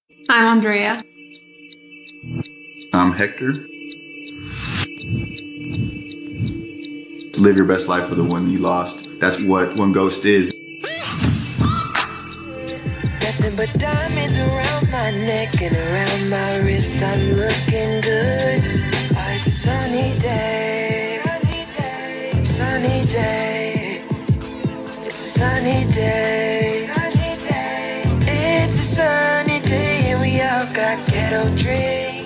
I'm Andrea. I'm Hector. Live your best life with the one you lost. That's what One Ghost is. Nothing but diamonds around my neck and around my wrist. I'm looking good. Oh, it's a sunny day. Sunny day. It's a sunny day. It's a sunny day and we all got ghetto dreams.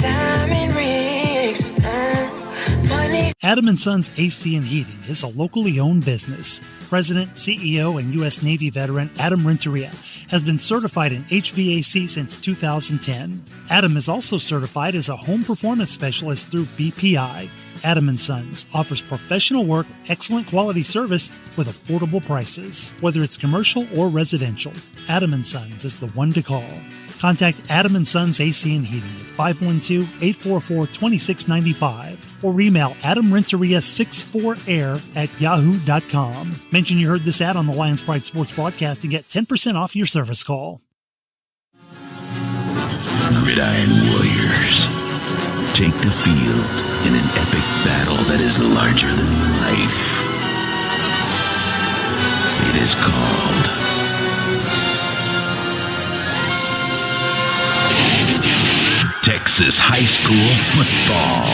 Diamond rings. Money. Adam & Sons AC and Heating is a locally owned business. President, CEO, and U.S. Navy veteran Adam Renteria has been certified in HVAC since 2010. Adam is also certified as a home performance specialist through BPI. Adam & Sons offers professional work, excellent quality service with affordable prices, whether it's commercial or residential. Adam & Sons is the one to call. Contact Adam & Sons AC and Heating at 512-844-2695 or email adamrenteria64air@yahoo.com. Mention you heard this ad on the Lions Pride Sports broadcast and get 10% off your service call. Gridiron Warriors take the field in an epic battle that is larger than life. It is called Texas High School Football.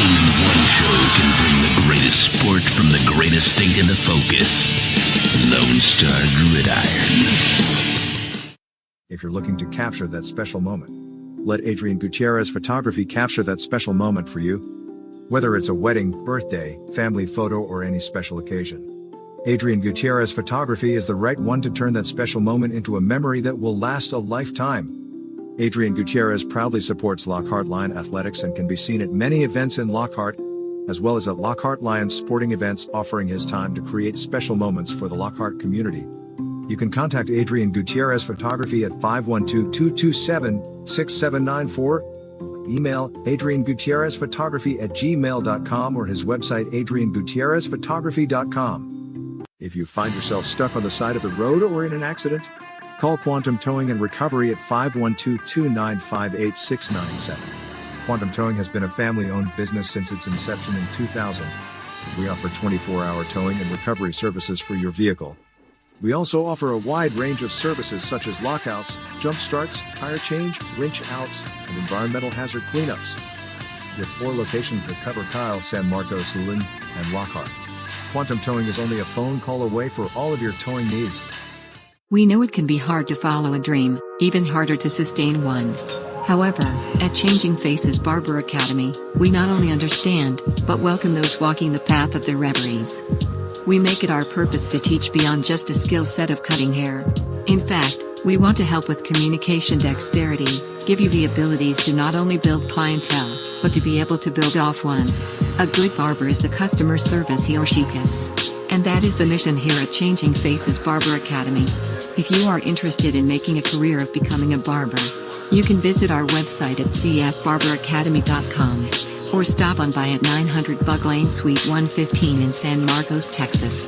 Only one show can bring the greatest sport from the greatest state into focus. Lone Star Gridiron. If you're looking to capture that special moment, let Adrian Gutierrez Photography capture that special moment for you. Whether it's a wedding, birthday, family photo, or any special occasion, Adrian Gutierrez Photography is the right one to turn that special moment into a memory that will last a lifetime. Adrian Gutierrez proudly supports Lockhart Lion Athletics and can be seen at many events in Lockhart, as well as at Lockhart Lions sporting events, offering his time to create special moments for the Lockhart community. You can contact Adrian Gutierrez Photography at 512-227-6794, email adriangutierrezphotography@gmail.com, or his website adriangutierrezphotography.com. If you find yourself stuck on the side of the road or in an accident, call Quantum Towing and Recovery at 512-295-8697. Quantum Towing has been a family-owned business since its inception in 2000. We offer 24-hour towing and recovery services for your vehicle. We also offer a wide range of services such as lockouts, jump starts, tire change, wrench outs, and environmental hazard cleanups. With 4 locations that cover Kyle, San Marcos, Hulen, and Lockhart, Quantum Towing is only a phone call away for all of your towing needs. We know it can be hard to follow a dream, even harder to sustain one. However, at Changing Faces Barber Academy, we not only understand, but welcome those walking the path of their reveries. We make it our purpose to teach beyond just a skill set of cutting hair. In fact, we want to help with communication dexterity, give you the abilities to not only build clientele, but to be able to build off one. A good barber is the customer service he or she gives. And that is the mission here at Changing Faces Barber Academy. If you are interested in making a career of becoming a barber, you can visit our website at cfbarberacademy.com. or stop on by at 900 Bug Lane Suite 115 in San Marcos, Texas.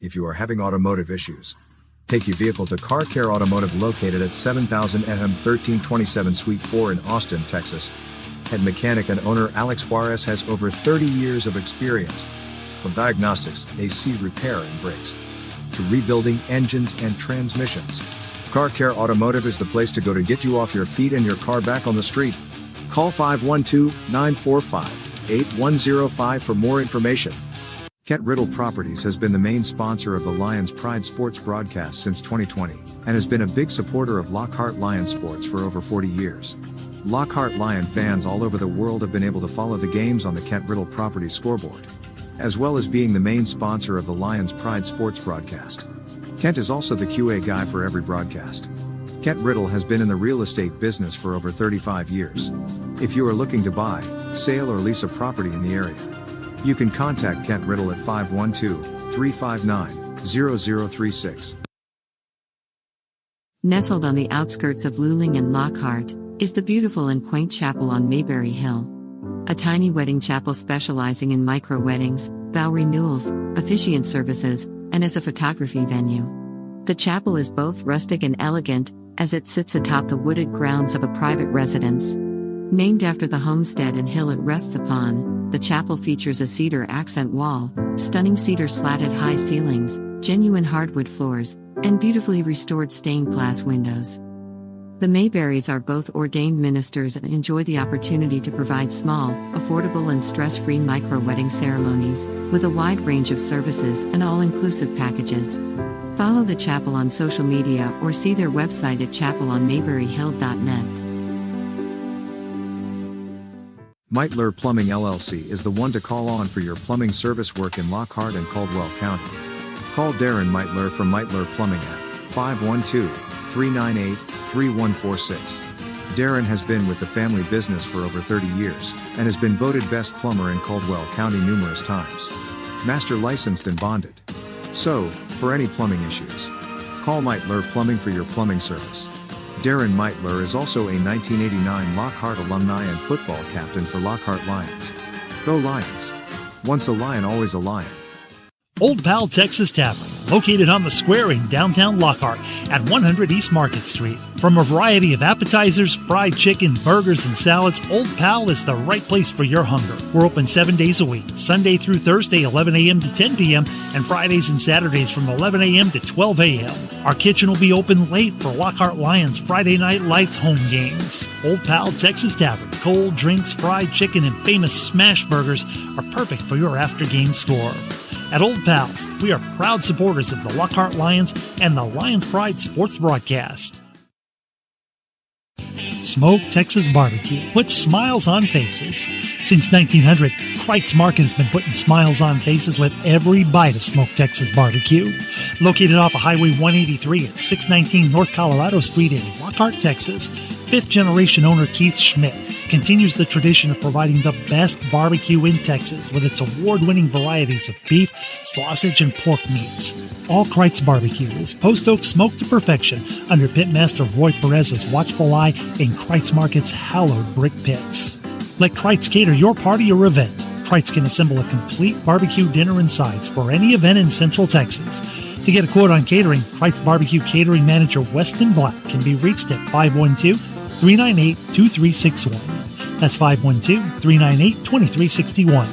If you are having automotive issues, take your vehicle to Car Care Automotive, located at 7000 FM 1327 Suite 4 in Austin, Texas. Head mechanic and owner Alex Juarez has over 30 years of experience. From diagnostics, AC repair and brakes, to rebuilding engines and transmissions, Car Care Automotive is the place to go to get you off your feet and your car back on the street. Call 512-945-8105 for more information. Kent Riddle Properties has been the main sponsor of the Lions Pride Sports broadcast since 2020, and has been a big supporter of Lockhart Lion Sports for over 40 years. Lockhart Lion fans all over the world have been able to follow the games on the Kent Riddle Properties scoreboard, as well as being the main sponsor of the Lions Pride Sports broadcast. Kent is also the QA guy for every broadcast. Kent Riddle has been in the real estate business for over 35 years. If you are looking to buy, sale, or lease a property in the area, you can contact Kent Riddle at 512-359-0036. Nestled on the outskirts of Luling and Lockhart, is the beautiful and quaint chapel on Mayberry Hill. A tiny wedding chapel specializing in micro-weddings, vow renewals, officiant services, and as a photography venue. The chapel is both rustic and elegant, as it sits atop the wooded grounds of a private residence. Named after the homestead and hill it rests upon, the chapel features a cedar accent wall, stunning cedar slatted high ceilings, genuine hardwood floors, and beautifully restored stained glass windows. The Mayberrys are both ordained ministers and enjoy the opportunity to provide small, affordable and stress-free micro-wedding ceremonies, with a wide range of services and all-inclusive packages. Follow the chapel on social media or see their website at chapelonmayberryhill.net. Meitler Plumbing LLC is the one to call on for your plumbing service work in Lockhart and Caldwell County. Call Darren Meitler from Meitler Plumbing at 512-398-3146. Darren has been with the family business for over 30 years, and has been voted best plumber in Caldwell County numerous times. Master licensed and bonded. So, for any plumbing issues, call Meitler Plumbing for your plumbing service. Darren Meitler is also a 1989 Lockhart alumni and football captain for Lockhart Lions. Go Lions! Once a Lion, always a Lion. Old Pal Texas Tavern, located on the square in downtown Lockhart at 100 East Market Street. From a variety of appetizers, fried chicken, burgers, and salads, Old Pal is the right place for your hunger. We're open 7 days a week, Sunday through Thursday 11 a.m. to 10 p.m., and Fridays and Saturdays from 11 a.m. to 12 a.m. Our kitchen will be open late for Lockhart Lions Friday Night Lights home games. Old Pal Texas Tavern, cold drinks, fried chicken, and famous smash burgers are perfect for your after-game score. At Old Pals, we are proud supporters of the Lockhart Lions and the Lions Pride sports broadcast. Smoke Texas Barbecue puts smiles on faces. Since 1900, Kreitz Market has been putting smiles on faces with every bite of Smoke Texas Barbecue. Located off of Highway 183 at 619 North Colorado Street in Lockhart, Texas, fifth-generation owner Keith Schmidt continues the tradition of providing the best barbecue in Texas with its award-winning varieties of beef, sausage, and pork meats. All Kreitz Barbecue is post oak smoked to perfection under Pitmaster Roy Perez's watchful eye in Kreitz Market's hallowed brick pits. Let Kreitz cater your party or event. Kreitz can assemble a complete barbecue dinner and sides for any event in Central Texas. To get a quote on catering, Kreitz Barbecue Catering Manager Weston Black can be reached at 512-398-2361. That's 512-398-2361.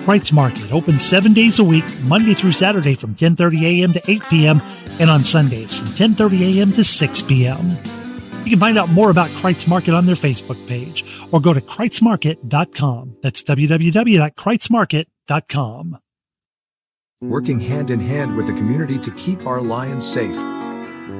Kreitz Market opens 7 days a week, Monday through Saturday from 10:30 a.m. to 8 p.m. and on Sundays from 10:30 a.m. to 6 p.m. You can find out more about Kreitz Market on their Facebook page or go to kreitzmarket.com. That's www.kreitzmarket.com. Working hand in hand with the community to keep our Lions safe.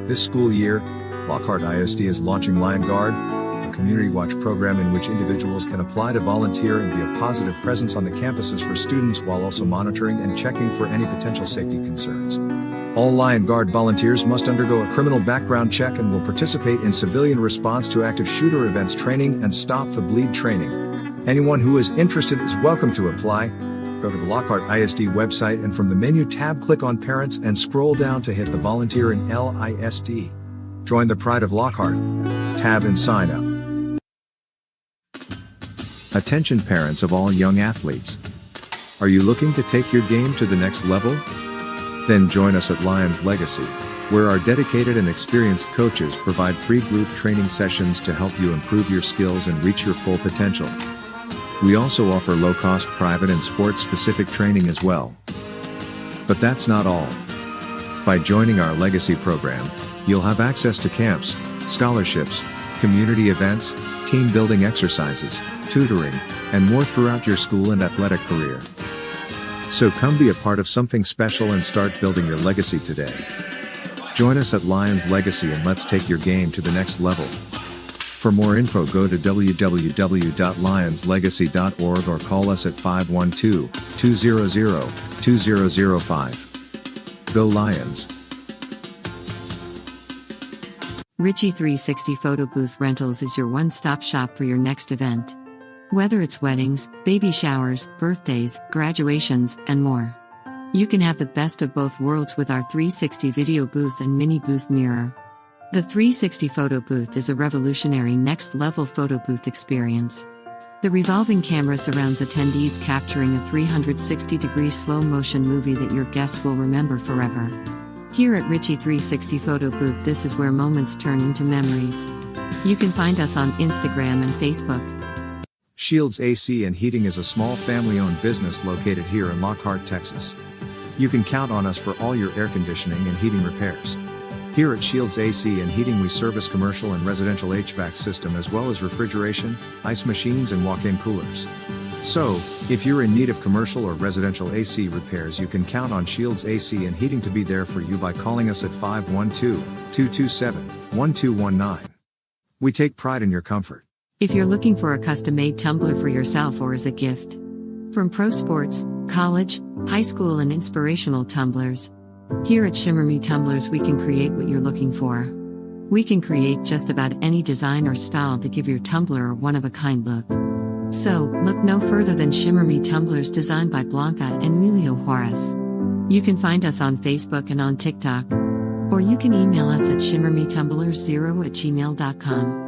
This school year, Lockhart ISD is launching Lion Guard, a community watch program in which individuals can apply to volunteer and be a positive presence on the campuses for students while also monitoring and checking for any potential safety concerns. All Lion Guard volunteers must undergo a criminal background check and will participate in civilian response to active shooter events training and stop the bleed training. Anyone who is interested is welcome to apply. Go to the Lockhart ISD website and from the menu tab click on Parents and scroll down to hit the Volunteer in LISD. Join the Pride of Lockhart tab and sign up. Attention parents of all young athletes. Are you looking to take your game to the next level? Then join us at Lions Legacy, where our dedicated and experienced coaches provide free group training sessions to help you improve your skills and reach your full potential. We also offer low-cost private and sports-specific training as well. But that's not all. By joining our Legacy program, you'll have access to camps, scholarships, community events, team-building exercises, tutoring, and more throughout your school and athletic career. So come be a part of something special and start building your legacy today. Join us at Lions Legacy and let's take your game to the next level. For more info, go to www.lionslegacy.org or call us at 512-200-2005. Go Lions! Richie 360 Photo Booth Rentals is your one-stop shop for your next event. Whether it's weddings, baby showers, birthdays, graduations, and more. You can have the best of both worlds with our 360 video booth and mini booth mirror. The 360 photo booth is a revolutionary next-level photo booth experience. The revolving camera surrounds attendees, capturing a 360-degree slow-motion movie that your guest will remember forever. Here at Ritchie 360 Photo Booth, this is where moments turn into memories. You can find us on Instagram and Facebook. Shields AC and Heating is a small family-owned business located here in Lockhart, Texas. You can count on us for all your air conditioning and heating repairs. Here at Shields AC and Heating we service commercial and residential HVAC system as well as refrigeration, ice machines and walk-in coolers. So, if you're in need of commercial or residential AC repairs, you can count on Shields AC and Heating to be there for you by calling us at 512-227-1219. We take pride in your comfort. If you're looking for a custom-made tumbler for yourself or as a gift, from pro sports, college, high school and inspirational tumblers, here at Shimmer Me Tumblers we can create what you're looking for. We can create just about any design or style to give your tumbler a one-of-a-kind look. So, look no further than Shimmer Me Tumblers designed by Blanca and Emilio Juarez. You can find us on Facebook and on TikTok. Or you can email us at shimmermetumblers0@gmail.com.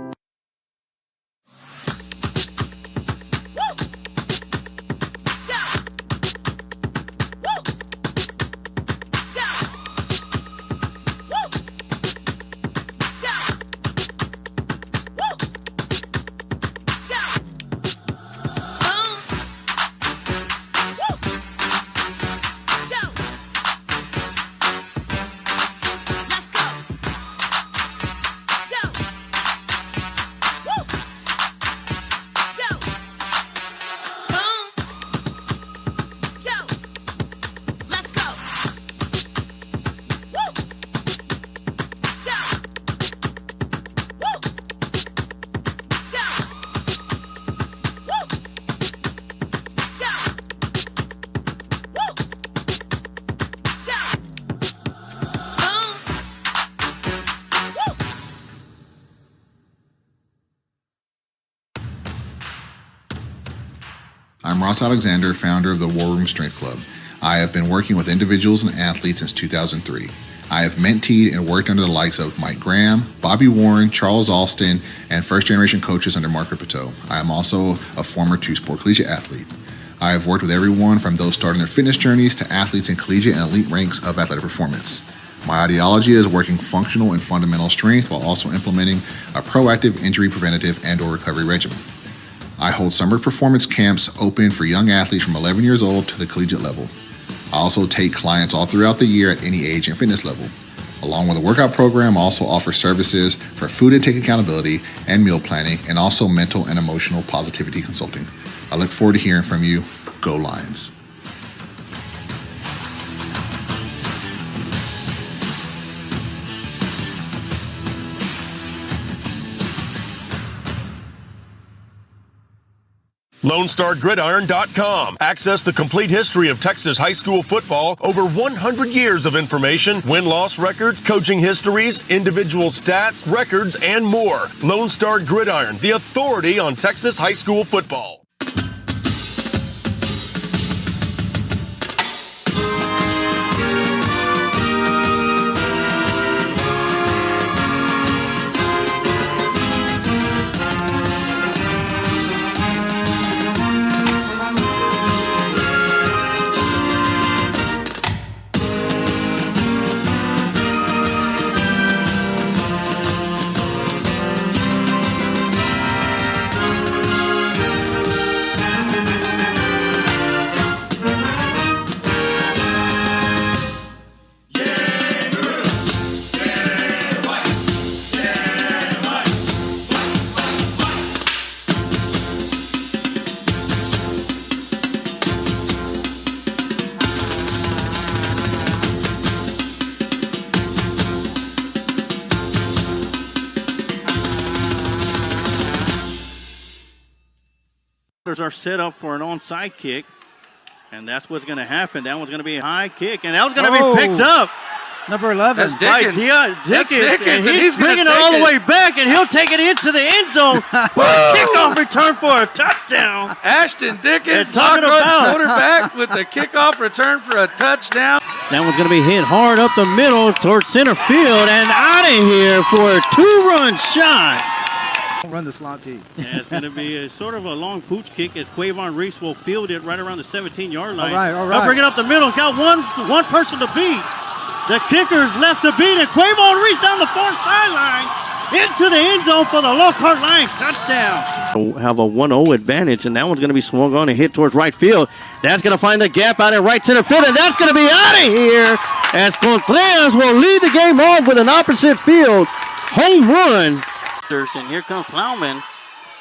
I'm Ross Alexander, founder of the War Room Strength Club. I have been working with individuals and athletes since 2003. I have mentored and worked under the likes of Mike Graham, Bobby Warren, Charles Alston, and first-generation coaches under Mark Piteau. I am also a former two-sport collegiate athlete. I have worked with everyone from those starting their fitness journeys to athletes in collegiate and elite ranks of athletic performance. My ideology is working functional and fundamental strength while also implementing a proactive injury preventative and/or recovery regimen. I hold summer performance camps open for young athletes from 11 years old to the collegiate level. I also take clients all throughout the year at any age and fitness level. Along with a workout program, I also offer services for food intake accountability and meal planning, and also mental and emotional positivity consulting. I look forward to hearing from you. Go Lions. LoneStarGridiron.com. Access the complete history of Texas high school football, over 100 years of information, win-loss records, coaching histories, individual stats, records, and more. Lone Star Gridiron, the authority on Texas high school football. Are set up for an onside kick, and that's what's going to happen. That one's going to be a high kick, and that was going to be picked up. Number 11. That's Dickens. Right, That's Dickens, and he's bringing it all the way back, and he'll take it into the end zone for a kickoff return for a touchdown. Ashton Dickens, That's talking about. quarterback with the kickoff return for a touchdown. That one's going to be hit hard up the middle towards center field and out of here for a 2-run shot. Run the slot T. Yeah, it's going to be a sort of a long pooch kick as Quavon Reese will field it right around the 17-yard line. All right. They'll bring it up the middle. Got one person to beat. The kicker's left to beat, and Quavon Reese down the far sideline into the end zone for the Lockhart Lions touchdown. Have a 1-0 advantage, and that one's going to be swung on and hit towards right field. That's going to find the gap out in right center field, and that's going to be out of here as Contreras will lead the game off with an opposite field home run. And here comes Plowman.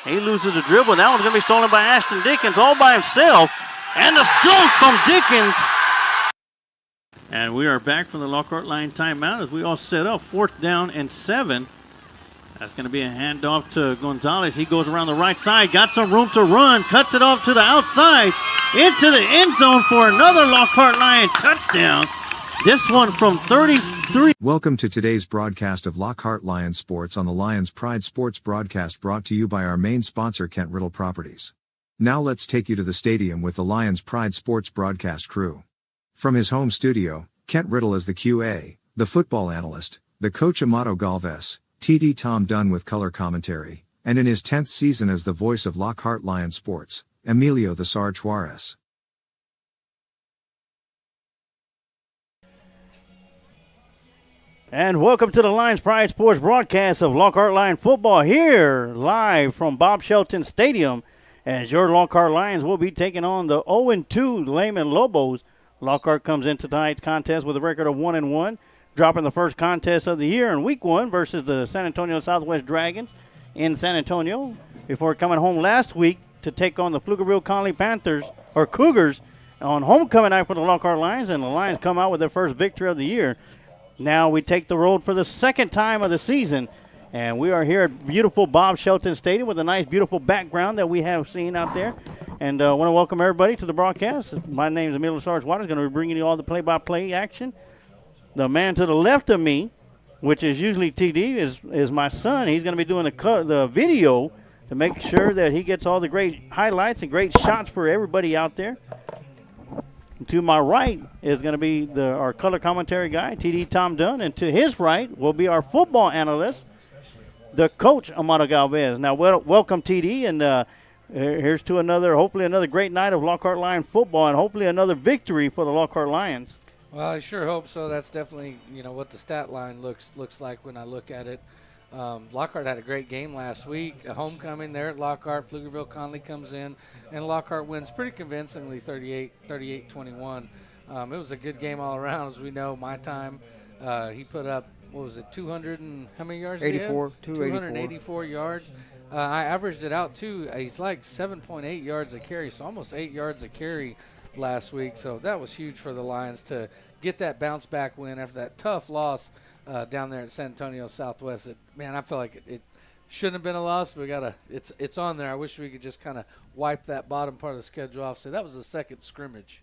He loses the dribble. That one's going to be stolen by Ashton Dickens all by himself. And the dunk from Dickens. And we are back from the Lockhart line timeout as we all set up 4th down and 7. That's going to be a handoff to Gonzalez. He goes around the right side, got some room to run, cuts it off to the outside, into the end zone for another Lockhart Lion touchdown. This one from 33. Welcome to today's broadcast of Lockhart Lions Sports on the Lions Pride Sports broadcast, brought to you by our main sponsor, Kent Riddle Properties. Now let's take you to the stadium with the Lions Pride Sports broadcast crew. From his home studio, Kent Riddle as the QA, the football analyst, the coach Amato Galvez, TD Tom Dunn with color commentary, and in his 10th season as the voice of Lockhart Lions Sports, Emilio the Sarge Juarez. And welcome to the Lions Pride Sports broadcast of Lockhart Lion football here live from Bob Shelton Stadium as your Lockhart Lions will be taking on the 0-2 Lehman Lobos. Lockhart comes into tonight's contest with a record of 1-1, dropping the first contest of the year in Week 1 versus the San Antonio Southwest Dragons in San Antonio before coming home last week to take on the Pflugerville Conley Panthers, or Cougars, on homecoming night for the Lockhart Lions, and the Lions come out with their first victory of the year. Now we take the road for the second time of the season, and we are here at beautiful Bob Shelton Stadium with a nice, beautiful background that we have seen out there. And I want to welcome everybody to the broadcast. My name is Emilio Sarge Waters, going to be bringing you all the play-by-play action. The man to the left of me, which is usually TD, is my son. He's going to be doing the video to make sure that he gets all the great highlights and great shots for everybody out there. To my right is going to be our color commentary guy, TD Tom Dunn, and to his right will be our football analyst, the coach, Amato Galvez. Now, welcome, TD, and here's to hopefully another great night of Lockhart Lion football and hopefully another victory for the Lockhart Lions. Well, I sure hope so. That's definitely, what the stat line looks like when I look at it. Lockhart had a great game last week. A homecoming there at Lockhart. Pflugerville Conley comes in, and Lockhart wins pretty convincingly 38-21. It was a good game all around. As we know, my time, he put up, 200 and how many yards? 84. 284 yards. I averaged it out, too. He's like 7.8 yards a carry, so almost 8 yards a carry last week. So that was huge for the Lions to get that bounce-back win after that tough loss down there at San Antonio Southwest. I feel like it shouldn't have been a loss, but it's on there. I wish we could just kind of wipe that bottom part of the schedule off. So that was the second scrimmage.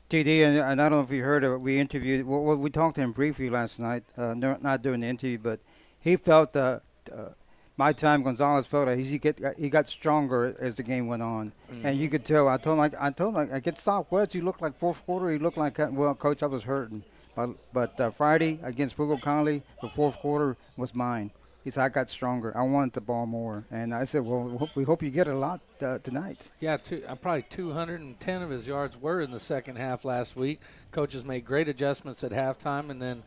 TD, and I don't know if you heard it, we interviewed, we talked to him briefly last night, not during the interview, but he felt my time Gonzalez felt that he got stronger as the game went on, and you could tell. I told him I get stopped. What did you look like fourth quarter? He looked like, well, coach, I was hurting, but Friday against Pflugerville Conley, the fourth quarter was mine. He said, I got stronger. I wanted the ball more. And I said, well, we hope you get a lot tonight. Yeah, probably 210 of his yards were in the second half last week. Coaches made great adjustments at halftime, and then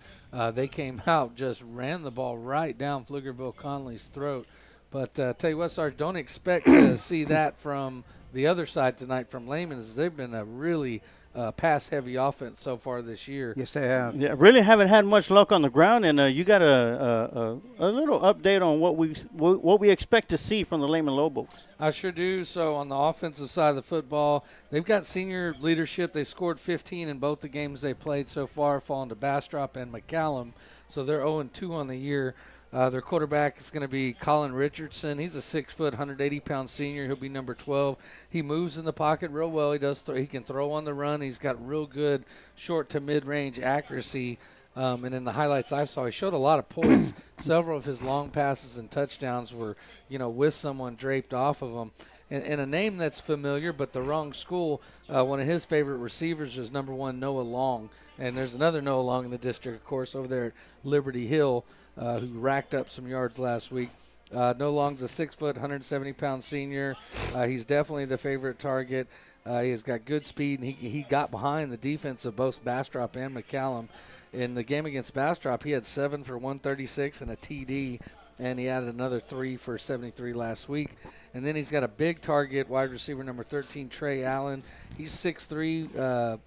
they came out, just ran the ball right down Pflugerville Conley's throat. But tell you what, Sarge, don't expect to see that from the other side tonight from Lehman, as they've been a really pass-heavy offense so far this year. Yes, they have. Yeah, really haven't had much luck on the ground, and you got a little update on what we expect to see from the Lehman Lobos. I sure do. So on the offensive side of the football, they've got senior leadership. They've scored 15 in both the games they played so far, falling to Bastrop and McCallum. So they're 0-2 on the year. Their quarterback is going to be Colin Richardson. He's a 6-foot, 180-pound senior. He'll be number 12. He moves in the pocket real well. He can throw on the run. He's got real good short to mid-range accuracy. And in the highlights I saw, he showed a lot of poise. Several of his long passes and touchdowns were, with someone draped off of him. And a name that's familiar, but the wrong school. One of his favorite receivers is number 1, Noah Long. And there's another Noah Long in the district, of course, over there at Liberty Hill, who racked up some yards last week. Noah Long's a 6-foot, 170-pound senior. He's definitely the favorite target. He's got good speed, and he got behind the defense of both Bastrop and McCallum. In the game against Bastrop, he had 7 for 136 and a TD, and he added another 3 for 73 last week. And then he's got a big target, wide receiver number 13, Trey Allen. He's 6'3",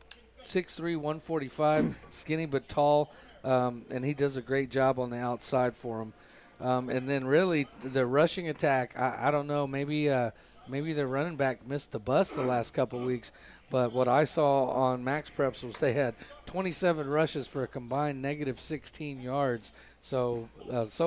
145, skinny but tall, and he does a great job on the outside for him. And then really the rushing attack, I don't know, maybe their running back missed the bus the last couple of weeks. But what I saw on Max Preps was they had 27 rushes for a combined negative 16 yards. So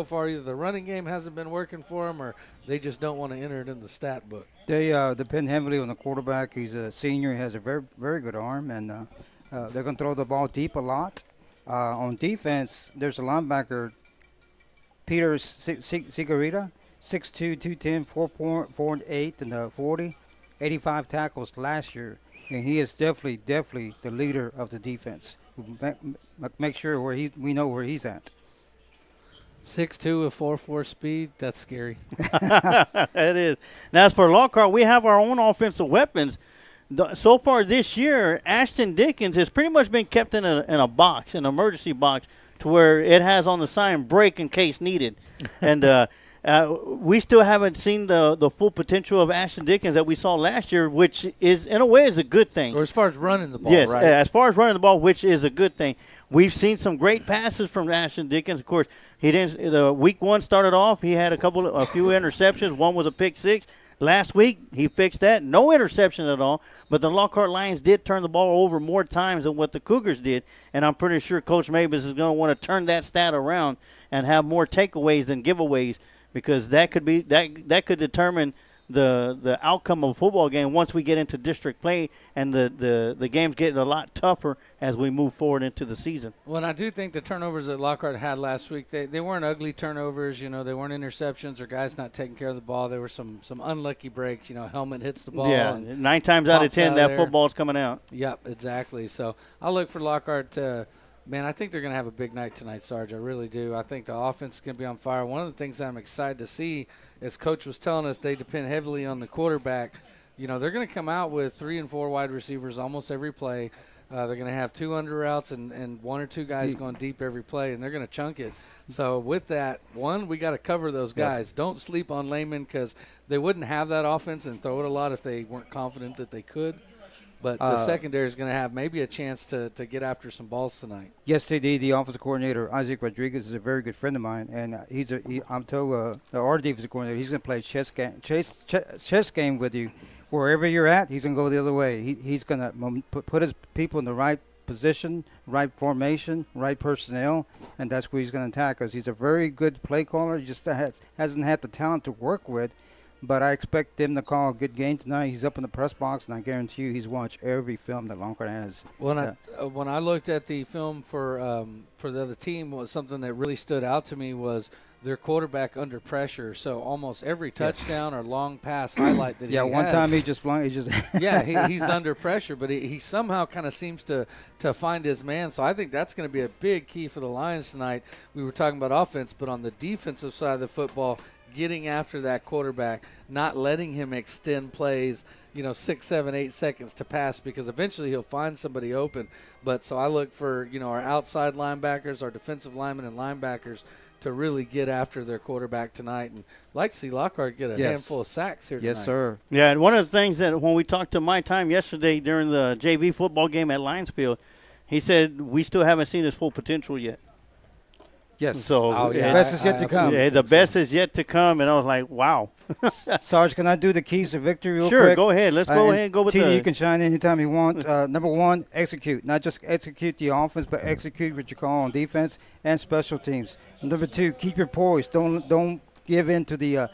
far, either the running game hasn't been working for them or they just don't want to enter it in the stat book. They depend heavily on the quarterback. He's a senior. He has a very, very good arm, and they're going to throw the ball deep a lot. On defense, there's a linebacker, Peter Cigarita, 6'2", 210, 4.8 in the 40, 85 tackles last year. And he is definitely the leader of the defense. Make sure we know where he's at. 6'2", with 4.4 speed, that's scary. It is. Now, as for Lockhart, we have our own offensive weapons. So far this year, Ashton Dickens has pretty much been kept in a box, an emergency box, to where it has on the sign "break in case needed." And we still haven't seen the full potential of Ashton Dickens that we saw last year, which is, in a way, is a good thing. Or as far as running the ball, yes, right? As far as running the ball, which is a good thing. We've seen some great passes from Ashton Dickens. Of course, he didn't. The week 1 started off, he had a few interceptions. One was a pick 6. Last week, he fixed that. No interception at all. But the Lockhart Lions did turn the ball over more times than what the Cougars did. And I'm pretty sure Coach Mabus is going to want to turn that stat around and have more takeaways than giveaways, because that could determine the outcome of a football game once we get into district play and the game's getting a lot tougher as we move forward into the season. Well, and I do think the turnovers that Lockhart had last week, they weren't ugly turnovers. They weren't interceptions or guys not taking care of the ball. There were some unlucky breaks. Helmet hits the ball. Yeah, and 9 times out of 10 that there. football's coming out. Yep, exactly. So I'll look for Lockhart to – man, I think they're going to have a big night tonight, Sarge. I really do. I think the offense is going to be on fire. One of the things that I'm excited to see, as Coach was telling us, they depend heavily on the quarterback. They're going to come out with 3 and 4 wide receivers almost every play. They're going to have 2 under routes and 1 or 2 guys going deep every play, and they're going to chunk it. So with that, we got to cover those guys. Don't sleep on Lehman, because they wouldn't have that offense and throw it a lot if they weren't confident that they could. But the secondary is going to have maybe a chance to get after some balls tonight. Yes, they did. The offensive coordinator, Isaac Rodriguez, is a very good friend of mine, and I'm told our defensive coordinator, he's going to play chess game with you. Wherever you're at, he's going to go the other way. He's going to put his people in the right position, right formation, right personnel, and that's where he's going to attack us. He's a very good play caller. He just hasn't had the talent to work with. But I expect him to call a good game tonight. He's up in the press box, and I guarantee you he's watched every film that Lockhart has. When I looked at the film for the other team, was something that really stood out to me was their quarterback under pressure. So almost every touchdown or long pass highlight that he has. Yeah, one time he just flung. He's under pressure, but he somehow kind of seems to find his man. So I think that's going to be a big key for the Lions tonight. We were talking about offense, but on the defensive side of the football, getting after that quarterback, not letting him extend plays, 6, 7, 8 seconds to pass, because eventually he'll find somebody open. But so I look for, our outside linebackers, our defensive linemen and linebackers to really get after their quarterback tonight. And I'd like to see Lockhart get a handful of sacks here tonight. Yes, sir. Yeah, and one of the things that when we talked to My Time yesterday during the JV football game at Lionsfield, he said we still haven't seen his full potential yet. Yes. So the best is yet to come. Yeah, the best is yet to come, and I was like, wow. Sarge, can I do the keys to victory real quick? Sure, go ahead. Let's go ahead and go with TD, you can shine anytime you want. Number 1, execute. Not just execute the offense, but execute what you call on defense and special teams. Number 2, keep your poise. Don't give in to the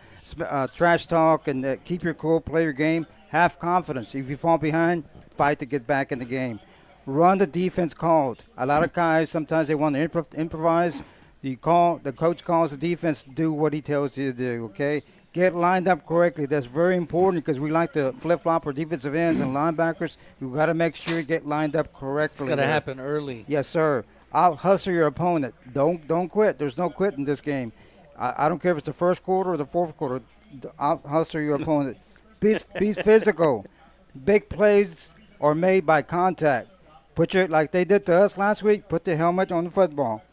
trash talk, and keep your cool, play your game. Have confidence. If you fall behind, fight to get back in the game. run the defense called. A lot of guys, sometimes they want to improvise. The coach calls the defense, do what he tells you to do, okay? Get lined up correctly. That's very important because we like to flip-flop our defensive ends and linebackers. We've got to make sure you get lined up correctly. It's got to happen early. Yes, sir. Out hustle your opponent. Don't quit. There's no quit in this game. I don't care if it's the first quarter or the fourth quarter. Out hustle your opponent. Be physical. Big plays are made by contact. Like they did to us last week, put the helmet on the football.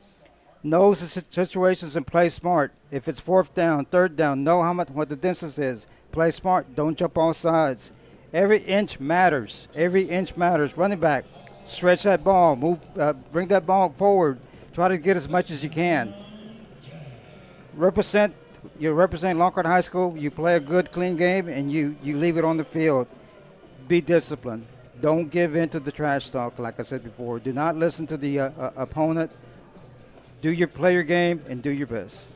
Know the situations and play smart. If it's fourth down, third down, know what the distance is. Play smart. Don't jump all sides. Every inch matters. Every inch matters. Running back, stretch that ball. Bring that ball forward. Try to get as much as you can. You represent Lockhart High School. You play a good, clean game, and you leave it on the field. Be disciplined. Don't give in to the trash talk, like I said before. Do not listen to the opponent. Play your game and do your best.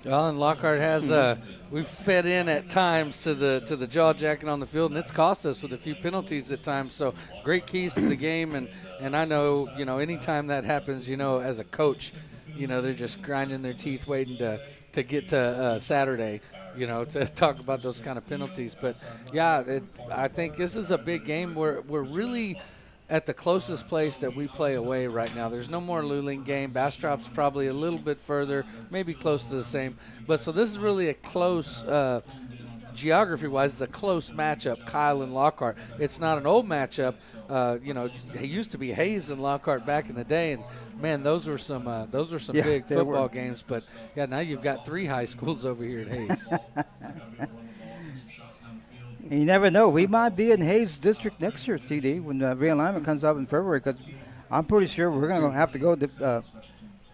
Well, and Lockhart has we've fed in at times to the jaw jacking on the field, and it's cost us with a few penalties at times. So great keys to the game, and I know anytime that happens, as a coach, they're just grinding their teeth waiting to get to Saturday, to talk about those kind of penalties. But yeah, I think this is a big game. We're really at the closest place that we play away right now. There's no more Luling game. Bastrop's probably a little bit further, maybe close to the same. But so this is really a close, geography-wise, it's a close matchup, Kyle and Lockhart. It's not an old matchup. It used to be Hayes and Lockhart back in the day, and man, those were some big football games. But yeah, now you've got 3 high schools over here at Hayes. You never know. We might be in Hayes District next year, TD, when the realignment comes up in February, because I'm pretty sure we're going to have to go to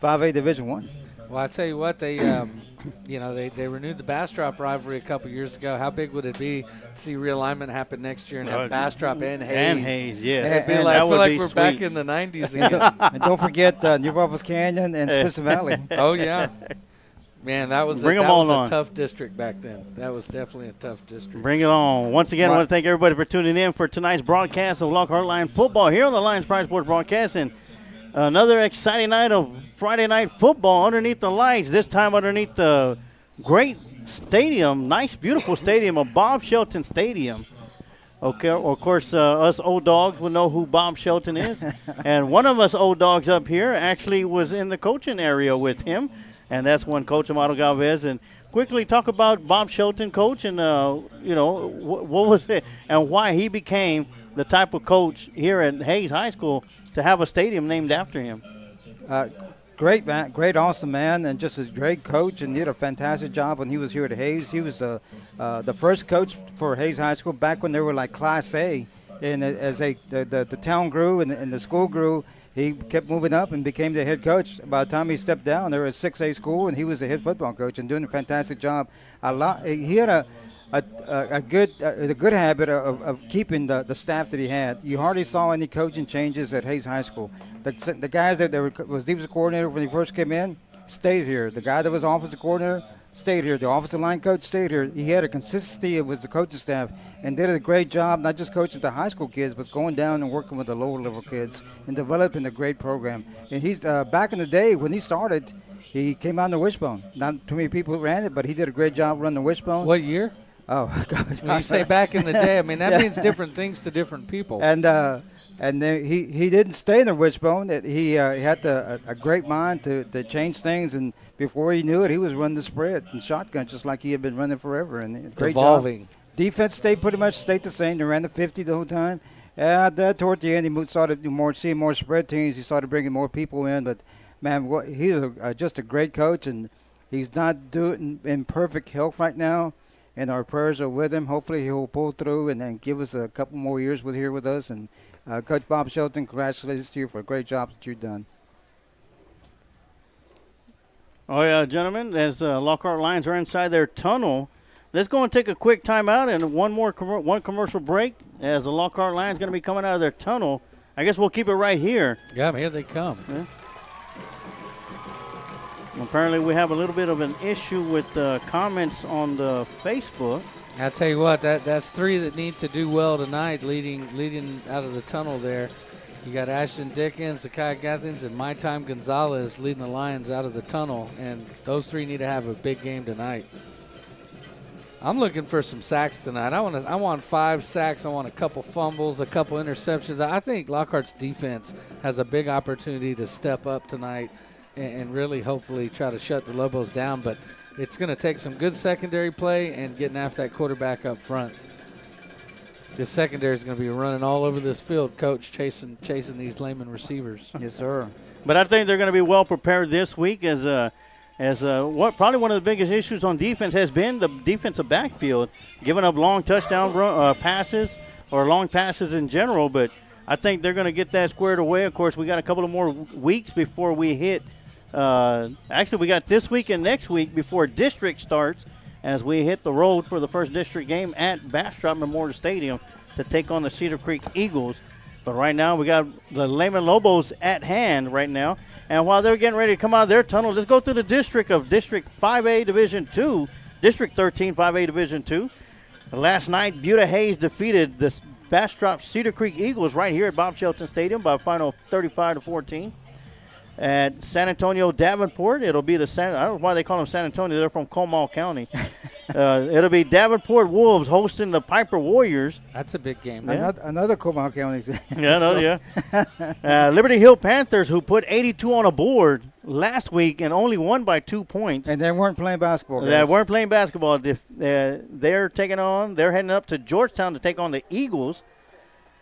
5A Division I. Well, I tell you what, they renewed the Bastrop rivalry a couple years ago. How big would it be to see realignment happen next year and have Bastrop and Hayes? And Hayes, yes. I feel like we're back in the 90s again. And don't forget New Braunfels Canyon and Smithson Valley. Oh, yeah. Man, that was a tough district back then. That was definitely a tough district. Bring it on. Once again, I want to thank everybody for tuning in for tonight's broadcast of Lockhart Lion football here on the Lions Pride Sports Broadcasting. Another exciting night of Friday night football underneath the lights, this time underneath the great stadium, nice, beautiful stadium of Bob Shelton Stadium. Okay, of course, us old dogs will know who Bob Shelton is. And one of us old dogs up here actually was in the coaching area with him. And that's one Coach Amado Galvez. And quickly talk about Bob Shelton, Coach, and, what was it and why he became the type of coach here at Hayes High School to have a stadium named after him. Great man, great, awesome man, and just a great coach, and did a fantastic job when he was here at Hayes. He was the first coach for Hayes High School back when they were like Class A. And as the town grew and the school grew, he kept moving up and became the head coach. By the time he stepped down, they were a 6A school, and he was the head football coach and doing a fantastic job. He had a good habit of keeping the staff that he had. You hardly saw any coaching changes at Hayes High School. The guys that was defensive coordinator when he first came in stayed here. The guy that was offensive coordinator stayed here. The offensive line coach stayed here. He had a consistency with the coaching staff and did a great job, not just coaching the high school kids, but going down and working with the lower level kids and developing a great program. And he's back in the day when he started, he came out in the Wishbone. Not too many people ran it, but he did a great job running the Wishbone. What year? Oh, God. When you say back in the day, I mean, that means different things to different people. And then he didn't stay in the Wishbone. He had a great mind to change things, and before he knew it, he was running the spread and shotgun just like he had been running forever. And great Evolving. job. Defense stayed the same. They ran the 50 the whole time. Toward the end, he started seeing more spread teams. He started bringing more people in. But, man, he's just a great coach, and he's not doing in perfect health right now. And our prayers are with him. Hopefully he'll pull through and then give us a couple more years here with us. And Coach Bob Shelton, congratulations to you for a great job that you've done. Oh, yeah, gentlemen, as Lockhart Lions are inside their tunnel, let's go and take a quick timeout and one commercial break as the Lockhart Lions going to be coming out of their tunnel. I guess we'll keep it right here. Yeah, here they come. Yeah. Apparently, we have a little bit of an issue with comments on the Facebook. I tell you what, that's 3 that need to do well tonight, leading out of the tunnel there. You got Ashton Dickens, Zakai Gathins, and My Time Gonzalez leading the Lions out of the tunnel, and those three need to have a big game tonight. I'm looking for some sacks tonight. I want 5 sacks. I want a couple fumbles, a couple interceptions. I think Lockhart's defense has a big opportunity to step up tonight and really hopefully try to shut the Lobos down. But it's going to take some good secondary play and getting after that quarterback up front. The secondary is going to be running all over this field, Coach, chasing these Lehman receivers. Yes, sir. But I think they're going to be well prepared this week as what probably one of the biggest issues on defense has been the defensive backfield, giving up long touchdown passes or long passes in general. But I think they're going to get that squared away. Of course, we got a couple of more weeks before we hit. Actually, we got this week and next week before district starts, as we hit the road for the first district game at Bastrop Memorial Stadium to take on the Cedar Creek Eagles. But right now, we got the Lehman Lobos at hand right now. And while they're getting ready to come out of their tunnel, let's go through the district of District 5A Division 2, District 13 5A Division 2. Last night, Buda Hayes defeated the Bastrop Cedar Creek Eagles right here at Bob Shelton Stadium by a final 35-14. At San Antonio Davenport, it'll be I don't know why they call them San Antonio. They're from Comal County. It'll be Davenport Wolves hosting the Piper Warriors. That's a big game. Yeah. Another Comal County. Liberty Hill Panthers, who put 82 on a board last week and only won by 2 points. And they weren't playing basketball. They weren't playing basketball. They're heading up to Georgetown to take on the Eagles.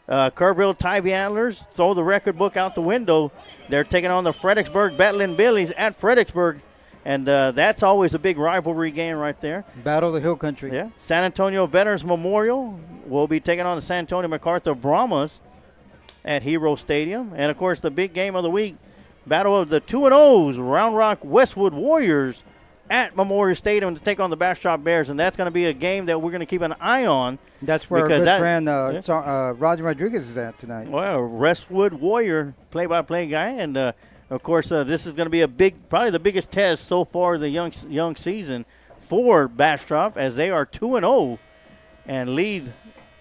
Kerrville Tybee Antlers throw the record book out the window. They're taking on the Fredericksburg Battling Billies at Fredericksburg. And that's always a big rivalry game right there. Battle of the Hill Country. Yeah. San Antonio Veterans Memorial will be taking on the San Antonio MacArthur Brahmas at Hero Stadium. And, of course, the big game of the week, Battle of the 2-0s, Round Rock Westwood Warriors at Memorial Stadium to take on the Bastrop Bears. And that's going to be a game that we're going to keep an eye on. That's where our good friend Roger Rodriguez is at tonight. Well, Westwood Warrior play-by-play guy. And, of course, this is going to be probably the biggest test so far the young season for Bastrop, as they are 2-0 and lead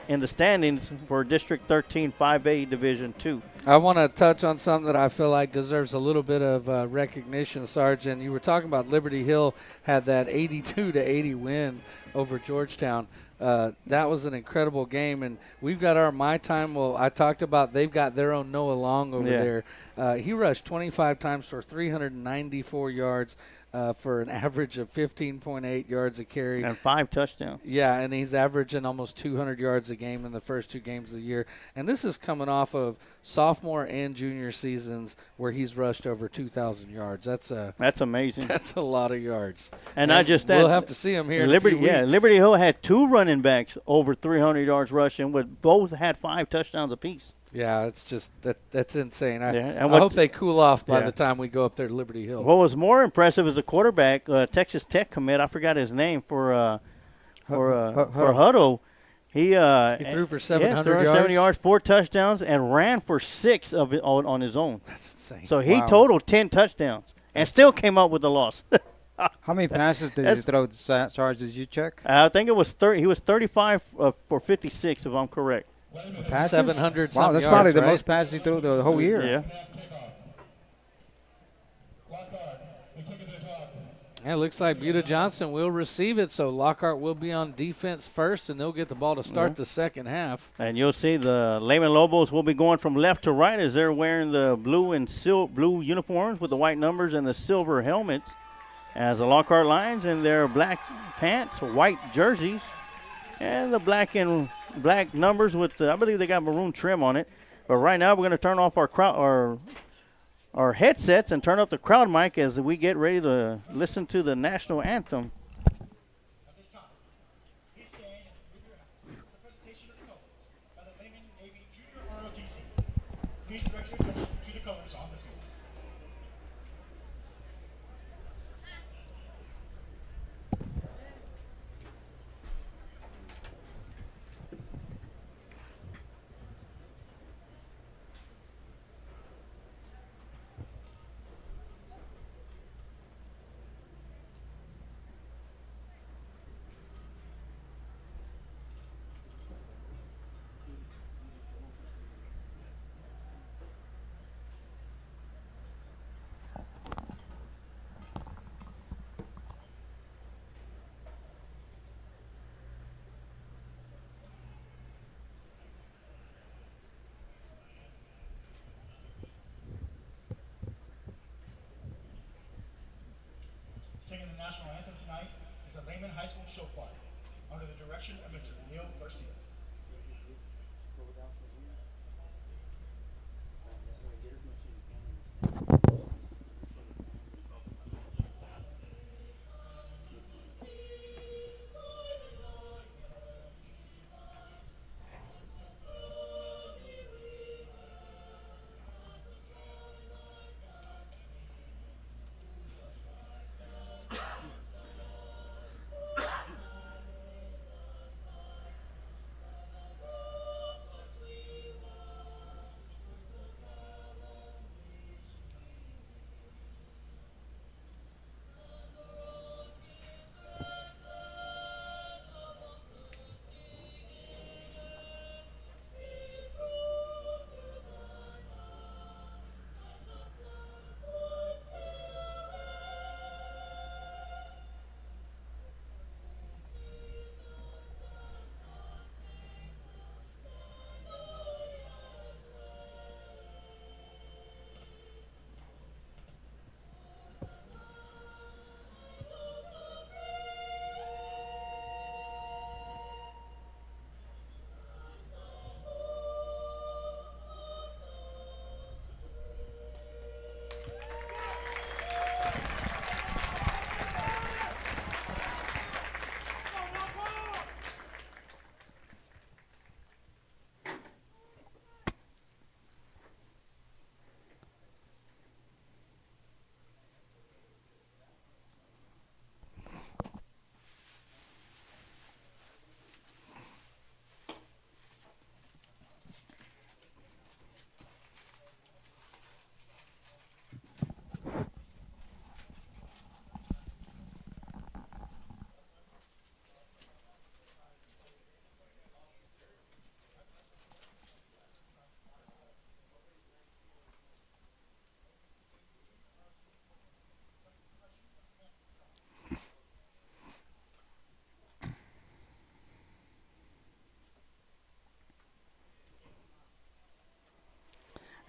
in the standings for District 13 5A Division 2. I want to touch on something that I feel like deserves a little bit of recognition, Sergeant. You were talking about Liberty Hill had that 82-80 win over Georgetown. That was an incredible game, and we've got our My Time. Well, I talked about they've got their own Noah Long over there. He rushed 25 times for 394 yards. For an average of 15.8 yards a carry. And 5 touchdowns. Yeah, and he's averaging almost 200 yards a game in the first 2 games of the year. And this is coming off of sophomore and junior seasons where he's rushed over 2,000 yards. That's amazing. That's a lot of yards. And not just that. We'll have to see him here Liberty, in a few weeks. Liberty Hill had 2 running backs over 300 yards rushing, but both had 5 touchdowns apiece. Yeah, it's just that's insane. I I hope they cool off by the time we go up there to Liberty Hill. What was more impressive is the quarterback, Texas Tech commit. I forgot his name for Hutto. He threw for 700 yards, 4 touchdowns, and ran for 6 of it on his own. That's insane. So he totaled 10 touchdowns and still came up with the loss. How many passes did he throw, Sarge? Did you check? I think it was 30. He was 35 for 56, if I'm correct. Passes? 700 Wow, that's yards, probably the right? most passes he threw the whole year. Yeah. Yeah, it looks like Buda Johnson will receive it, so Lockhart will be on defense first, and they'll get the ball to start the second half. And you'll see the Lehman Lobos will be going from left to right as they're wearing the blue and blue uniforms with the white numbers and the silver helmets, as the Lockhart Lions in their black pants, white jerseys, and the black numbers with I believe they got maroon trim on it. But right now we're going to turn off our headsets and turn up the crowd mic as we get ready to listen to the national anthem. At this time, please stand and move your hats for the presentation of the colors by the Lehman Navy Junior ROTC. Please direct your attention to the colors on the field. the national anthem tonight is the Lehman High School Show Choir, under the direction of Mr. Neil Garcia.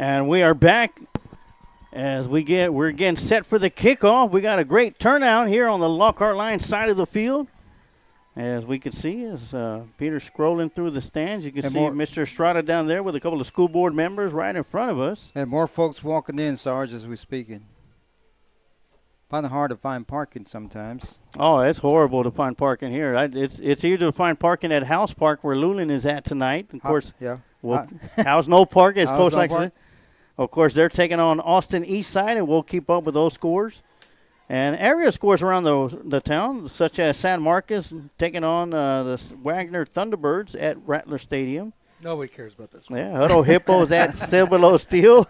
And we are back as we're getting set for the kickoff. We got a great turnout here on the Lockhart Lions side of the field. As we can see, as Peter's scrolling through the stands, you can see Mr. Estrada down there with a couple of school board members right in front of us. And more folks walking in, Sarge, as we're speaking. Kind of hard to find parking sometimes. Oh, it's horrible to find parking here. It's either to find parking at House Park where Luling is at tonight. Of course, House No Park is close like that. Of course, they're taking on Austin East Side, and we'll keep up with those scores. And area scores around the town, such as San Marcos taking on the Wagner Thunderbirds at Rattler Stadium. Nobody cares about this one. Yeah, Hutto Hippos at Cibolo Steel.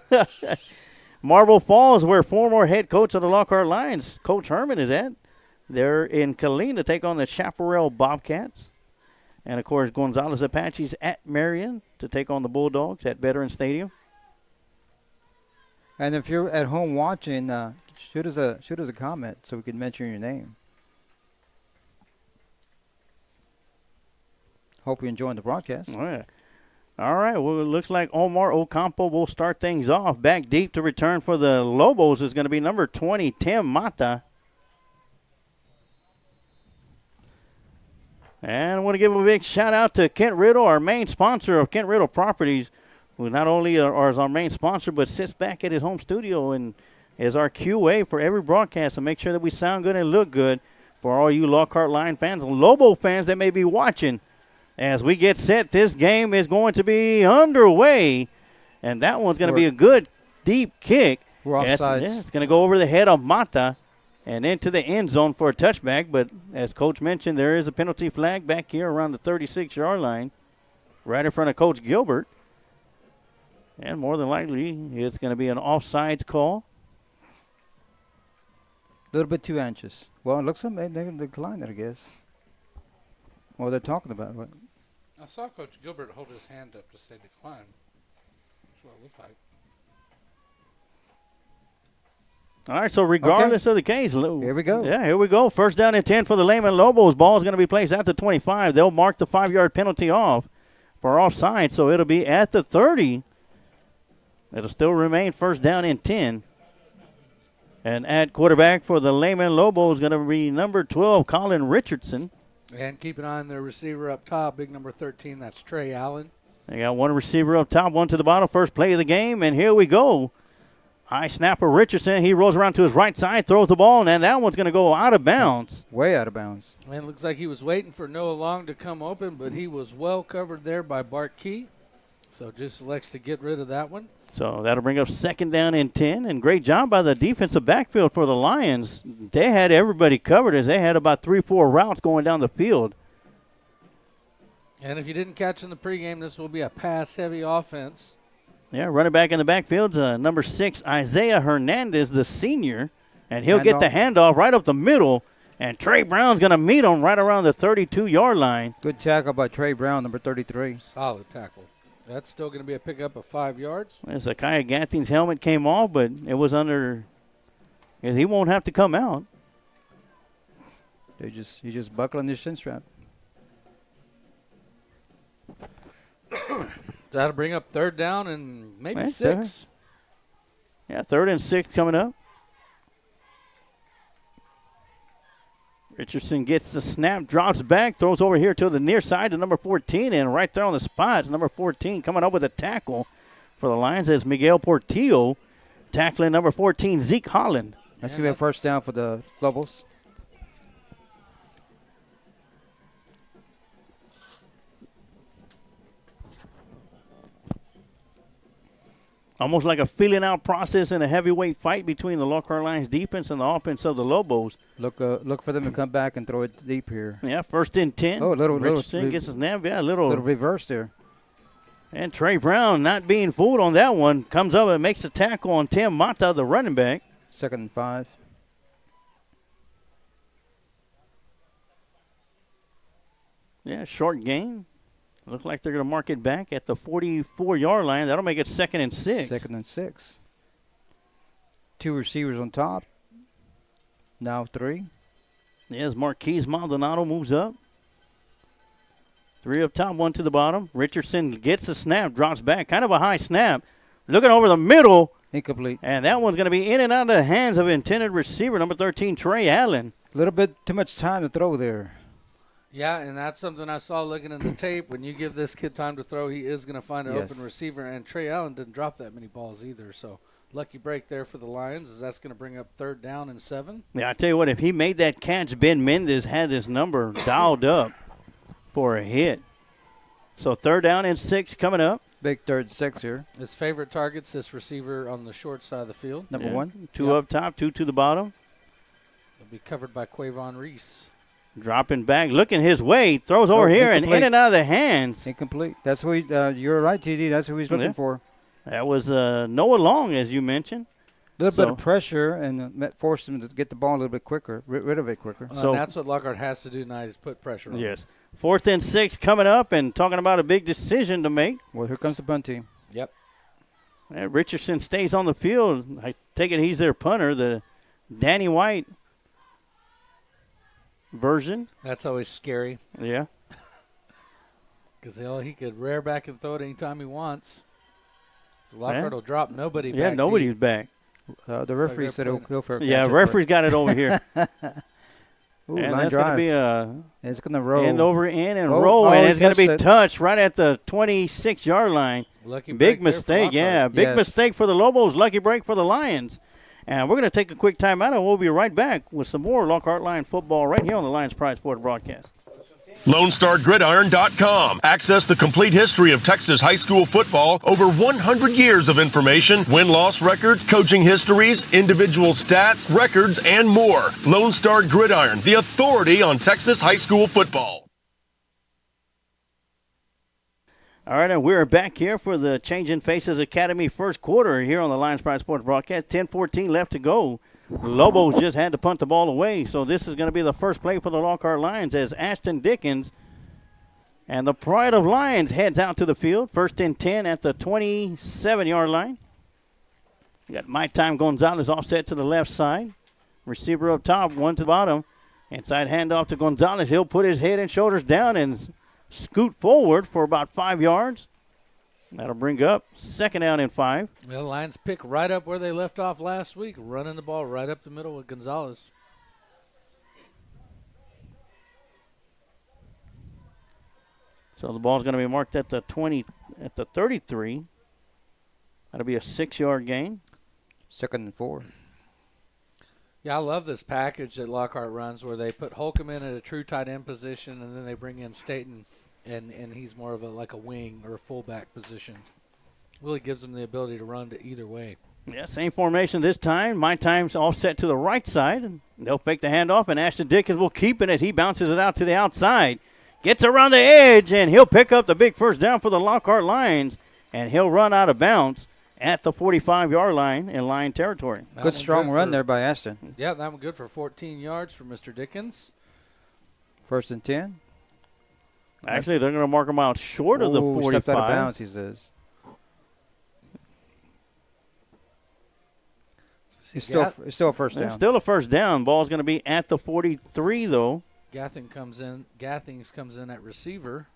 Marble Falls, where former head coach of the Lockhart Lions, Coach Herman, is at. They're in Killeen to take on the Chaparral Bobcats. And, of course, Gonzales Apaches at Marion to take on the Bulldogs at Veteran Stadium. And if you're at home watching, shoot us a comment so we can mention your name. Hope you're enjoying the broadcast. Oh, yeah. All right. Well, it looks like Omar Ocampo will start things off. Back deep to return for the Lobos is going to be number 20, Tim Mata. And I want to give a big shout out to Kent Riddle, our main sponsor of Kent Riddle Properties, who not only is our main sponsor, but sits back at his home studio and is our QA for every broadcast to make sure that we sound good and look good for all you Lockhart Lion fans and Lobo fans that may be watching. As we get set, this game is going to be underway, and that one's going to be a good, deep kick. We're offsides. It's going to go over the head of Mata and into the end zone for a touchback, but as Coach mentioned, there is a penalty flag back here around the 36-yard line, right in front of Coach Gilbert. And more than likely, it's going to be an offsides call. A little bit too anxious. Well, it looks like they declined it, I guess. Well, they're talking about it. I saw Coach Gilbert hold his hand up to say decline. That's what it looked like. All right, so regardless of the case, here we go. Yeah, here we go. First down and 10 for the Lehman Lobos. Ball is going to be placed at the 25. They'll mark the 5-yard penalty off for offside, so it'll be at the 30. It'll still remain first down and 10. And at quarterback for the Lehman Lobos is going to be number 12, Colin Richardson. And keep an eye on their receiver up top, big number 13. That's Trey Allen. They got one receiver up top, one to the bottom. First play of the game, and here we go. High snapper Richardson. He rolls around to his right side, throws the ball, and that one's going to go out of bounds. Way out of bounds. And it looks like he was waiting for Noah Long to come open, but he was well covered there by Bart Key. So just elects to get rid of that one. So that'll bring up 2nd down and 10. And great job by the defensive backfield for the Lions. They had everybody covered as they had about 3-4 routes going down the field. And if you didn't catch in the pregame, this will be a pass-heavy offense. Yeah, running back in the backfield, number 6, Isaiah Hernandez, the senior. And he'll get the handoff right up the middle. And Trey Brown's going to meet him right around the 32-yard line. Good tackle by Trey Brown, number 33. Solid tackle. That's still going to be a pickup of 5 yards. Zakiah Gathing's helmet came off, but it was under. He won't have to come out. He just buckling his shin strap. That'll bring up 3rd down and maybe 6. Yeah, 3rd and 6 coming up. Richardson gets the snap, drops back, throws over here to the near side to number 14, and right there on the spot, number 14 coming up with a tackle for the Lions is Miguel Portillo, tackling number 14, Zeke Holland. That's going to be a first down for the Lobos. Almost like a feeling out process in a heavyweight fight between the Lockhart Lions defense and the offense of the Lobos. Look for them to come back and throw it deep here. Yeah, 1st and 10. Oh, Richardson gets his snap. Yeah, little reverse there. And Trey Brown not being fooled on that one. Comes up and makes a tackle on Tim Mata, the running back. 2nd and 5. Yeah, short gain. Looks like they're going to mark it back at the 44-yard line. That'll make it 2nd and 6. 2nd and 6. 2 receivers on top. Now 3. Yes, Marquise Maldonado moves up. 3 up top, 1 to the bottom. Richardson gets the snap, drops back. Kind of a high snap. Looking over the middle. Incomplete. And that one's going to be in and out of the hands of intended receiver, number 13, Trey Allen. A little bit too much time to throw there. Yeah, and that's something I saw looking at the tape. When you give this kid time to throw, he is going to find an open receiver. And Trey Allen didn't drop that many balls either. So lucky break there for the Lions, as that's going to bring up 3rd down and 7. Yeah, I tell you what, if he made that catch, Ben Mendez had his number dialed up for a hit. So 3rd down and 6 coming up. Big 3rd 6 here. His favorite target's this receiver on the short side of the field. Number 1. 2 up top, 2 to the bottom. It'll be covered by Quavon Reese. Dropping back, looking his way, throws over here and in and out of the hands. Incomplete. That's who you're right, TD. That's who he's looking for. That was Noah Long, as you mentioned. A little bit of pressure and forced him to get the ball a little bit quicker, rid of it quicker. So that's what Lockhart has to do tonight, is put pressure on. Yes. 4th and 6 coming up, and talking about a big decision to make. Well, here comes the punt team. Yep. Richardson stays on the field. I take it he's their punter, the Danny White version. That's always scary. Yeah. Because he could rear back and throw it anytime he wants. So Lockhart will drop nobody back. Yeah, nobody's back. The referee said he'll go for a catch. Yeah, referee's got it over here. Ooh, and line that's going to be it's going to roll. End over end and roll, and it's going to be touched right at the 26-yard line. Lucky big mistake, big mistake for the Lobos. Lucky break for the Lions. And we're going to take a quick timeout, and we'll be right back with some more Lockhart Lion football right here on the Lions Pride Sports broadcast. LoneStarGridiron.com. Access the complete history of Texas high school football, over 100 years of information, win-loss records, coaching histories, individual stats, records, and more. Lone Star Gridiron, the authority on Texas high school football. All right, and we're back here for the Changing Faces Academy first quarter here on the Lions Pride Sports broadcast. 10-14 left to go. Lobos just had to punt the ball away, so this is going to be the first play for the Lockhart Lions as Ashton Dickens and the Pride of Lions heads out to the field. 1st and 10 at the 27-yard line. You got My Time Gonzalez offset to the left side. Receiver up top, 1 to the bottom. Inside handoff to Gonzalez. He'll put his head and shoulders down and scoot forward for about 5 yards. That'll bring up 2nd down and 5. Well, the Lions pick right up where they left off last week, running the ball right up the middle with Gonzalez. So the ball's going to be marked at the 33. That'll be a 6-yard gain. 2nd and 4. Yeah, I love this package that Lockhart runs where they put Holcomb in at a true tight end position, and then they bring in Staten, and he's more of a wing or a fullback position. Really gives them the ability to run to either way. Yeah, same formation this time. My time's all set to the right side. And they'll fake the handoff, and Ashton Dickens will keep it as he bounces it out to the outside. Gets around the edge, and he'll pick up the big first down for the Lockhart Lions, and he'll run out of bounds at the 45-yard line in Lion territory. Good strong run there by Ashton. Yeah, that one good for 14 yards for Mr. Dickens. 1st and 10. Actually, they're going to mark him out short of the 45. Stepped out of bounds, he says. It's still a first down. It's still a first down. Ball's going to be at the 43, though. Gathings comes in at receiver.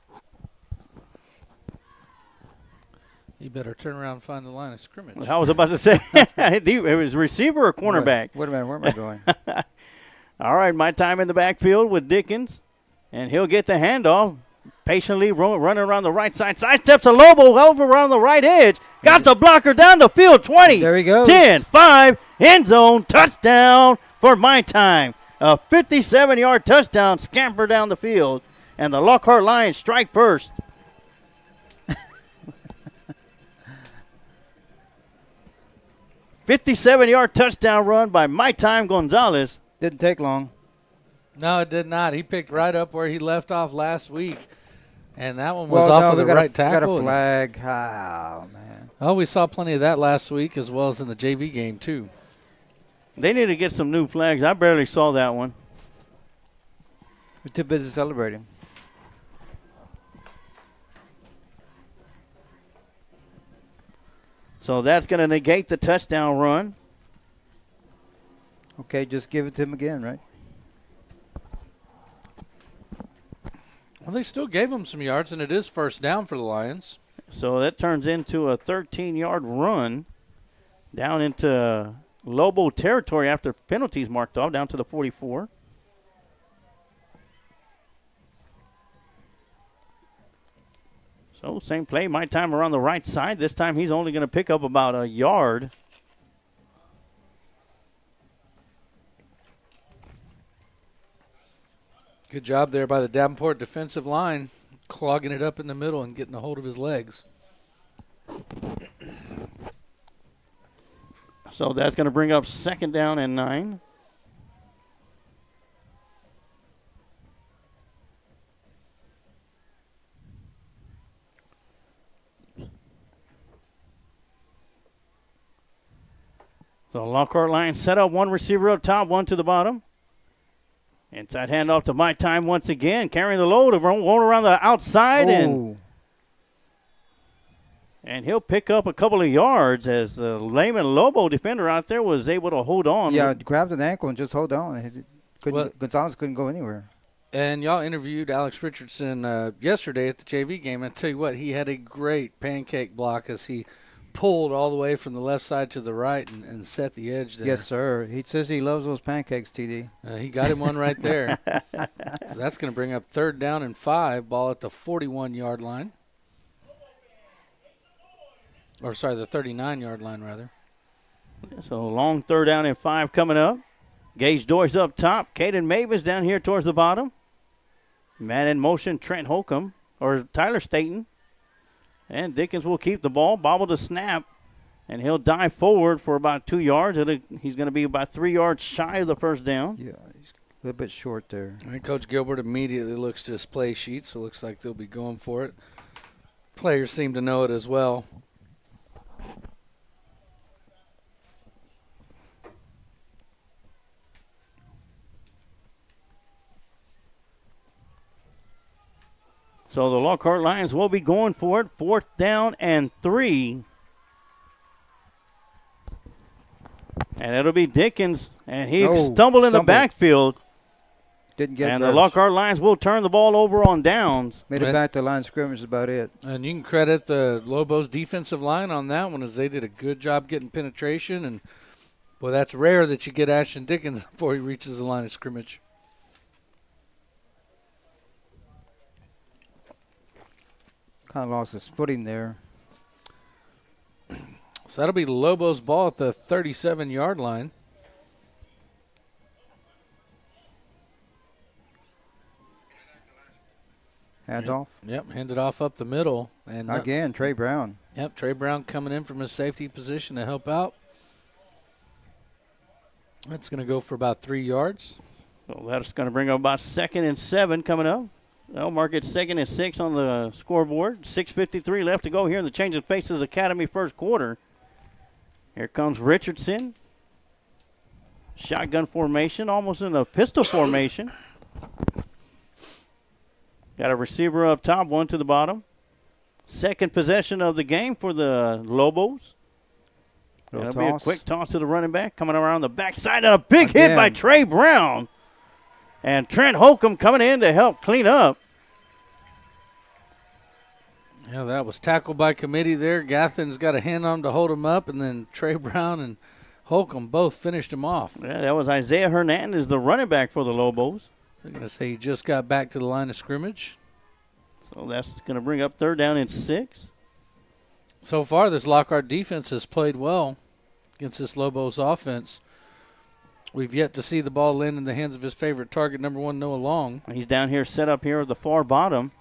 You better turn around and find the line of scrimmage. I was about to say, it was receiver or cornerback. Wait a minute, where am I going? All right, my time in the backfield with Dickens, and he'll get the handoff. Patiently running around the right side. Sidesteps a Lobo over around the right edge. Got the blocker down the field. 20. There he goes. 10, 5, end zone. Touchdown for my time. A 57-yard touchdown scamper down the field. And the Lockhart Lions strike first. $57-yard touchdown run by My Time Gonzalez. Didn't take long. No, it did not. He picked right up where he left off last week. And that one was off of the right tackle. Got a flag. Oh, man. Oh, we saw plenty of that last week as well as in the JV game, too. They need to get some new flags. I barely saw that one. We're too busy celebrating. So that's going to negate the touchdown run. Okay, just give it to him again, right? Well, they still gave him some yards, and it is first down for the Lions. So that turns into a 13-yard run down into Lobo territory after penalties marked off, down to the 44. So same play, my time around the right side. This time he's only going to pick up about a yard. Good job there by the Davenport defensive line, clogging it up in the middle and getting a hold of his legs. So that's going to bring up 2nd down and 9. So Lockhart Lions set up one receiver up top, one to the bottom. Inside handoff to My Time once again, carrying the load, going around the outside, and he'll pick up a couple of yards as the Lehman Lobo defender out there was able to hold on. Yeah, grabbed an ankle and just hold on. Gonzalez couldn't go anywhere. And y'all interviewed Alex Richardson yesterday at the JV game. I tell you what, he had a great pancake block as he pulled all the way from the left side to the right and set the edge there. Yes, sir. He says he loves those pancakes, TD. He got him one right there. So that's going to bring up 3rd down and 5, ball at the 41-yard line. Or, sorry, the 39-yard line, rather. So long 3rd down and 5 coming up. Gage Doy's up top. Caden Mavis down here towards the bottom. Man in motion, Trent Holcomb, or Tyler Staten. And Dickens will keep the ball, bobble the snap, and he'll dive forward for about 2 yards. He's going to be about 3 yards shy of the first down. Yeah, he's a little bit short there. All right, Coach Gilbert immediately looks to his play sheet, so it looks like they'll be going for it. Players seem to know it as well. So the Lockhart Lions will be going for it. 4th down and 3. And it'll be Dickens. And he stumbled in the backfield. Didn't get And much. the Lockhart Lions will turn the ball over on downs. Made it back to line of scrimmage is about it. And you can credit the Lobos defensive line on that one, as they did a good job getting penetration. And, boy, that's rare that you get Ashton Dickens before he reaches the line of scrimmage. Kind of lost his footing there. So that'll be Lobos' ball at the 37-yard line. Handoff. Yep, handed off up the middle. And Again, Trey Brown. Yep, Trey Brown coming in from his safety position to help out. That's going to go for about 3 yards. So that's going to bring up about 2nd and 7 coming up. They'll mark it 2nd and 6 on the scoreboard. 6:53 left to go here in the Changing Faces Academy first quarter. Here comes Richardson. Shotgun formation, almost in a pistol formation. Got a receiver up top, one to the bottom. Second possession of the game for the Lobos. That'll be a quick toss to the running back. Coming around the backside and a big hit by Trey Brown. And Trent Holcomb coming in to help clean up. Yeah, that was tackled by committee there. Gathen's got a hand on him to hold him up, and then Trey Brown and Holcomb both finished him off. Yeah, that was Isaiah Hernandez, the running back for the Lobos. They're going to say he just got back to the line of scrimmage. So that's going to bring up 3rd down and 6. So far, this Lockhart defense has played well against this Lobos offense. We've yet to see the ball land in the hands of his favorite target, number 1, Noah Long. He's down here, set up here at the far bottom.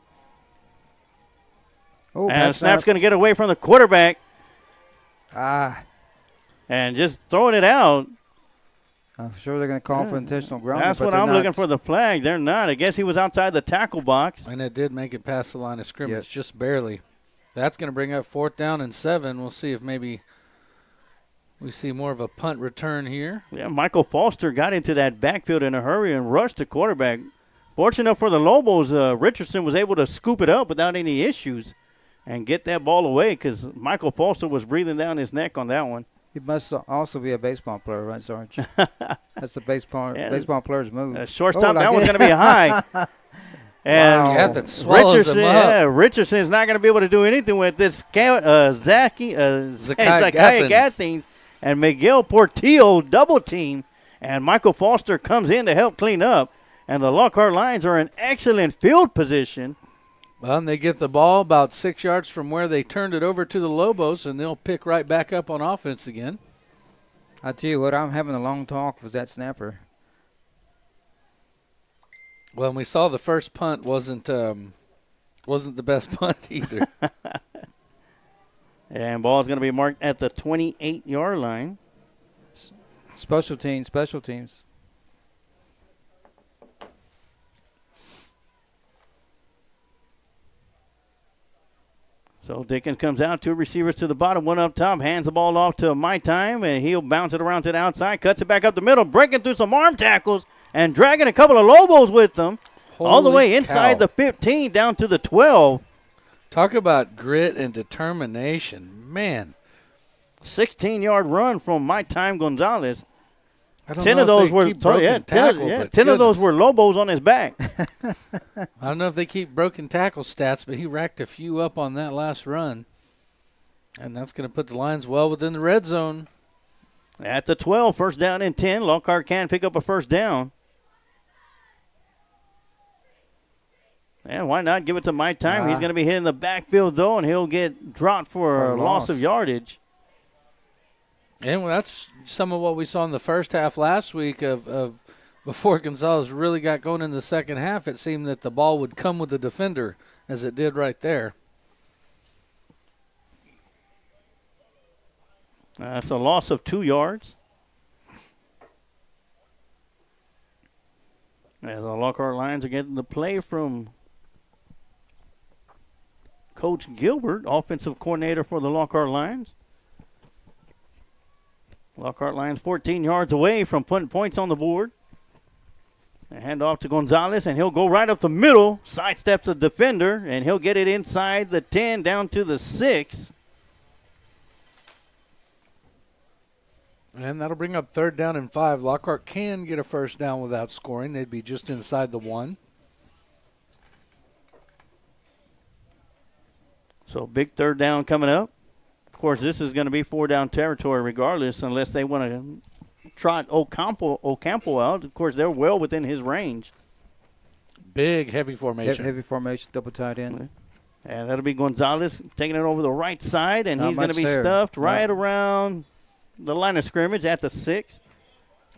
Oh, and the snap's going to get away from the quarterback. And just throwing it out. I'm sure they're going to call for intentional grounding. That's what I'm looking for, the flag. They're not. I guess he was outside the tackle box. And it did make it past the line of scrimmage, just barely. That's going to bring up 4th down and 7. We'll see if maybe we see more of a punt return here. Yeah, Michael Foster got into that backfield in a hurry and rushed the quarterback. Fortunate for the Lobos, Richardson was able to scoop it up without any issues and get that ball away because Michael Foster was breathing down his neck on that one. He must also be a baseball player, right, Sarge? That's the baseball player's move. Shortstop, that one's going to be high. And Yeah, that swallows him up. Richardson is not going to be able to do anything with this. Zakiah Gathings and Miguel Portillo double team. And Michael Foster comes in to help clean up. And the Lockhart Lions are in excellent field position. Well, and they get the ball about 6 yards from where they turned it over to the Lobos, and they'll pick right back up on offense again. I tell you what, I'm having a long talk with that snapper. Well, and we saw the first punt wasn't the best punt either. And ball's going to be marked at the 28-yard line. Special teams. So Dickens comes out, 2 receivers to the bottom, 1 up top, hands the ball off to My Time, and he'll bounce it around to the outside, cuts it back up the middle, breaking through some arm tackles and dragging a couple of Lobos with them. All the way inside the 15 down to the 12. Talk about grit and determination. Man. 16-yard run from My Time Gonzalez. I don't 10 know of those if they were keep broken tackle, 10 of those were Lobos on his back. I don't know if they keep broken tackle stats, but he racked a few up on that last run. And that's going to put the Lions well within the red zone. At the 12, 1st down and 10. Lockhart can pick up a 1st down. And why not give it to My Time? He's going to be hitting the backfield, though, and he'll get dropped for a loss of yardage. And that's some of what we saw in the first half last week of before Gonzalez really got going in the second half. It seemed that the ball would come with the defender, as it did right there. That's a loss of 2 yards. As the Lockhart Lions are getting the play from Coach Gilbert, offensive coordinator for the Lockhart Lions. Lockhart Lions 14 yards away from putting points on the board. They hand off to Gonzalez, and he'll go right up the middle, sidesteps the defender, and he'll get it inside the 10 down to the 6. And that'll bring up 3rd down and 5. Lockhart can get a first down without scoring. They'd be just inside the 1. So big 3rd down coming up. Of course, this is going to be 4-down territory regardless, unless they want to trot Ocampo out. Of course, they're well within his range. Big, heavy formation. Heavy formation, double tight end. And that'll be Gonzalez taking it over the right side, and Not he's going to much be there. stuffed right Yeah. around the line of scrimmage at the 6.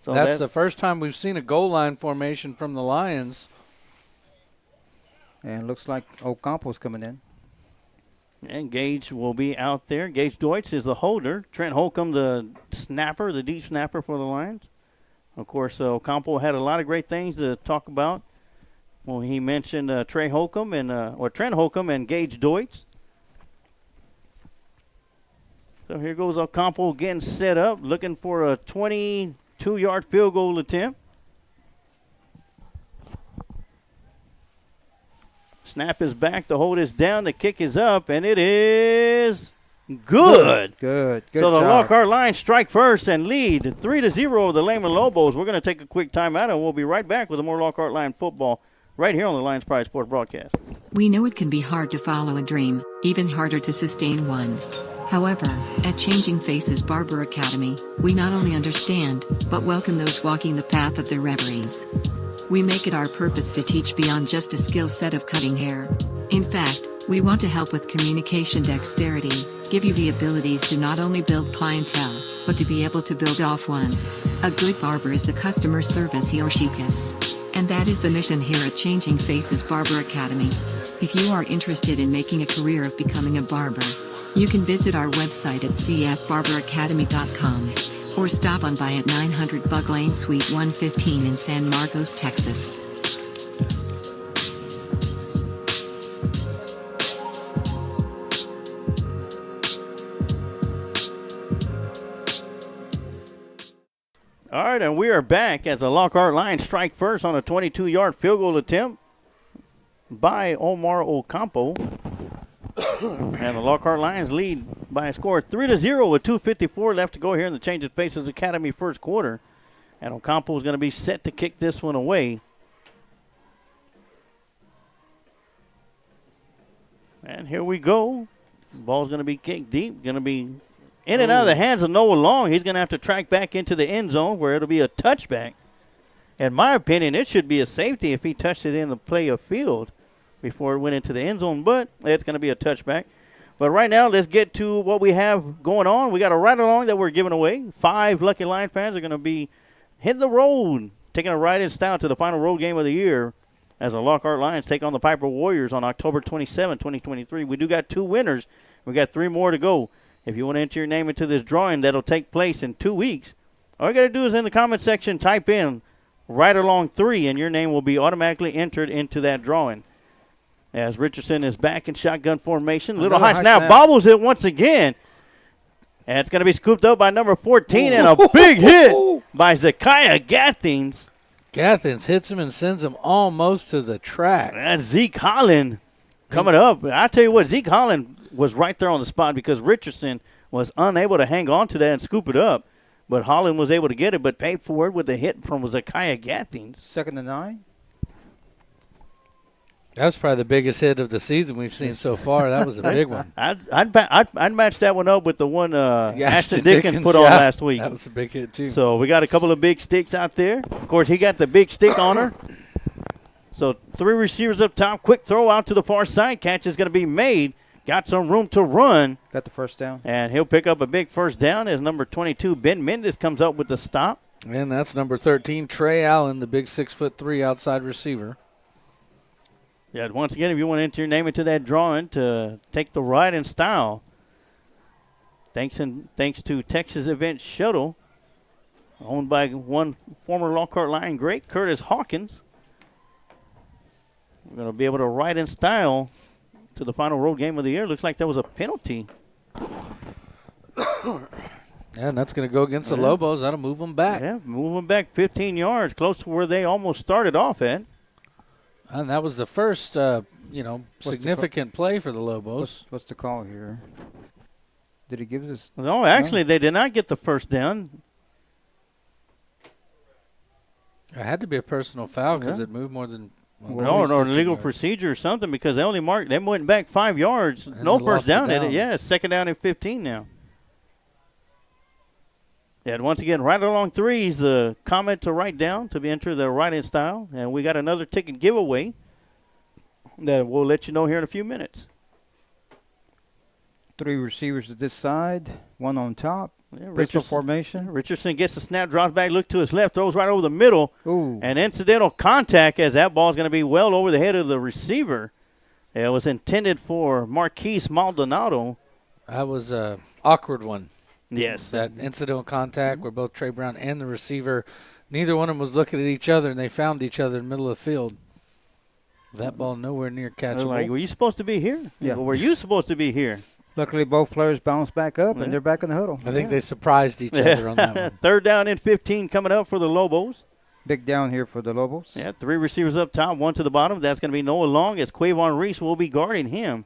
So That's the first time we've seen a goal line formation from the Lions. And looks like Ocampo's coming in. And Gage will be out there. Gage Deutsch is the holder. Trent Holcomb, the snapper, the deep snapper for the Lions. Of course, Ocampo had a lot of great things to talk about. Well, he mentioned Trent Holcomb and Gage Deutsch. So here goes Ocampo getting set up, looking for a 22-yard field goal attempt. Snap is back, the hold is down, the kick is up, and it is good. Good So the job. Lockhart Lions strike first and lead 3-0 over the Lehman Lobos. We're going to take a quick timeout, and we'll be right back with more Lockhart Lion football right here on the Lions Pride Sports broadcast. We know it can be hard to follow a dream, even harder to sustain one. However, at Changing Faces Barber Academy, we not only understand, but welcome those walking the path of their reveries. We make it our purpose to teach beyond just a skill set of cutting hair. In fact, we want to help with communication dexterity, give you the abilities to not only build clientele, but to be able to build off one. A good barber is the customer service he or she gives. And that is the mission here at Changing Faces Barber Academy. If you are interested in making a career of becoming a barber, you can visit our website at cfbarberacademy.com. Or stop on by at 900 Bug Lane Suite 115 in San Marcos, Texas. All right, and we are back as the Lockhart Lions strike first on a 22-yard field goal attempt by Omar Ocampo. And the Lockhart Lions lead by a score of 3-0 with 2:54 left to go here in the Changing Faces Academy first quarter. And Ocampo is going to be set to kick this one away. And here we go. The ball's going to be kicked deep. Going to be in and out of the hands of Noah Long. He's going to have to track back into the end zone where it'll be a touchback. In my opinion, it should be a safety if he touched it in the play of field before it went into the end zone, but it's going to be a touchback. But right now, let's get to what we have going on. We got a ride-along that we're giving away. 5 lucky Lion fans are going to be hitting the road, taking a ride in style to the final road game of the year as the Lockhart Lions take on the Piper Warriors on October 27, 2023. We do got 2 winners. We got 3 more to go. If you want to enter your name into this drawing, that'll take place in 2 weeks. All you got to do is in the comment section, type in ride-along 3, and your name will be automatically entered into that drawing. As Richardson is back in shotgun formation. Little high snap. Bobbles it once again. And it's going to be scooped up by number 14 and a big hit by Zakiah Gathings. Gathings hits him and sends him almost to the track. That's Zeke Holland coming up. I tell you what, Zeke Holland was right there on the spot because Richardson was unable to hang on to that and scoop it up. But Holland was able to get it, but paid for it with a hit from Zakiah Gathings. 2nd and 9. That was probably the biggest hit of the season we've seen so far. That was a big one. I'd match that one up with the one Ashton Dickens put on last week. That was a big hit, too. So we got a couple of big sticks out there. Of course, he got the big stick on her. So 3 receivers up top. Quick throw out to the far side. Catch is going to be made. Got some room to run. Got the first down. And he'll pick up a big first down as number 22, Ben Mendes, comes up with the stop. And that's number 13, Trey Allen, the big 6'3" outside receiver. Yeah, once again, if you want to enter your name into that drawing to take the ride in style, thanks to Texas Event Shuttle, owned by one former Lockhart Lion great, Curtis Hawkins. We're going to be able to ride in style to the final road game of the year. Looks like there was a penalty. And that's going to go against the Lobos. That'll move them back. Yeah, move them back 15 yards, close to where they almost started off at. And that was the first, significant play for the Lobos. What's the call here? Did he give us? No, actually, they did not get the first down. It had to be a personal foul because it moved more than. No, legal procedure or something because they went back 5 yards. And No they first lost it down in down. it. Yeah, it's 2nd down and 15 now. Yeah, and once again, right along threes, the comment to write down to be entered the right in style. And we got another ticket giveaway that we'll let you know here in a few minutes. 3 receivers to this side, 1 on top. Yeah, Pistol formation. Richardson gets the snap, drops back, look to his left, throws right over the middle. Ooh. And incidental contact as that ball's going to be well over the head of the receiver. It was intended for Marquise Maldonado. That was an awkward one. Yes. That incidental contact where both Trey Brown and the receiver, neither one of them was looking at each other, and they found each other in the middle of the field. That ball nowhere near catchable. Like, were you supposed to be here? Yeah. Were you supposed to be here? Luckily, both players bounced back up, and they're back in the huddle. I think they surprised each other on that one. 3rd down and 15 coming up for the Lobos. Big down here for the Lobos. Yeah, 3 receivers up top, 1 to the bottom. That's going to be Noah Long as Quavon Reese will be guarding him.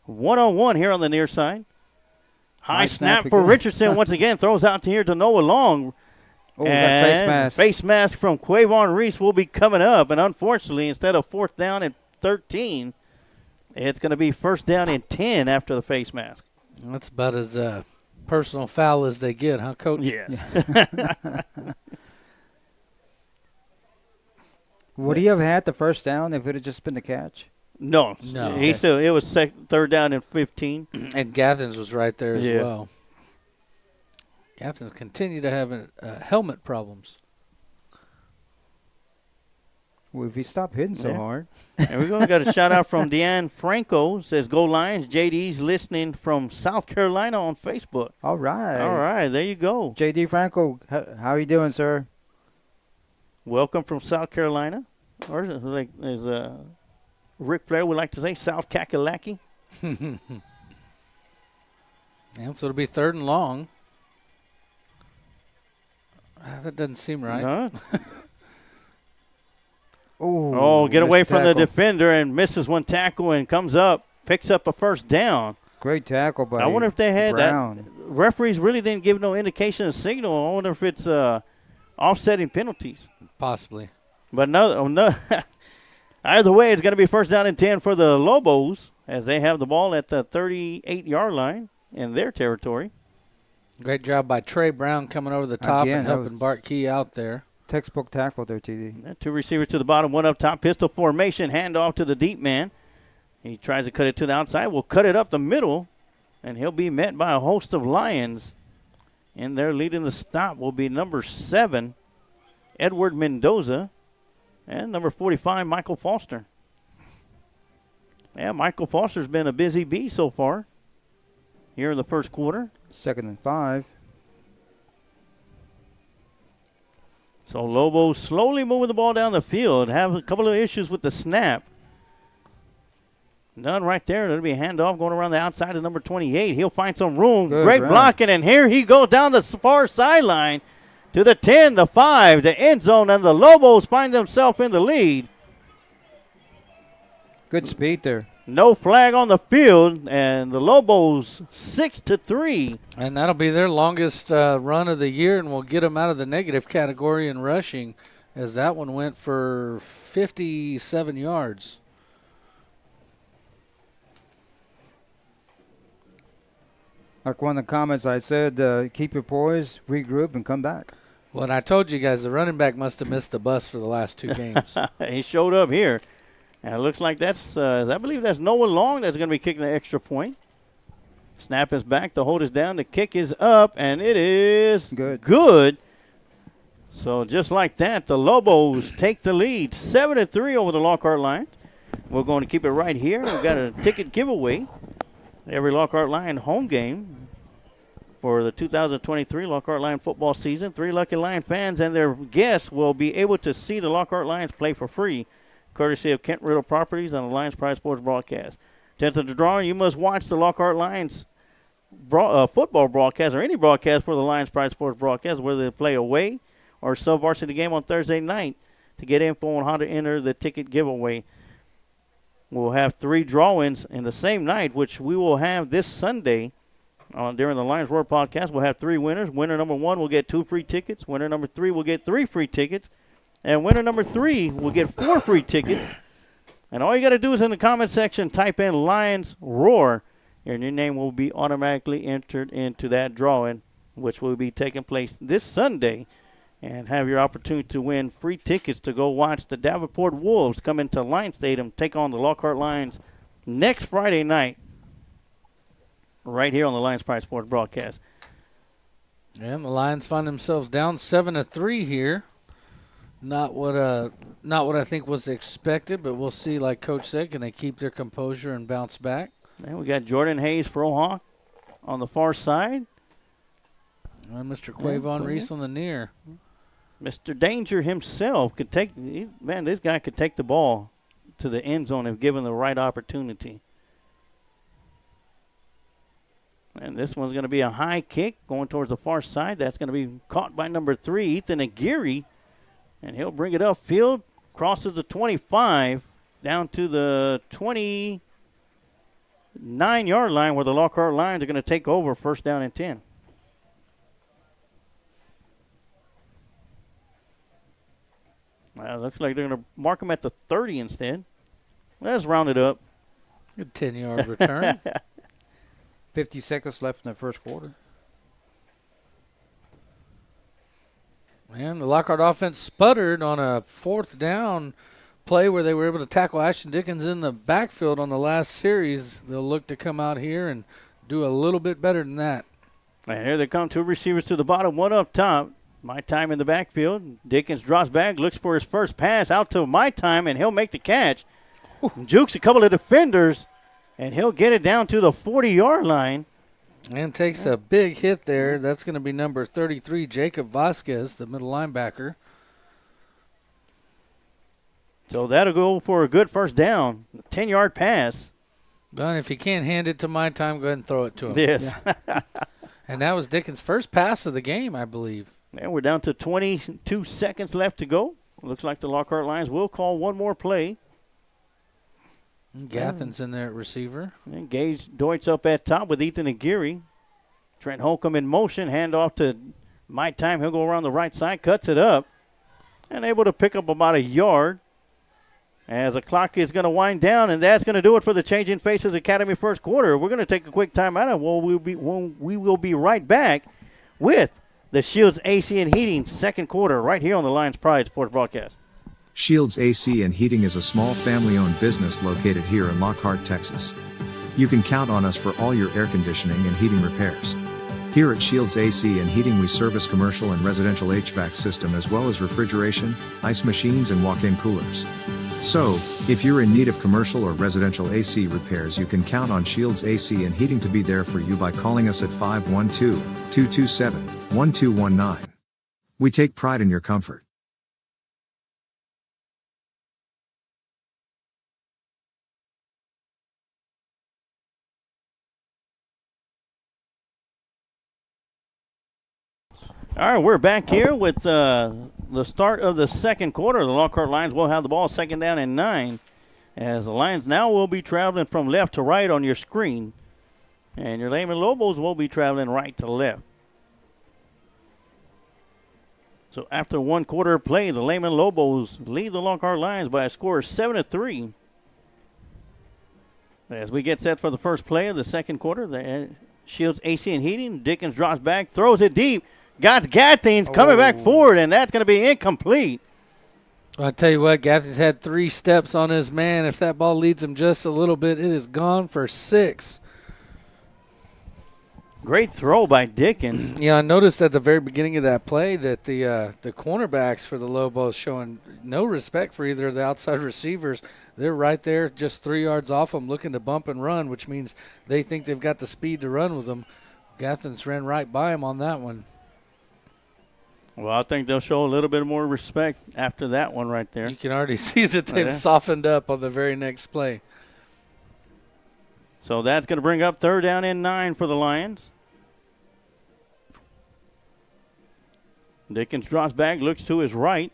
1-on-1 here on the near side. High snap for Richardson once again. Throws out to here to Noah Long. Oh, that face mask. Face mask from Quavon Reese will be coming up. And unfortunately, instead of 4th down and 13, it's going to be 1st down and 10 after the face mask. That's about as personal foul as they get, huh, Coach? Yes. Would he have had the 1st down if it had just been the catch? No. He still. It was 3rd down and 15. And Gathens was right there as well. Gathens continue to have helmet problems. Well, if he stopped hitting so hard. And we're going to get a shout out from Deanne Franco. Says, Go Lions. JD's listening from South Carolina on Facebook. All right. All right. There you go. JD Franco, how are you doing, sir? Welcome from South Carolina. Or as Rick Flair would like to say, South Kakalaki. And so it'll be 3rd and long. That doesn't seem right. No. Oh, get away from the defender and misses one tackle and comes up, picks up a 1st down. Great tackle by I wonder if they had Brown. that. Referees really didn't give no indication of signal. I wonder if it's offsetting penalties. Possibly. But no. Either way, it's going to be 1st down and 10 for the Lobos as they have the ball at the 38-yard line in their territory. Great job by Trey Brown coming over the top Again, and helping Bart Key out there. Textbook tackle there, TD. 2 receivers to the bottom, 1 up top. Pistol formation, handoff to the deep man. He tries to cut it to the outside. Will cut it up the middle, and he'll be met by a host of Lions. And they're leading the stop will be number 7, Edward Mendoza, and number 45, Michael Foster. Yeah, Michael Foster's been a busy bee so far here in the 1st quarter. 2nd and 5. So Lobos slowly moving the ball down the field. Have a couple of issues with the snap. None right there. That'll be a handoff going around the outside of number 28. He'll find some room. Good Great run. blocking, and here he goes down the far sideline to the 10, the 5, the end zone, and the Lobos find themselves in the lead. Good speed there. No flag on the field, and the Lobos 6-3. And that'll be their longest run of the year, and we'll get them out of the negative category in rushing, as that one went for 57 yards. Like one of the comments I said, keep your poise, regroup, and come back. Well, and I told you guys the running back must have missed the bus for the last 2 games. He showed up here. And it looks like that's, I believe that's Noah Long that's going to be kicking the extra point. Snap is back. The hold is down. The kick is up, and it is good. So just like that, the Lobos take the lead, 7-3 over the Lockhart Lions. We're going to keep it right here. We've got a ticket giveaway. Every Lockhart Lion home game for the 2023 Lockhart Lion football season. 3 lucky Lion fans and their guests will be able to see the Lockhart Lions play for free, courtesy of Kent Riddle Properties on the Lions Pride Sports broadcast. 10th of the drawing, you must watch the Lockhart Lions football broadcast or any broadcast for the Lions Pride Sports broadcast, whether they play away or sub-varsity game on Thursday night, to get info on how to enter the ticket giveaway. We'll have 3 draw-ins in the same night, which we will have this Sunday during the Lions Roar podcast. We'll have 3 winners. Winner number 1 will get 2 free tickets. Winner number 3 will get 3 free tickets. And winner number 3 will get 4 free tickets. And all you got to do is in the comment section type in Lions Roar, and your name will be automatically entered into that drawing, which will be taking place this Sunday, and have your opportunity to win free tickets to go watch the Davenport Wolves come into Lions Stadium, take on the Lockhart Lions next Friday night, right here on the Lions Pride Sports broadcast. And the Lions find themselves down 7-3 here. Not what I think was expected, but we'll see. Like Coach said, can they keep their composure and bounce back? And we got Jordan Hayes Frohawk on the far side. And Mr. Quavon Reese on the near. Mr. Danger himself could take. This guy could take the ball to the end zone if given the right opportunity. And this one's going to be a high kick going towards the far side. That's going to be caught by number 3, Ethan Aguirre. And he'll bring it upfield, crosses the 25, down to the 29-yard line where the Lockhart Lions are going to take over, first down and 10. Well, looks like they're going to mark him at the 30 instead. Let's round it up. Good 10-yard return. 50 seconds left in the first quarter. And the Lockhart offense sputtered on a 4th down play where they were able to tackle Ashton Dickens in the backfield on the last series. They'll look to come out here and do a little bit better than that. And here they come, 2 receivers to the bottom, 1 up top. My Time in the backfield. Dickens drops back, looks for his first pass out to My Time, and he'll make the catch. Jukes a couple of defenders, and he'll get it down to the 40-yard line. And takes a big hit there. That's going to be number 33, Jacob Vasquez, the middle linebacker. So that'll go for a good first down, 10-yard pass. But if you can't hand it to My Time, go ahead and throw it to him. Yes. Yeah. And that was Dickens' first pass of the game, I believe. And we're down to 22 seconds left to go. Looks like the Lockhart Lions will call one more play. Gathen's in there at receiver. And Gage Deutsch up at top with Ethan Aguirre. Trent Holcomb in motion. Hand off to My Time. He'll go around the right side. Cuts it up. And able to pick up about a yard. As the clock is going to wind down. And that's going to do it for the Changing Faces Academy first quarter. We're going to take a quick timeout. And we will be right back with the Shields AC and Heating second quarter right here on the Lions Pride Sports broadcast. Shields AC and Heating is a small family-owned business located here in Lockhart, Texas. You can count on us for all your air conditioning and heating repairs. Here at Shields AC and Heating we service commercial and residential HVAC system as well as refrigeration, ice machines and walk-in coolers. So, if you're in need of commercial or residential AC repairs you can count on Shields AC and Heating to be there for you by calling us at 512-227-1219. We take pride in your comfort. All right, we're back here with the start of the second quarter. The Lockhart Lions will have the ball second down and 9. As the Lions now will be traveling from left to right on your screen. And your Lehman Lobos will be traveling right to left. So after one quarter of play, the Lehman Lobos lead the Lockhart Lions by a score of 7-3. As we get set for the first play of the second quarter, the Shields AC and Heating. Dickens drops back, throws it deep. Got Gathings coming back forward, and that's going to be incomplete. Well, I tell you what, Gathings had 3 steps on his man. If that ball leads him just a little bit, it is gone for 6. Great throw by Dickens. Yeah, I noticed at the very beginning of that play that the cornerbacks for the Lobos showing no respect for either of the outside receivers. They're right there just 3 yards off them looking to bump and run, which means they think they've got the speed to run with them. Gathings ran right by him on that one. Well, I think they'll show a little bit more respect after that one right there. You can already see that they've softened up on the very next play. So that's going to bring up third down and 9 for the Lions. Dickens drops back, looks to his right.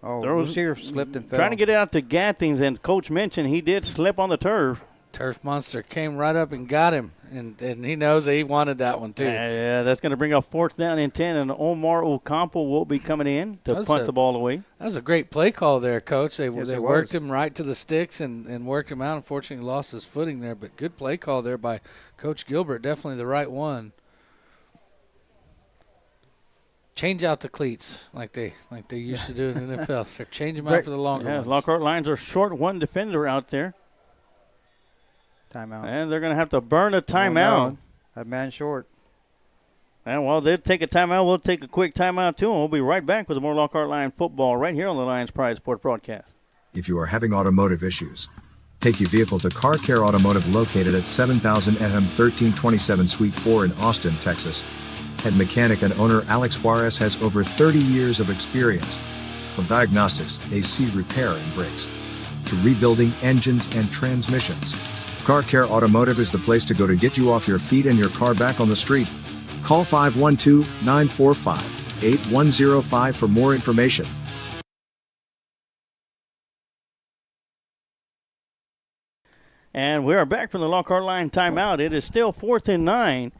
Oh, receiver slipped and fell. Trying to get it out to Gathings, and Coach mentioned he did slip on the turf. Turf Monster came right up and got him, and he knows that he wanted that one too. Yeah, that's going to bring up 4th down and 10, and Omar Ocampo will be coming in to punt the ball away. That was a great play call there, Coach. They Yes, worked him right to the sticks and worked him out. Unfortunately, lost his footing there, but good play call there by Coach Gilbert. Definitely the right one. Change out the cleats like they used to do in the NFL. So change them out for the longer ones. Lockhart Lions are short one defender out there. Timeout. And they're going to have to burn a timeout. Oh, no. A man short. And while they'll take a timeout, we'll take a quick timeout too, and we'll be right back with more Lockhart Lion football right here on the Lions Pride Sport broadcast. If you are having automotive issues, take your vehicle to Car Care Automotive located at 7000 FM 1327 Suite 4 in Austin, Texas. Head mechanic and owner Alex Juarez has over 30 years of experience. From diagnostics, AC repair and brakes, to rebuilding engines and transmissions. Car Care Automotive is the place to go to get you off your feet and your car back on the street. Call 512-945-8105 for more information. And we are back from the Lockhart Line timeout. It is still 4th and 9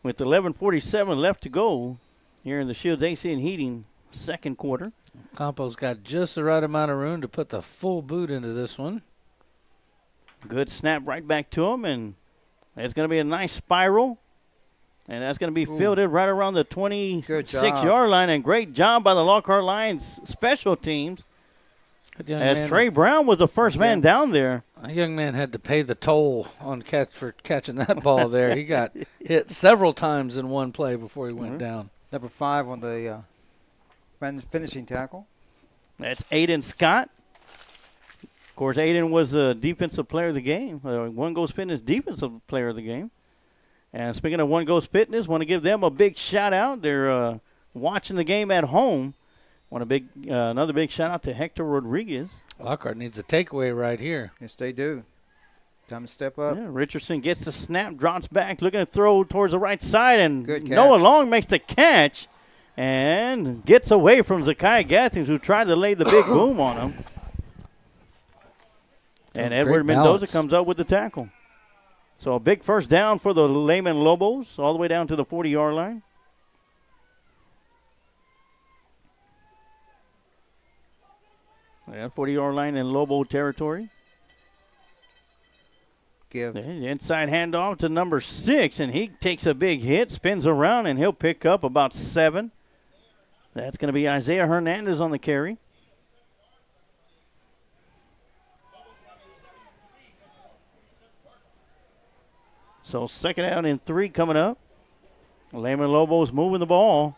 with 11:47 left to go here in the Shields AC and Heating second quarter. Campo's got just the right amount of room to put the full boot into this one. Good snap right back to him, and it's going to be a nice spiral. And that's going to be fielded right around the 26-yard line. And great job by the Lockhart Lions special teams. As Trey Brown was the first man down there. A young man had to pay the toll on for catching that ball there. He got hit several times in one play before he went down. Number 5 on the finishing tackle. That's Aiden Scott. Of course, Aiden was the defensive player of the game. One Ghost Fitness defensive player of the game. And speaking of One Ghost Fitness, want to give them a big shout out. They're watching the game at home. Another big shout out to Hector Rodriguez. Lockhart needs a takeaway right here. Yes, they do. Time to step up. Yeah, Richardson gets the snap, drops back, looking to throw towards the right side, and Good catch. Noah Long makes the catch and gets away from Zakiah Gathings, who tried to lay the big boom on him. And Edward Mendoza comes up with the tackle. So a big first down for the Lehman Lobos, all the way down to the 40-yard line. Yeah, 40-yard line in Lobo territory. The inside handoff to number 6, and he takes a big hit, spins around, and he'll pick up about 7. That's going to be Isaiah Hernandez on the carry. So 2nd down and 3 coming up. Lehman Lobos moving the ball.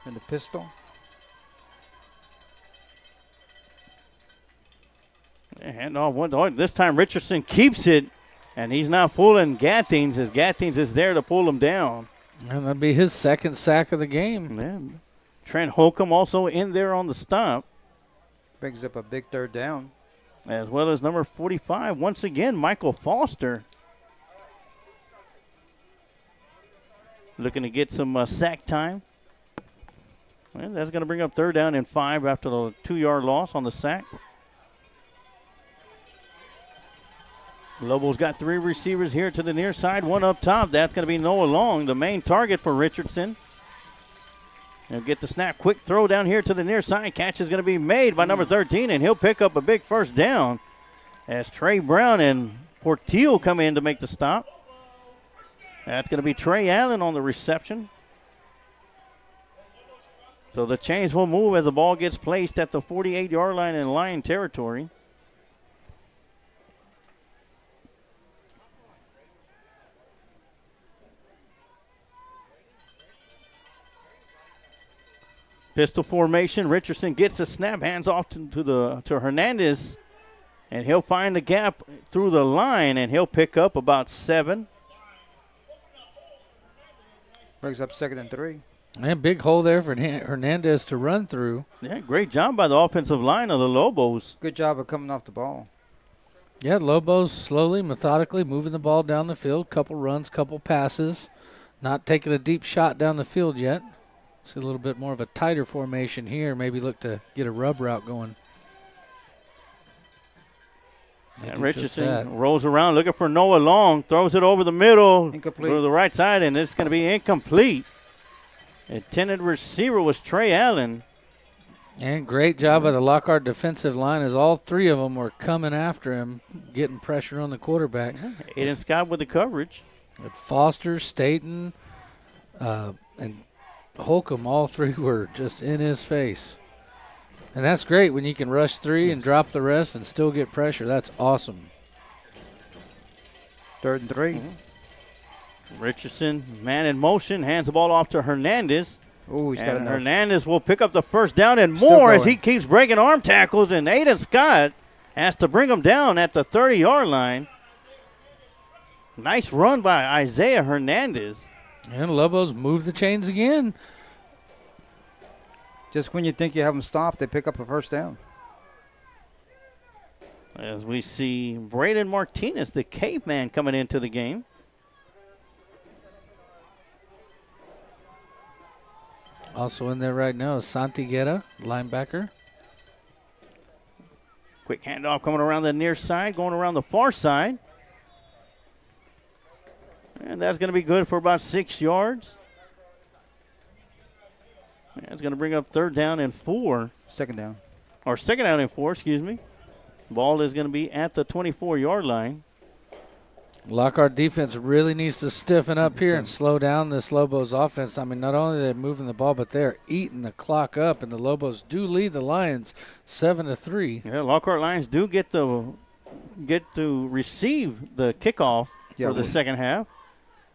And the pistol. Hand off. This time Richardson keeps it, and he's not fooling Gathings, as Gathings is there to pull him down. And that'll be his 2nd sack of the game. Yeah. Trent Holcomb also in there on the stop. Brings up a big 3rd down. As well as number 45, once again, Michael Foster. Looking to get some sack time. And that's going to bring up 3rd down and 5 after the 2-yard loss on the sack. Lobos got 3 receivers here to the near side, 1 up top. That's going to be Noah Long, the main target for Richardson. He'll get the snap. Quick throw down here to the near side. Catch is going to be made by number 13, and he'll pick up a big first down as Trey Brown and Portillo come in to make the stop. That's going to be Trey Allen on the reception. So the chains will move as the ball gets placed at the 48-yard line in Lion territory. Pistol formation. Richardson gets the snap, hands off to Hernandez, and he'll find the gap through the line, and he'll pick up about 7. Brings up 2nd and 3. And big hole there for Hernandez to run through. Yeah, great job by the offensive line of the Lobos. Good job of coming off the ball. Yeah, Lobos slowly, methodically moving the ball down the field. Couple runs, couple passes. Not taking a deep shot down the field yet. See a little bit more of a tighter formation here. Maybe look to get a rub route going. And Richardson rolls around looking for Noah Long, throws it over the middle Incomplete. to the right side, and it's going to be incomplete. Intended receiver was Trey Allen. And great job by the Lockhart defensive line as all three of them were coming after him, getting pressure on the quarterback. Aiden Scott with the coverage. With Foster, Staten, and Holcomb, all three were just in his face. And that's great when you can rush three and drop the rest and still get pressure. That's awesome. 3rd and 3. Richardson, man in motion, hands the ball off to Hernandez. Oh, he's got And enough. Hernandez will pick up the first down and Still more as going. he keeps breaking arm tackles, and Aiden Scott has to bring him down at the 30-yard line. Nice run by Isaiah Hernandez. And Lobos move the chains again. Just when you think you have them stopped, they pick up a first down. As we see Braden Martinez, the caveman, coming into the game. Also in there right now is Santi Guerra, linebacker. Quick handoff coming around the near side, going around the far side. And that's going to be good for about 6 yards. That's going to bring up 3rd down and 4. Second down. Or 2nd down and 4, excuse me. Ball is going to be at the 24-yard line. Lockhart defense really needs to stiffen up here and slow down this Lobos offense. I mean, not only are they moving the ball, but they're eating the clock up, and the Lobos do lead the Lions 7-3. Yeah, Lockhart Lions do get to receive the kickoff for the second half.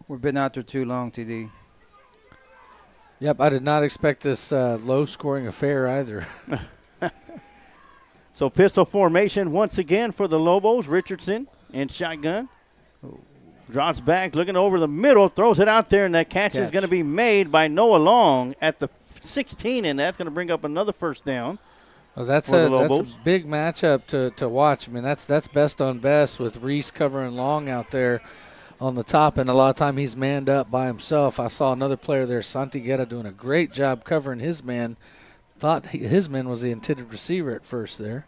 We've been out there too long, TD. Yep, I did not expect this low-scoring affair either. So pistol formation once again for the Lobos. Richardson in shotgun. Drops back, looking over the middle, throws it out there, and that catch is going to be made by Noah Long at the 16, and that's going to bring up another first down. Well, that's a big matchup to watch. I mean, that's best on best with Reese covering Long out there on the top, and a lot of time he's manned up by himself. I saw another player there, Santi Guerra, doing a great job covering his man. Thought his man was the intended receiver at first there.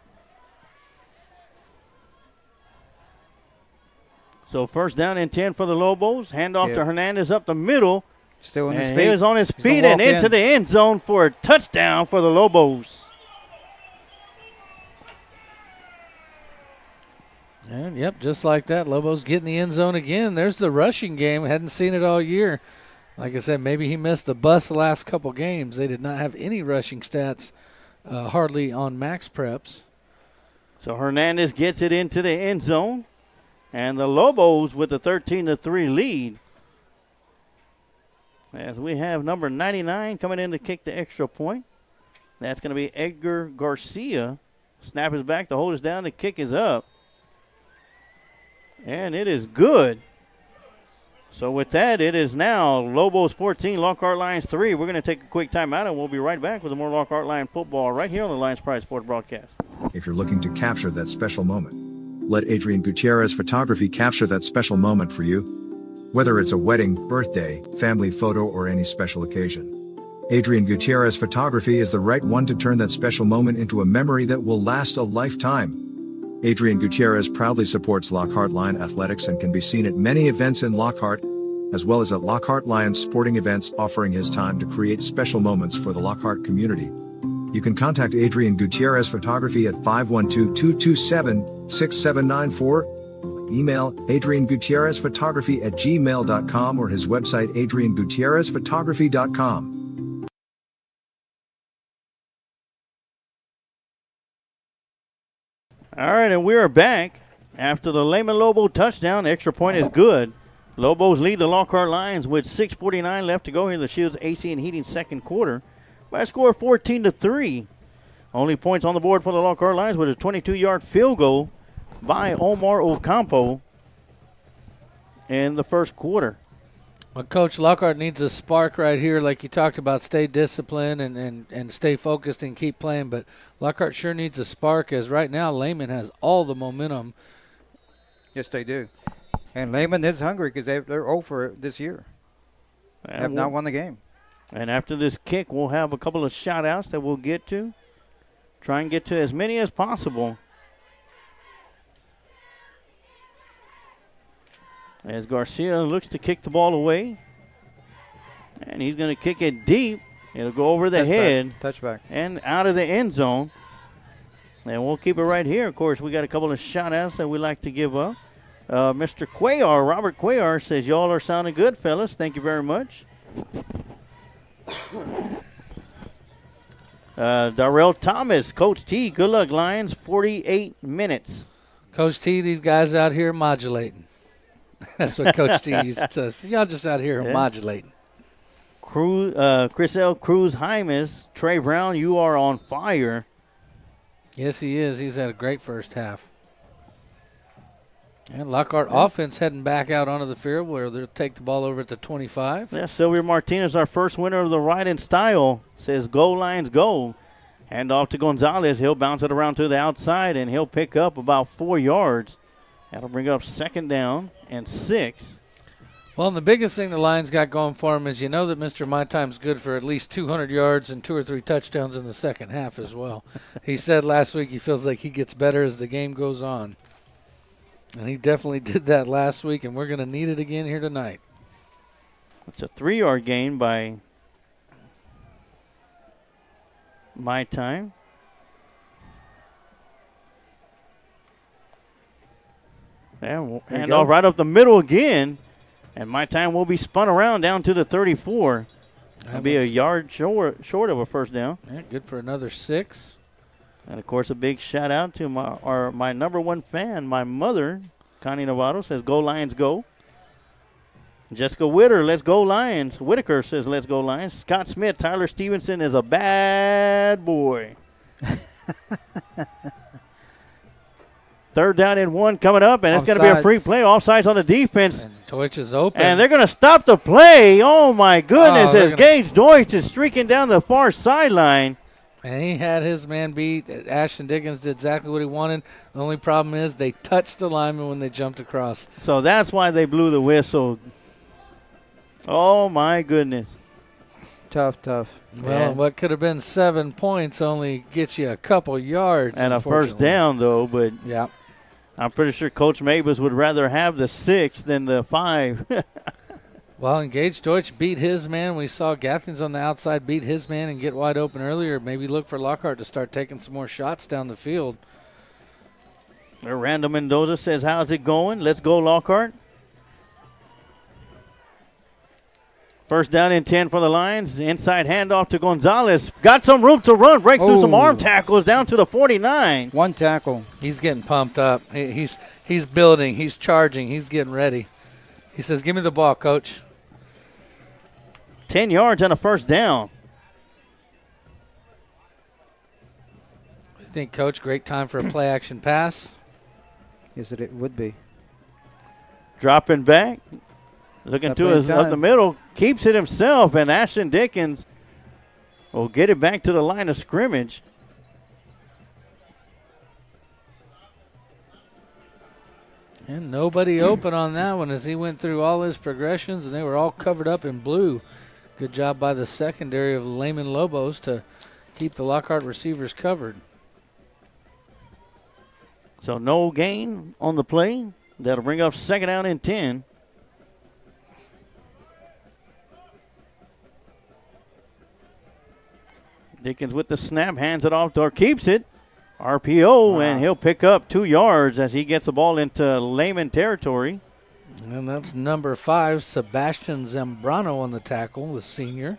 So first down and 10 for the Lobos. Handoff to Hernandez up the middle. Still on his And feet. he is on his He's gonna feet and walk into in. the end zone for a touchdown for the Lobos. And, yep, just like that, Lobos getting the end zone again. There's the rushing game. Hadn't seen it all year. Like I said, maybe he missed the bus the last couple games. They did not have any rushing stats hardly on max preps. So Hernandez gets it into the end zone. And the Lobos with the 13-3 lead. As we have number 99 coming in to kick the extra point. That's going to be Edgar Garcia. Snap is back, the hold is down, the kick is up. And it is good. So with that, it is now Lobos 14, Lockhart Lions 3. We're going to take a quick timeout, and we'll be right back with more Lockhart Lion football right here on the Lions Pride Sports broadcast. If you're looking to capture that special moment, let Adrian Gutierrez Photography capture that special moment for you. Whether it's a wedding, birthday, family photo, or any special occasion, Adrian Gutierrez Photography is the right one to turn that special moment into a memory that will last a lifetime. Adrian Gutierrez proudly supports Lockhart Lion Athletics and can be seen at many events in Lockhart, as well as at Lockhart Lions sporting events, offering his time to create special moments for the Lockhart community. You can contact Adrian Gutierrez Photography at 512-227-6794, email adriangutierrezphotography@gmail.com, or his website adriangutierrezphotography.com. All right, and we are back after the Lehman Lobo touchdown. Extra point is good. Lobos lead the Lockhart Lions with 6:49 left to go here in the Shields AC and Heating second quarter by a score of 14-3. Only points on the board for the Lockhart Lions with a 22-yard field goal by Omar Ocampo in the first quarter. Well, Coach, Lockhart needs a spark right here, like you talked about. Stay disciplined and stay focused and keep playing. But Lockhart sure needs a spark, as right now Lehman has all the momentum. Yes, they do. And Lehman is hungry because they're 0 for it this year. And have not won the game. And after this kick, we'll have a couple of shout-outs that we'll get to. Try and get to as many as possible. as Garcia looks to kick the ball away. And he's going to kick it deep. It'll go over the head. Touchback. And out of the end zone. And we'll keep it right here. Of course, we got a couple of shout-outs that we like to give up. Mr. Cuellar, Robert Cuellar, says, y'all are sounding good, fellas. Thank you very much. Darrell Thomas, Coach T, good luck, Lions, 48 minutes. Coach T, these guys out here modulating. That's what Coach T used to say. Y'all just out here modulating. Chris L. Cruz Jaimes, Trey Brown, you are on fire. Yes, he is. He's had a great first half. And Lockhart offense heading back out onto the field where they'll take the ball over at the 25. Yeah, Sylvia Martinez, our first winner of the ride in style, says go Lions go. Hand off to Gonzalez. He'll bounce it around to the outside, and he'll pick up about 4 yards. That'll bring up 2nd down and 6. Well, and the biggest thing the Lions got going for him is you know that Mr. My Time's good for at least 200 yards and 2 or 3 touchdowns in the second half as well. He said last week he feels like he gets better as the game goes on. And he definitely did that last week, and we're going to need it again here tonight. It's a 3-yard gain by My Time. And off right up the middle again. And My Time will be spun around down to the 34. That'll be a yard short of a first down. Yeah, good for another 6. And, of course, a big shout-out to my number one fan, my mother, Connie Novato, says, go Lions, go. Jessica Whittaker, let's go Lions. Whitaker says, let's go Lions. Scott Smith, Tyler Stevenson is a bad boy. 3rd down and 1 coming up, and it's going to be a free play. Offsides on the defense. And Deutsch is open. And they're going to stop the play. Oh, my goodness, as Gage Deutsch is streaking down the far sideline. And he had his man beat. Ashton Dickens did exactly what he wanted. The only problem is they touched the lineman when they jumped across. So that's why they blew the whistle. Oh, my goodness. Tough. Well, what could have been 7 points only gets you a couple yards. And a first down, though. But yeah, I'm pretty sure Coach Mavis would rather have the 6 than the 5. Well, and Gage Deutsch beat his man. We saw Gathings on the outside beat his man and get wide open earlier. Maybe look for Lockhart to start taking some more shots down the field. Randall Mendoza says, how's it going? Let's go, Lockhart. First down and 10 for the Lions. Inside handoff to Gonzalez. Got some room to run. Breaks through some arm tackles down to the 49. 1 tackle. He's getting pumped up. He's building. He's charging. He's getting ready. He says, give me the ball, Coach. 10 yards and a first down. I think, Coach, great time for a play-action pass. Yes, it would be. Dropping back. Looking to his up the middle. Keeps it himself, and Ashton Dickens will get it back to the line of scrimmage. And nobody open on that one as he went through all his progressions, and they were all covered up in blue. Good job by the secondary of Lehman Lobos to keep the Lockhart receivers covered. So no gain on the play. That'll bring up 2nd down and 10. Dickens with the snap, hands it off, or keeps it. RPO, and he'll pick up 2 yards as he gets the ball into Lehman territory. And that's number 5, Sebastian Zambrano on the tackle, the senior.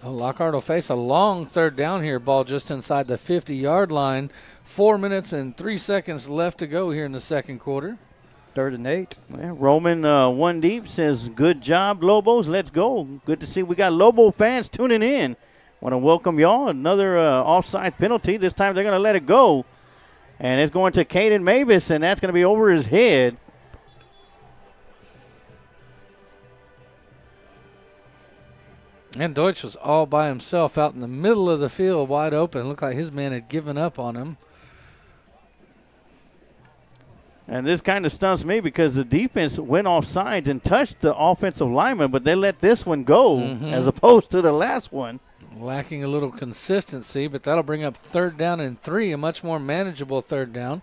So Lockhart will face a long 3rd down here, ball just inside the 50-yard line. 4 minutes and 3 seconds left to go here in the second quarter. 3rd and 8. Yeah, Roman one deep says, good job, Lobos. Let's go. Good to see we got Lobo fans tuning in. Want to welcome y'all. Another offside penalty. This time they're going to let it go. And it's going to Caden Mavis, and that's going to be over his head. And Deutsch was all by himself out in the middle of the field, wide open. Looked like his man had given up on him. And this kind of stunts me because the defense went off sides and touched the offensive lineman, but they let this one go as opposed to the last one. Lacking a little consistency, but that'll bring up 3rd down and 3, a much more manageable 3rd down.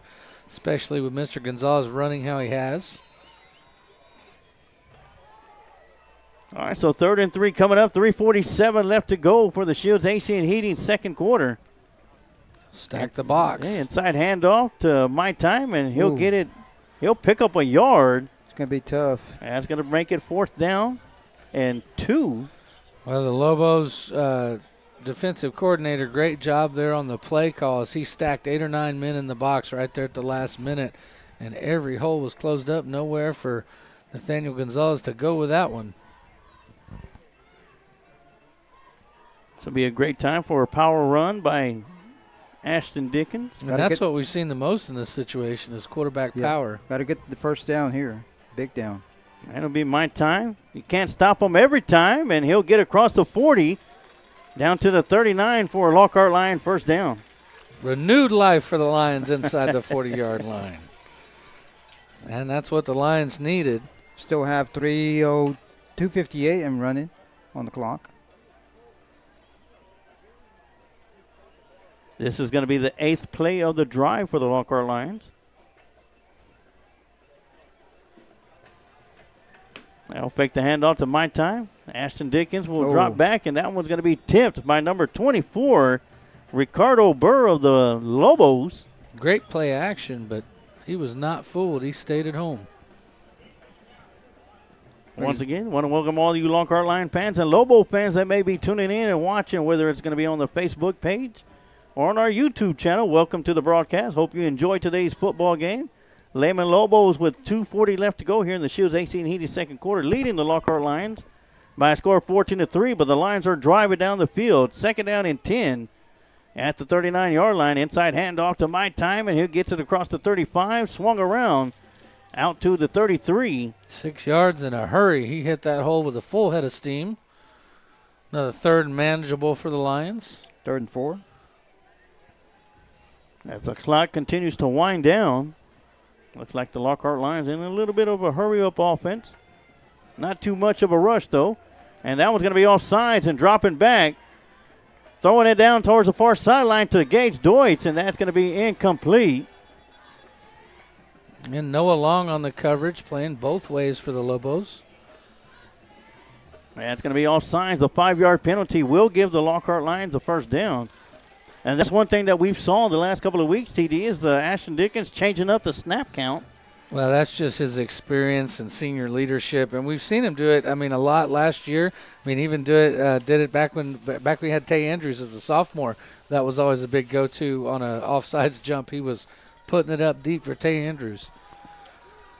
especially with Mr. Gonzalez running how he has. All right, so 3rd and 3 coming up. 3:47 left to go for the Shields AC and Heating second quarter. Stack the box. Yeah, inside handoff to My Time, and he'll get it. He'll pick up a yard. It's going to be tough. That's going to make it 4th down and 2. Well, the Lobos defensive coordinator, great job there on the play call as he stacked 8 or 9 men in the box right there at the last minute, and every hole was closed up. Nowhere for Nathaniel Gonzalez to go with that one. This will be a great time for a power run by Ashton Dickens. And that's what we've seen the most in this situation is quarterback power. Got to get the first down here. Big down. That'll be My Time. You can't stop him every time, and he'll get across the 40 down to the 39 for a Lockhart Lion first down. Renewed life for the Lions inside the 40-yard line. And that's what the Lions needed. Still have 2:58 and running on the clock. This is going to be the 8th play of the drive for the Lockhart Lions. They'll fake the handoff to My Time. Ashton Dickens will drop back, and that one's going to be tipped by number 24, Ricardo Burr of the Lobos. Great play action, but he was not fooled. He stayed at home. Once again, want to welcome all you Lockhart Lion fans and Lobo fans that may be tuning in and watching, whether it's going to be on the Facebook page or on our YouTube channel. Welcome to the broadcast. Hope you enjoyed today's football game. Lehman Lobos with 2:40 left to go here in the Shields AC and Heating second quarter, leading the Lockhart Lions by a score of 14-3, but the Lions are driving down the field. 2nd down and 10 at the 39-yard line. Inside handoff to My Time, and he gets it across the 35, swung around out to the 33. 6 yards in a hurry. He hit that hole with a full head of steam. Another 3rd and manageable for the Lions. 3rd and 4. As the clock continues to wind down, looks like the Lockhart Lions in a little bit of a hurry-up offense. Not too much of a rush, though. And that one's going to be off sides and dropping back. Throwing it down towards the far sideline to Gage Deutsch, and that's going to be incomplete. And Noah Long on the coverage, playing both ways for the Lobos. That's going to be off sides. The 5-yard penalty will give the Lockhart Lions the first down. And that's one thing that we've saw the last couple of weeks, TD, is Ashton Dickens changing up the snap count. Well, that's just his experience and senior leadership, and we've seen him do it. I mean, a lot last year. I mean, even did it back when we had Tay Andrews as a sophomore. That was always a big go-to on an offsides jump. He was putting it up deep for Tay Andrews.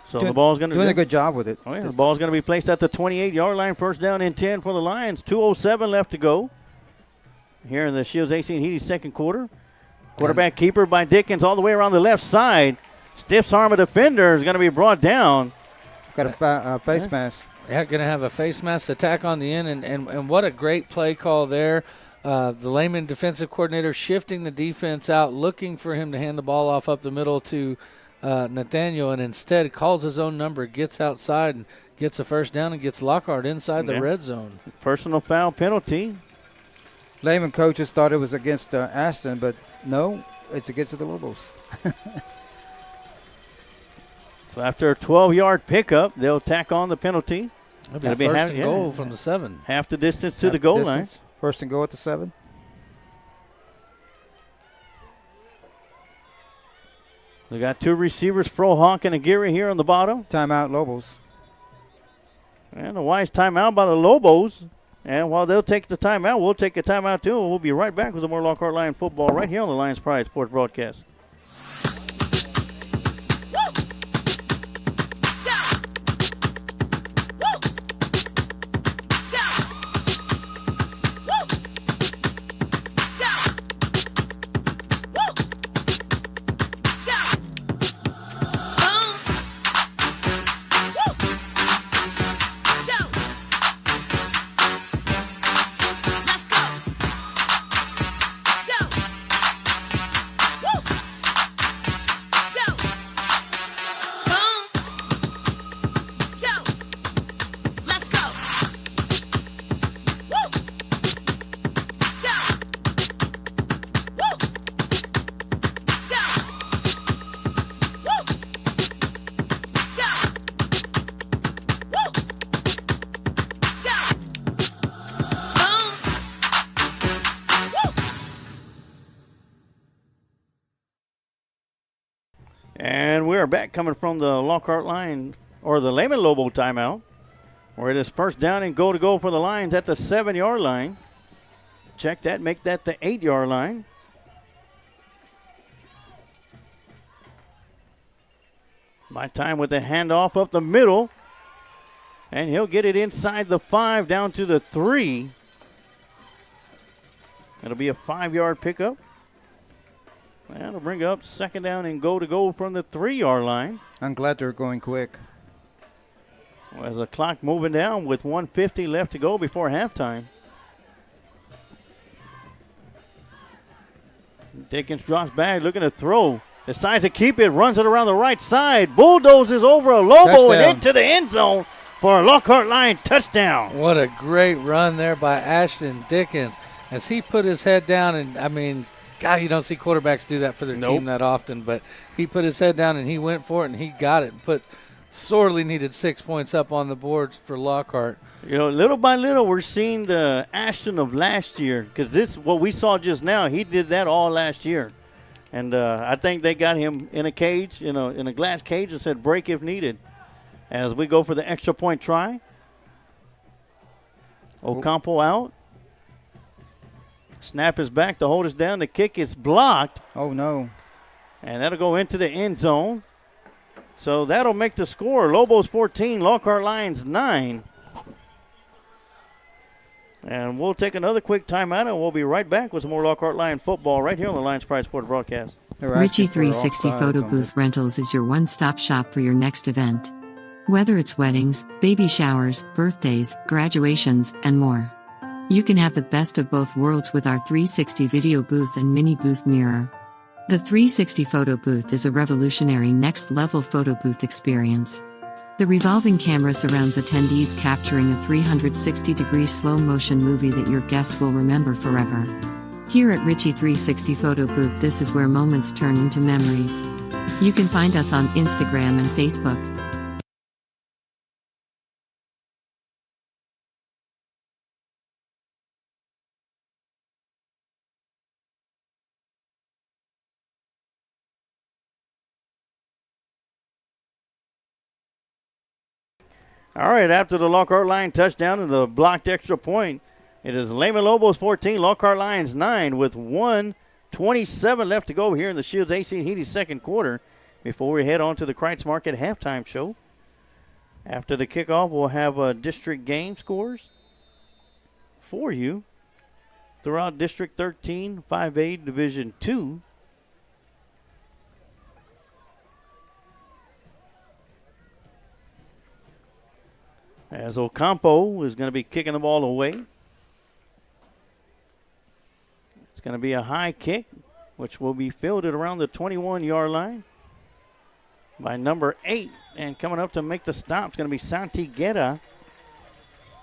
So the ball's going to doing a good job with it. Oh, yeah, the ball's going to be placed at the 28-yard line. First down and 10 for the Lions. 2:07 left to go here in the Shields AC and Heating second quarter. Quarterback keeper by Dickens all the way around the left side. Stiffs arm a defender is going to be brought down. Got a face mask. Yeah, going to have a face mask attack on the end, and what a great play call there. The Lehman defensive coordinator shifting the defense out, looking for him to hand the ball off up the middle to Nathaniel, and instead calls his own number, gets outside, and gets a first down and gets Lockhart inside the red zone. Personal foul penalty. Lehman coaches thought it was against Aston, but no, it's against the Lobos. So after a 12-yard pickup, they'll tack on the penalty. That'll be first and goal from the 7. Half the distance to the goal line. First and goal at the 7. We got two receivers, Frohawk and Aguirre here on the bottom. Timeout, Lobos. And a wise timeout by the Lobos. And while they'll take the timeout, we'll take a timeout too. And we'll be right back with more Lockhart Lion football right here on the Lions Pride Sports Broadcast. And we are back coming from the Lockhart line, or the Lehman Lobo timeout, where it is first down and goal to go for the Lions at the 7-yard line. Check that, make that the 8-yard line. My time with the handoff up the middle. And he'll get it inside the 5 down to the 3. It'll be a 5-yard pickup. That'll bring up second down and goal to go from the 3-yard line. I'm glad they're going quick. Well, as the clock moving down with 1:50 left to go before halftime. Dickens drops back, looking to throw. Decides to keep it, runs it around the right side. Bulldozes over a Lobo Touchdown. and into the end zone for a Lockhart Line touchdown. What a great run there by Ashton Dickens as he put his head down. And, I mean, God, you don't see quarterbacks do that for their team that often. But he put his head down and he went for it and he got it and put sorely needed 6 points up on the board for Lockhart. You know, little by little, we're seeing the Ashton of last year because this, what we saw just now, he did that all last year. And I think they got him in a cage, in a glass cage, and said break if needed. As we go for the extra point try. Ocampo out. Snap is back. The hold is down. The kick is blocked. Oh, no. And that'll go into the end zone. So that'll make the score. Lobos 14, Lockhart Lions 9. And we'll take another quick timeout, and we'll be right back with some more Lockhart Lion football right here on the Lions Pride Sports broadcast. Richie 360 Photo Booth Rentals is your one-stop shop for your next event. Whether it's weddings, baby showers, birthdays, graduations, and more. You can have the best of both worlds with our 360 video booth and mini booth mirror. The 360 Photo Booth is a revolutionary next-level photo booth experience. The revolving camera surrounds attendees, capturing a 360-degree slow-motion movie that your guest will remember forever. Here at Richie 360 Photo Booth, this is where moments turn into memories. You can find us on Instagram and Facebook. All right, after the Lockhart Line touchdown and the blocked extra point, it is Lehman Lobos 14, Lockhart Lions 9 with 1:27 left to go here in the Shields AC and Heating second quarter before we head on to the Kreitz Market halftime show. After the kickoff, we'll have district game scores for you throughout District 13, 5A Division 2. As Ocampo is going to be kicking the ball away. It's going to be a high kick, which will be fielded around the 21-yard line by number 8. And coming up to make the stop is going to be Santi Guerra.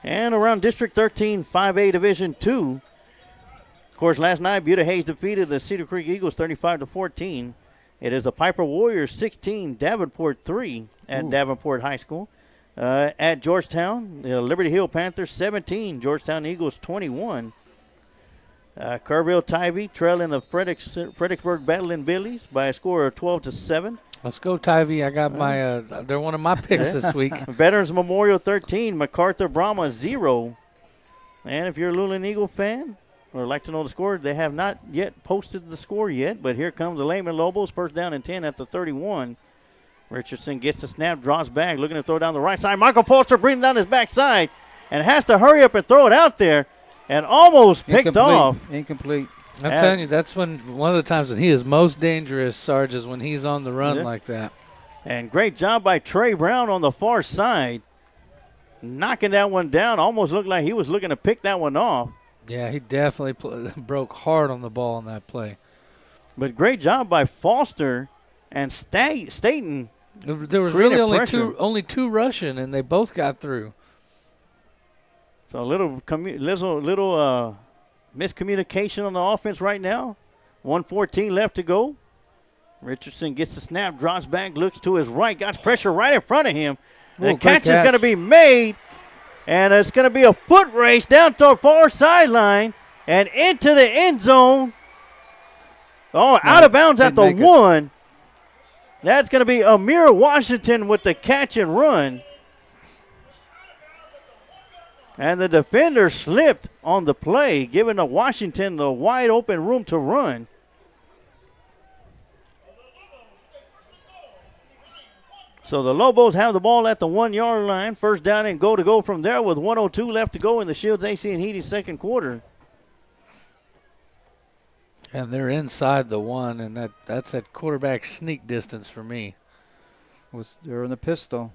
And around District 13, 5A Division 2. Of course, last night, Buda Hayes defeated the Cedar Creek Eagles 35-14. It is the Piper Warriors 16, Davenport 3 at Davenport High School. At Georgetown, the Liberty Hill Panthers 17, Georgetown Eagles 21. Kerrville Tivy trailing the Fredericksburg Battling Billies by a score of 12-7. Let's go, Tivy. I got my they're one of my picks this week. Veterans Memorial 13, MacArthur Brahma 0. And if you're a Luling Eagle fan or like to know the score, they have not yet posted the score yet, but here comes the Lehman Lobos, first down and 10 at the 31. Richardson gets the snap, draws back, looking to throw down the right side. Michael Polster breathing down his backside and has to hurry up and throw it out there and almost picked off. Incomplete. I'm telling you, that's when one of the times that he is most dangerous, Sarge, is when he's on the run like that. And great job by Trey Brown on the far side. Knocking that one down. Almost looked like he was looking to pick that one off. Yeah, he definitely broke hard on the ball on that play. But great job by Foster and Staten. There was really only two rushing, and they both got through. So a little miscommunication on the offense right now. 1:14 left to go. Richardson gets the snap, drops back, looks to his right, got pressure right in front of him. The catch is going to be made, and it's going to be a foot race down to the far sideline and into the end zone. Oh, out of bounds at the 1. That's going to be Amir Washington with the catch and run. And the defender slipped on the play, giving the Washington the wide open room to run. So the Lobos have the ball at the 1 yard line. First down and go to go from there with 1:02 left to go in the Shields AC and Heating second quarter. And they're inside the 1, and that's at quarterback sneak distance for me. They're in the pistol.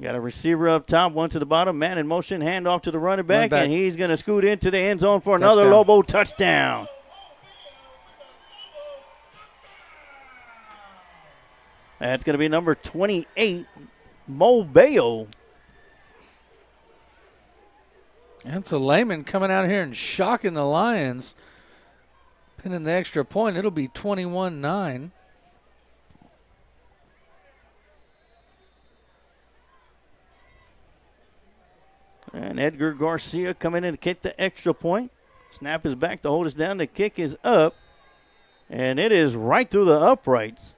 Got a receiver up top, one to the bottom, man in motion, hand off to the running back. And he's going to scoot into the end zone for another Lobo touchdown. That's going to be number 28, Mo Bayo. And so Lehman coming out here and shocking the Lions, pinning the extra point. It'll be 21-9. And Edgar Garcia coming in to kick the extra point. Snap is back to hold us down. The kick is up. And it is right through the uprights.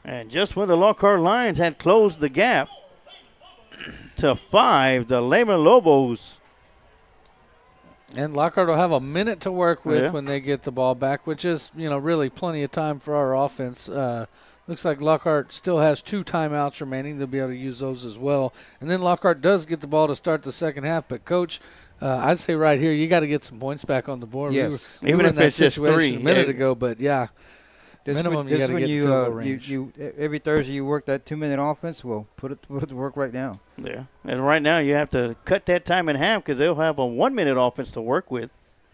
And just when the Lockhart Lions had closed the gap to 5, the Lehman Lobos. And Lockhart will have a minute to work with when they get the ball back, which is, really plenty of time for our offense. Looks like Lockhart still has 2 timeouts remaining. They'll be able to use those as well. And then Lockhart does get the ball to start the second half. But, Coach, I'd say right here you got to get some points back on the board. Yes. We were in that situation a minute ago, but, yeah. Minimum you got to get field goal range. Every Thursday you work that 2-minute offense. Well, put it to work right now. Yeah, and right now you have to cut that time in half because they'll have a 1-minute offense to work with.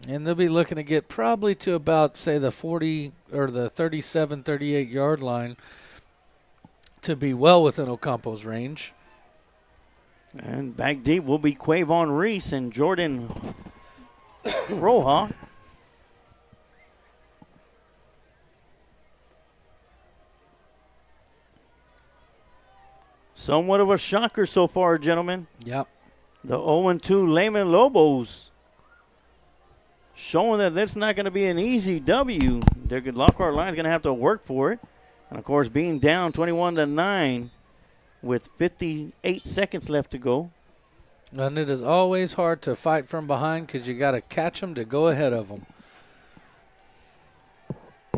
And they'll be looking to get probably to about, say, the 40 or the 37, 38-yard line to be well within Ocampo's range. And back deep will be Quavon Reese and Jordan Roja. Somewhat of a shocker so far, gentlemen. Yep. The 0-2 Lehman Lobos showing that that's not going to be an easy W. The Lockhart Lions going to have to work for it. And, of course, being down 21-9 with 58 seconds left to go. And it is always hard to fight from behind because you got to catch them to go ahead of them.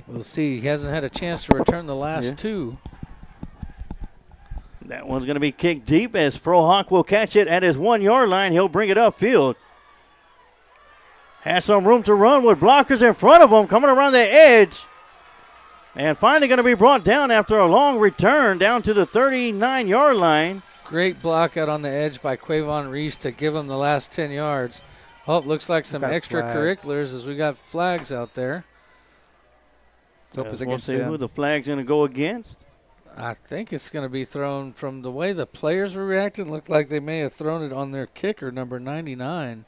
We'll see. He hasn't had a chance to return the last 2. That one's going to be kicked deep as Frohock will catch it at his 1 yard line. He'll bring it upfield. Has some room to run with blockers in front of him coming around the edge. And finally going to be brought down after a long return down to the 39-yard line. Great block out on the edge by Quavon Reese to give him the last 10 yards. Oh, it looks like some extracurriculars as we got flags out there. We'll see who the flag's going to go against. I think it's going to be thrown from the way the players were reacting. Looked like they may have thrown it on their kicker, number 99.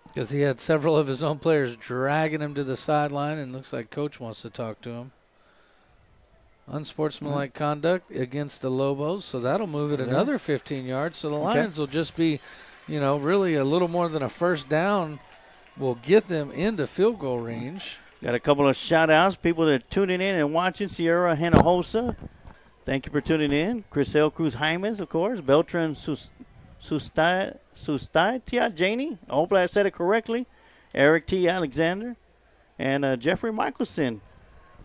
Because he had several of his own players dragging him to the sideline, and looks like Coach wants to talk to him. Unsportsmanlike conduct against the Lobos, so that'll move it another 15 yards. So the Lions will just be, really a little more than a first down will get them into field goal range. Got a couple of shout-outs, people that are tuning in and watching. Sierra Hinojosa, thank you for tuning in. Crisel Cruz Jaimes, of course. Beltran Sustaitia Janey, I hope I said it correctly. Eric T. Alexander. And Jeffrey Michelson,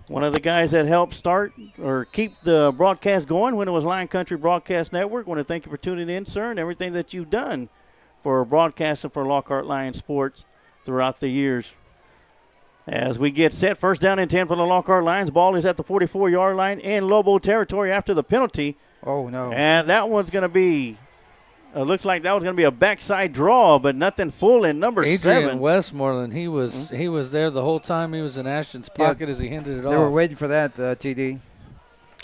one of the guys that helped start or keep the broadcast going when it was Lion Country Broadcast Network. Want to thank you for tuning in, sir, and everything that you've done for broadcasting for Lockhart Lion Sports throughout the years. As we get set, first down and 10 for the Lockhart Lions. Ball is at the 44-yard line in Lobo territory after the penalty. Oh, no. And that one's going to be, looks like that was going to be a backside draw, but nothing full in number 7. Adrian Westmoreland, he was there the whole time. He was in Ashton's pocket as he handed it off. They were waiting for that, TD.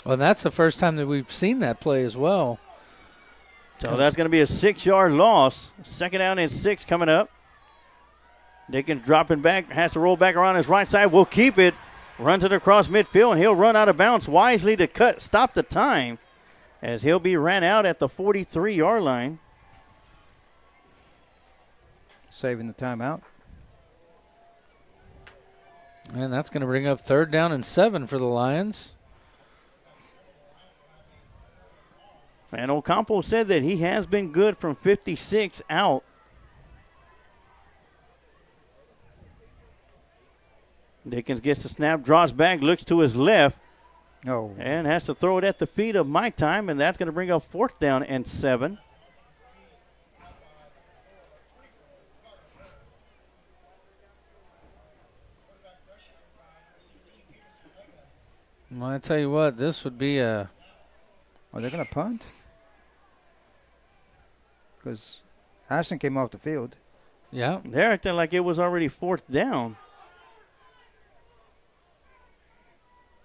Well, that's the first time that we've seen that play as well. So that's going to be a 6-yard loss. Second down and 6 coming up. Dickens dropping back, has to roll back around his right side. Will keep it, runs it across midfield, and he'll run out of bounds wisely to stop the time as he'll be ran out at the 43-yard line. Saving the timeout. And that's going to bring up 3rd down and 7 for the Lions. And Ocampo said that he has been good from 56 out. Dickens gets the snap, draws back, looks to his left. Oh. And has to throw it at the feet of Mike Time, and that's going to bring up 4th down and 7. Well, I tell you what, this would be a... Are they going to punt? Because Ashton came off the field. Yeah. They're acting like it was already 4th down.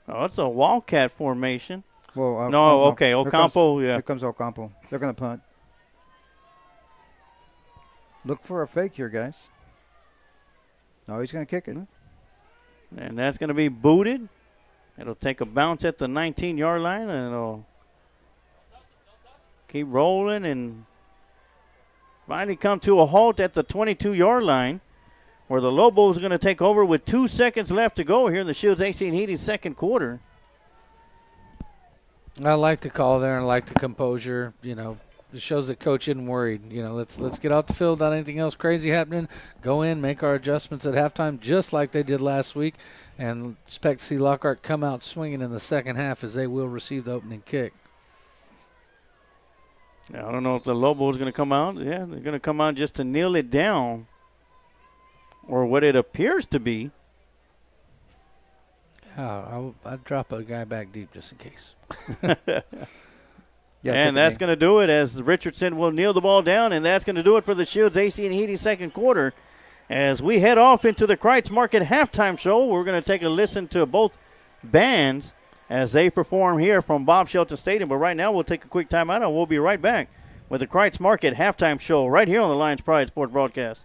Oh, it's a Wildcat formation. Well, no, okay, Ocampo, yeah. Here comes Ocampo. They're going to punt. Look for a fake here, guys. No, he's going to kick it. And that's going to be booted. It'll take a bounce at the 19-yard line, and it'll keep rolling and finally come to a halt at the 22-yard line, where the Lobos are going to take over with 2 seconds left to go here in the Shields AC and Heating second quarter. I like the call there and I like the composure. You know, it shows that coach isn't worried. You know, let's get off the field, not anything else crazy happening. Go in, make our adjustments at halftime, just like they did last week, and expect to see Lockhart come out swinging in the second half as they will receive the opening kick. Yeah, I don't know if the Lobos are going to come out. Yeah, they're going to come out just to kneel it down, or what it appears to be. I'd drop a guy back deep just in case. Yeah, and that's going to do it as Richardson will kneel the ball down, and that's going to do it for the Shields AC and Heating second quarter. As we head off into the Kreitz Market halftime show, we're going to take a listen to both bands as they perform here from Bob Shelton Stadium. But right now, we'll take a quick timeout, and we'll be right back with the Kreitz Market halftime show right here on the Lions Pride Sports Broadcast.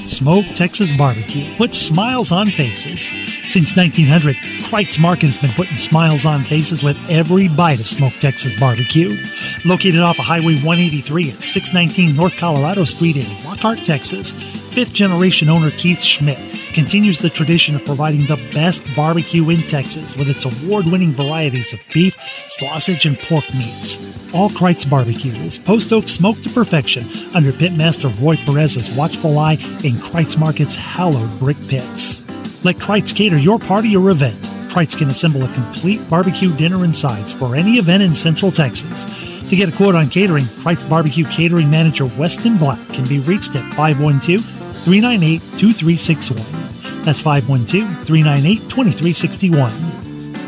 Smoke Texas Barbecue puts smiles on faces. Since 1900, Kreitz Market has been putting smiles on faces with every bite of Smoke Texas Barbecue. Located off of Highway 183 at 619 North Colorado Street in Lockhart, Texas, fifth-generation owner Keith Schmidt continues the tradition of providing the best barbecue in Texas with its award-winning varieties of beef, sausage, and pork meats. All Kreitz Barbecue is post oak smoked to perfection under Pitmaster Roy Perez's watchful eye in Kreitz Market's hallowed brick pits. Let Kreitz cater your party or event. Kreitz can assemble a complete barbecue dinner and sides for any event in Central Texas. To get a quote on catering, Kreitz Barbecue Catering Manager Weston Black can be reached at 512-398-2361. That's 512-398-2361.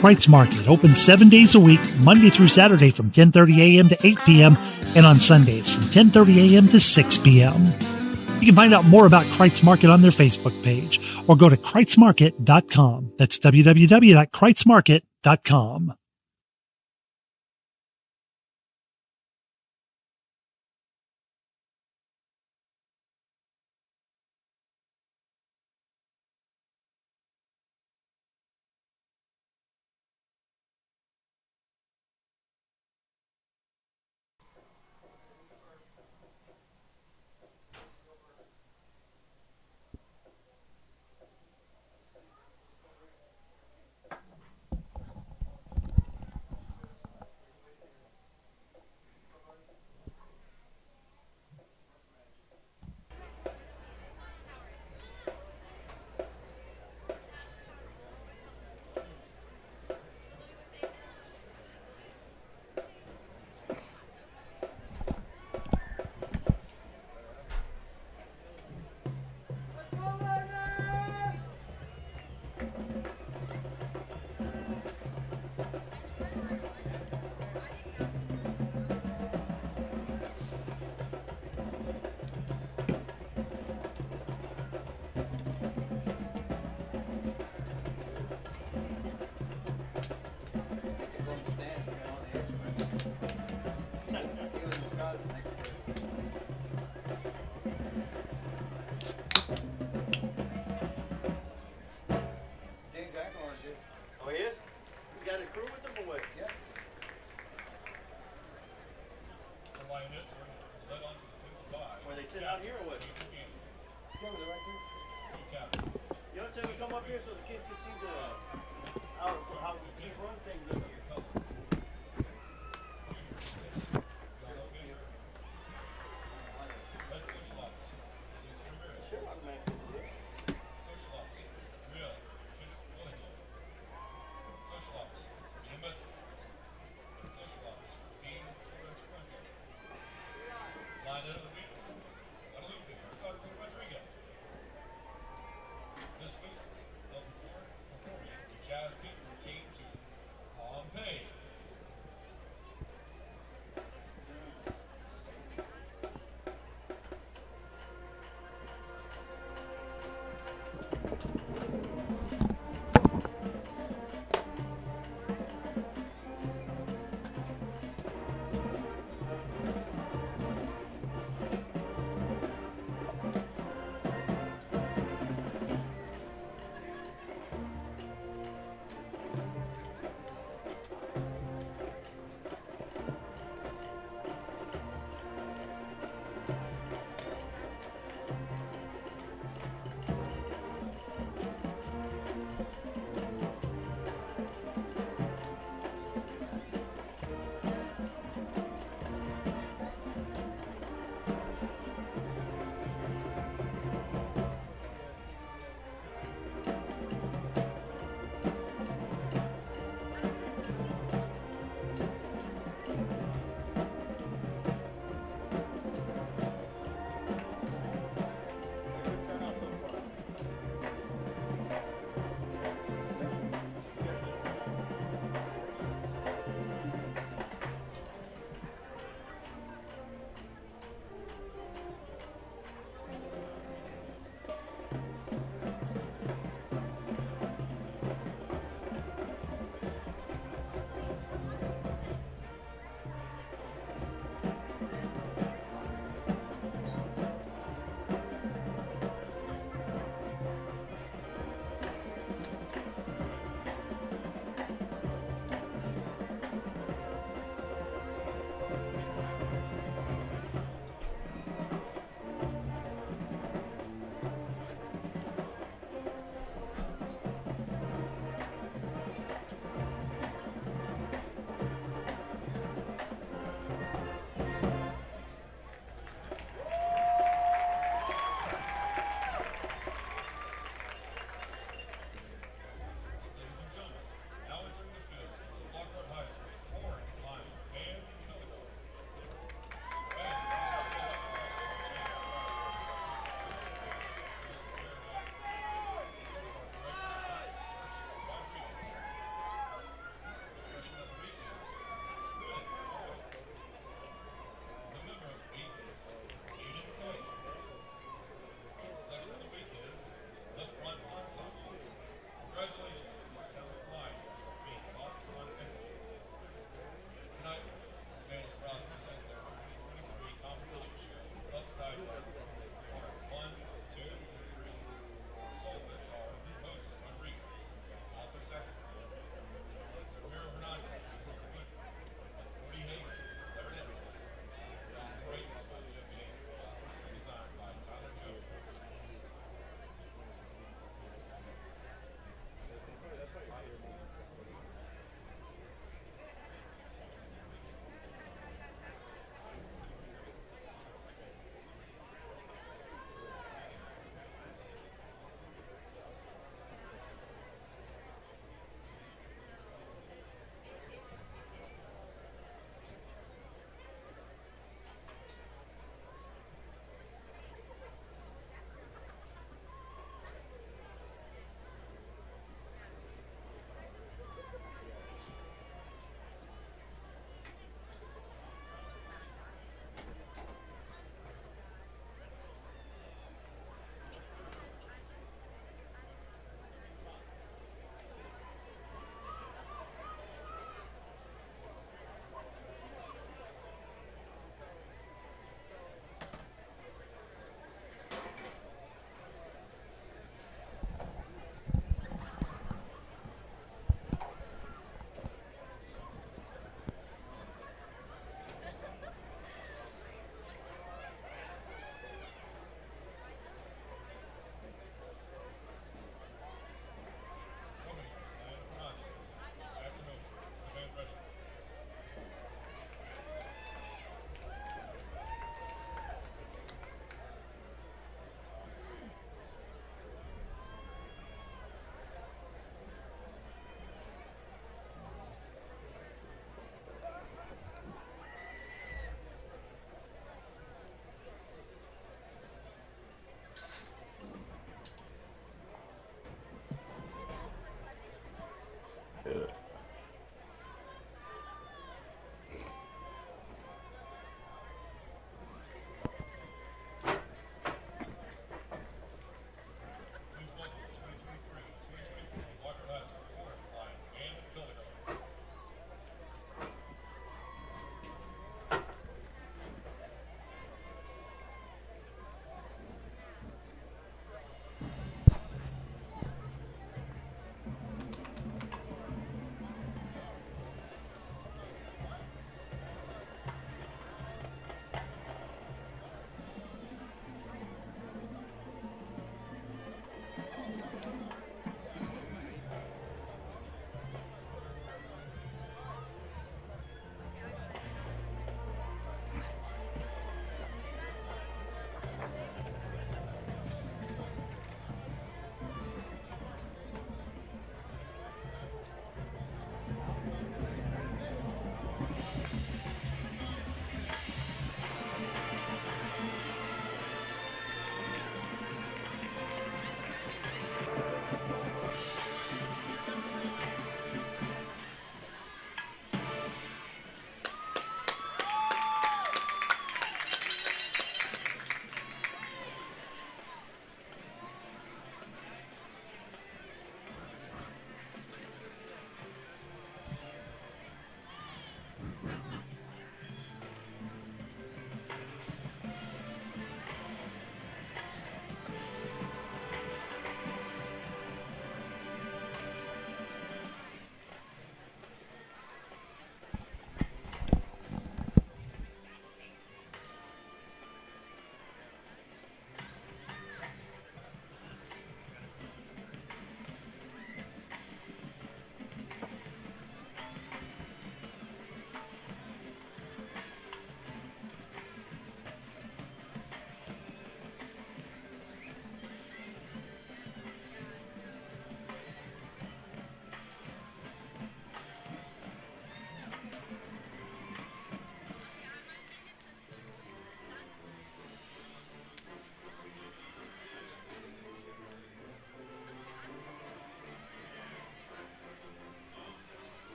Kreitz Market opens 7 days a week, Monday through Saturday from 10:30 a.m. to 8 p.m. and on Sundays from 10:30 a.m. to 6 p.m. You can find out more about Kreitz Market on their Facebook page or go to KreitzMarket.com. That's www.KreitzMarket.com. here so the kids can see how we run things up here. Sherlock man can do it. This week, they'll perform the jazz beat routine to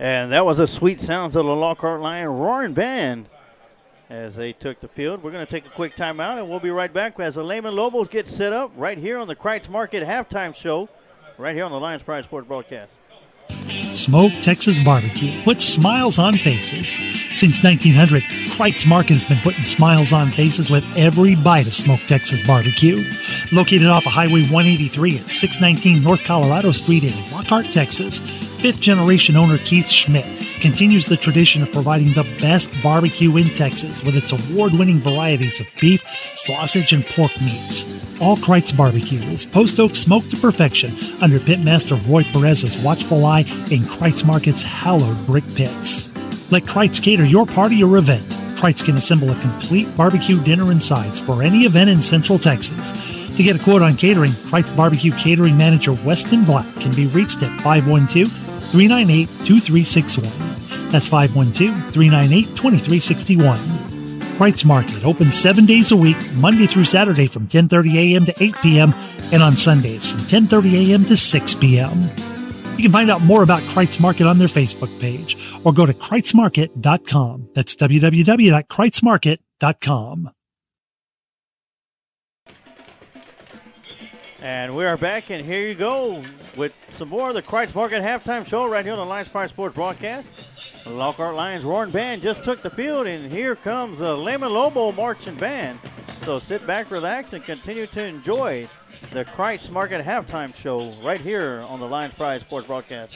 And that was the sweet sounds of the Lockhart Lion Roaring Band as they took the field. We're going to take a quick timeout, and we'll be right back as the Lehman Lobos get set up right here on the Kreitz Market halftime show, right here on the Lions Pride Sports broadcast. Smoke Texas Barbecue puts smiles on faces. Since 1900, Kreitz Market has been putting smiles on faces with every bite of Smoke Texas Barbecue. Located off of Highway 183 at 619 North Colorado Street in Lockhart, Texas, fifth-generation owner Keith Schmidt continues the tradition of providing the best barbecue in Texas with its award-winning varieties of beef, sausage, and pork meats. All Kreitz Barbecue is post oak smoked to perfection under Pitmaster Roy Perez's watchful eye in Kreitz Market's hallowed brick pits. Let Kreitz cater your party or event. Kreitz can assemble a complete barbecue dinner and sides for any event in Central Texas. To get a quote on catering, Kreitz Barbecue Catering Manager Weston Black can be reached at 512-398-2361. That's 512-398-2361. Kreitz Market opens 7 days a week, Monday through Saturday from 10:30 a.m. to 8 p.m. and on Sundays from 10:30 a.m. to 6 p.m. You can find out more about Kreitz Market on their Facebook page or go to KreitzMarket.com. That's www.KreitzMarket.com. And we are back, and here you go with some more of the Kreitz Market halftime show right here on the Lions Pride Sports broadcast. The Lockhart Lions Roaring Band just took the field, and here comes the Lehman Lobo Marching Band. So sit back, relax, and continue to enjoy the Kreitz Market halftime show right here on the Lions Pride Sports broadcast.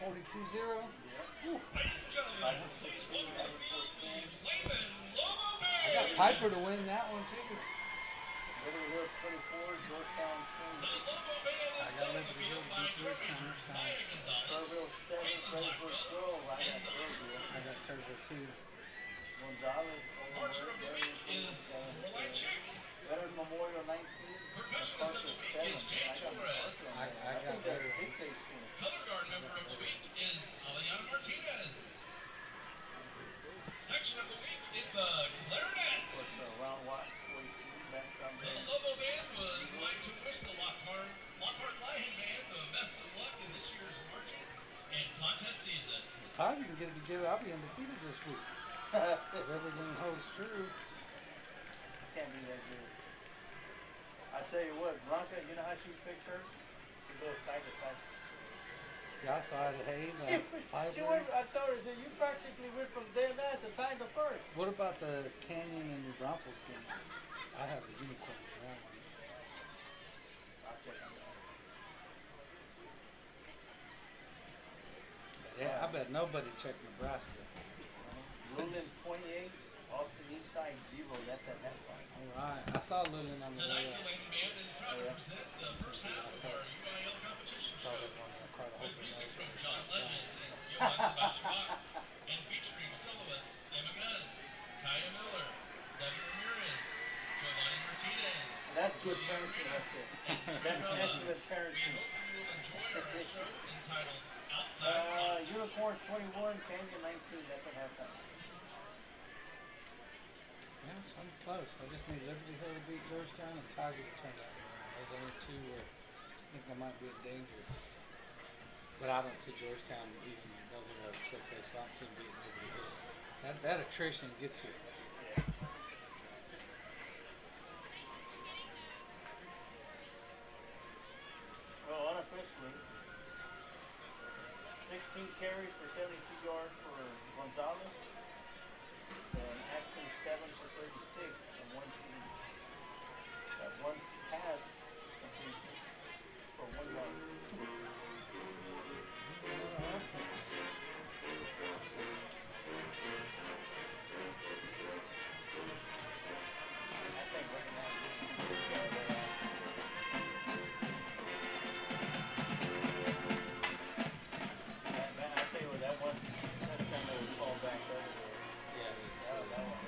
42-0. Whew. I got Piper to win that one too. Liberty Hill 24, Georgetown 20. I got Liberty Hill to beat Georgetown this time. Kerrville 7, Fredericksburg 12. I got Kerrville. I got Kerrville too. Gonzalez, Veterans Memorial 19. Parker 7. I got better. 6 Color guard member of the week is Aliana Martinez. Section of the week is the clarinet. Round what? 42. The Lobo Band would like to wish the Lockhart Lion Band the best of luck in this year's marching and contest season. Todd, you can get it together. I'll be undefeated this week. If everything holds true. Can't be that good. I tell you what, Blanca, you know how she picks hers? She goes side to side. Yeah, I saw it at Hayes and She Piper. went, I told her, said, you practically went from dead last to tied the first. What about the Canyon and New Braunfels game? I have the unicorns for that one. I'll check on that. Yeah, I bet nobody checked Nebraska. Lumen 28, Austin Eastside 0. That's at halftime. All right, I saw Lillian on the way Tonight, the up. Lady Band is proud to present the first half of our UIL competition show with music from John Legend and Johann Sebastian Bach and featuring soloists Emma Gunn, Kaya Miller, Debbie Ramirez, Giovanni Martinez. That's good parenting right there. That's excellent parenting. We hope you will enjoy our show entitled Outside. Unicorns 21, Canyon 19. That's at halftime. Yeah, so I'm close. I just need Liberty Hill to beat Georgetown and Tiger to turn out. Those are the two where I think I might be in danger. But I don't see Georgetown even though they're a 6A spot, see them beating Liberty Hill. That attrition gets you. Well, unofficially, 16 carries for 72 yards for Gonzalez, and Ashton 7 for 36, and one pass completion for 1 yard. I think right now, man, I tell you what, that one touchdown that was called back earlier. Yeah, it was That one.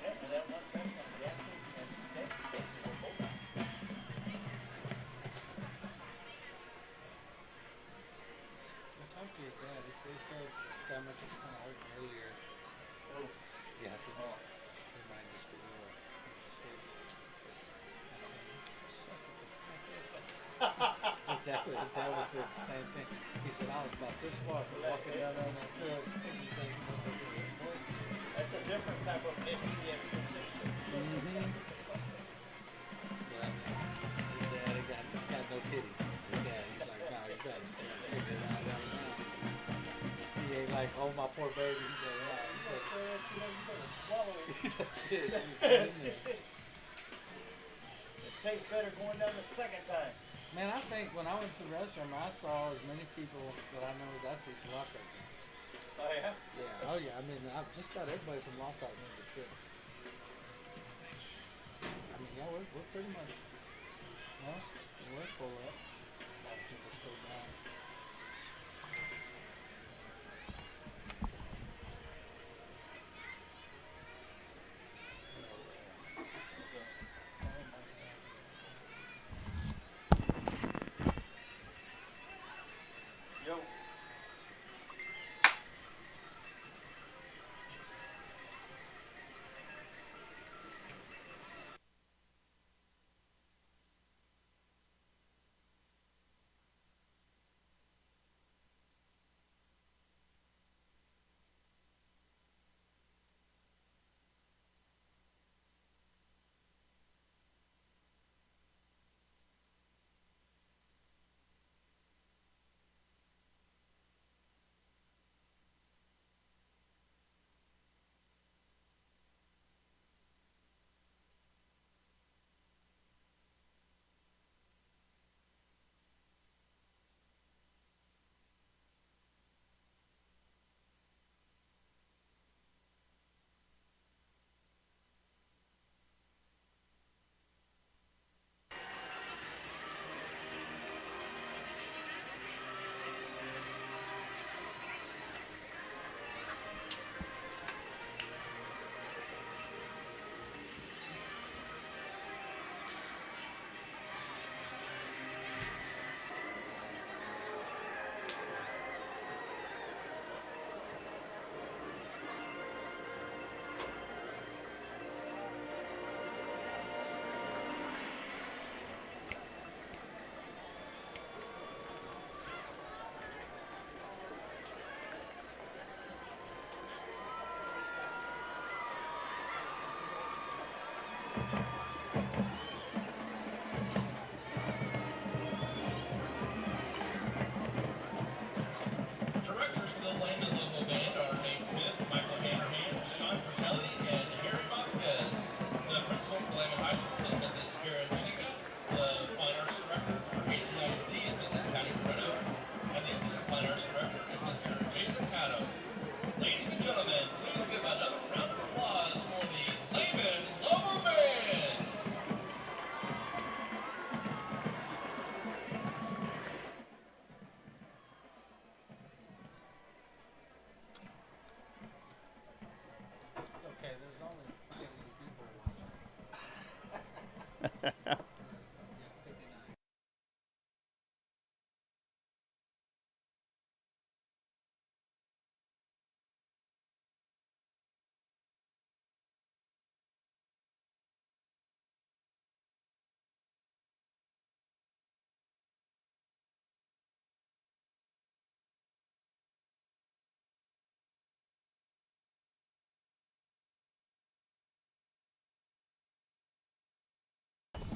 Yeah, and that one touchdown, Jackson and State were both out. I talked to his dad. He said his stomach was kind of hurting earlier. Oh. Yeah, he might just be a little sick. Suck it the fuck up. His dad would say the same thing. He said, I was about this far from walking down on that field. He says, That's a different type of STM infection. But his dad got no pity. His dad, he's like, no, you better figure it out right now. He ain't like, oh, my poor baby. He's like, yeah, you better swallow it. That's it. You get in there. It tastes better going down the second time. Man, I think when I went to the restaurant, I saw as many people that I know as I see to Lockhart games. Oh, yeah? Yeah, oh yeah. I mean, just about everybody from Lockhart made the trip. I mean, yeah, we're pretty much, well, we're full up. A lot of people still down. Yo.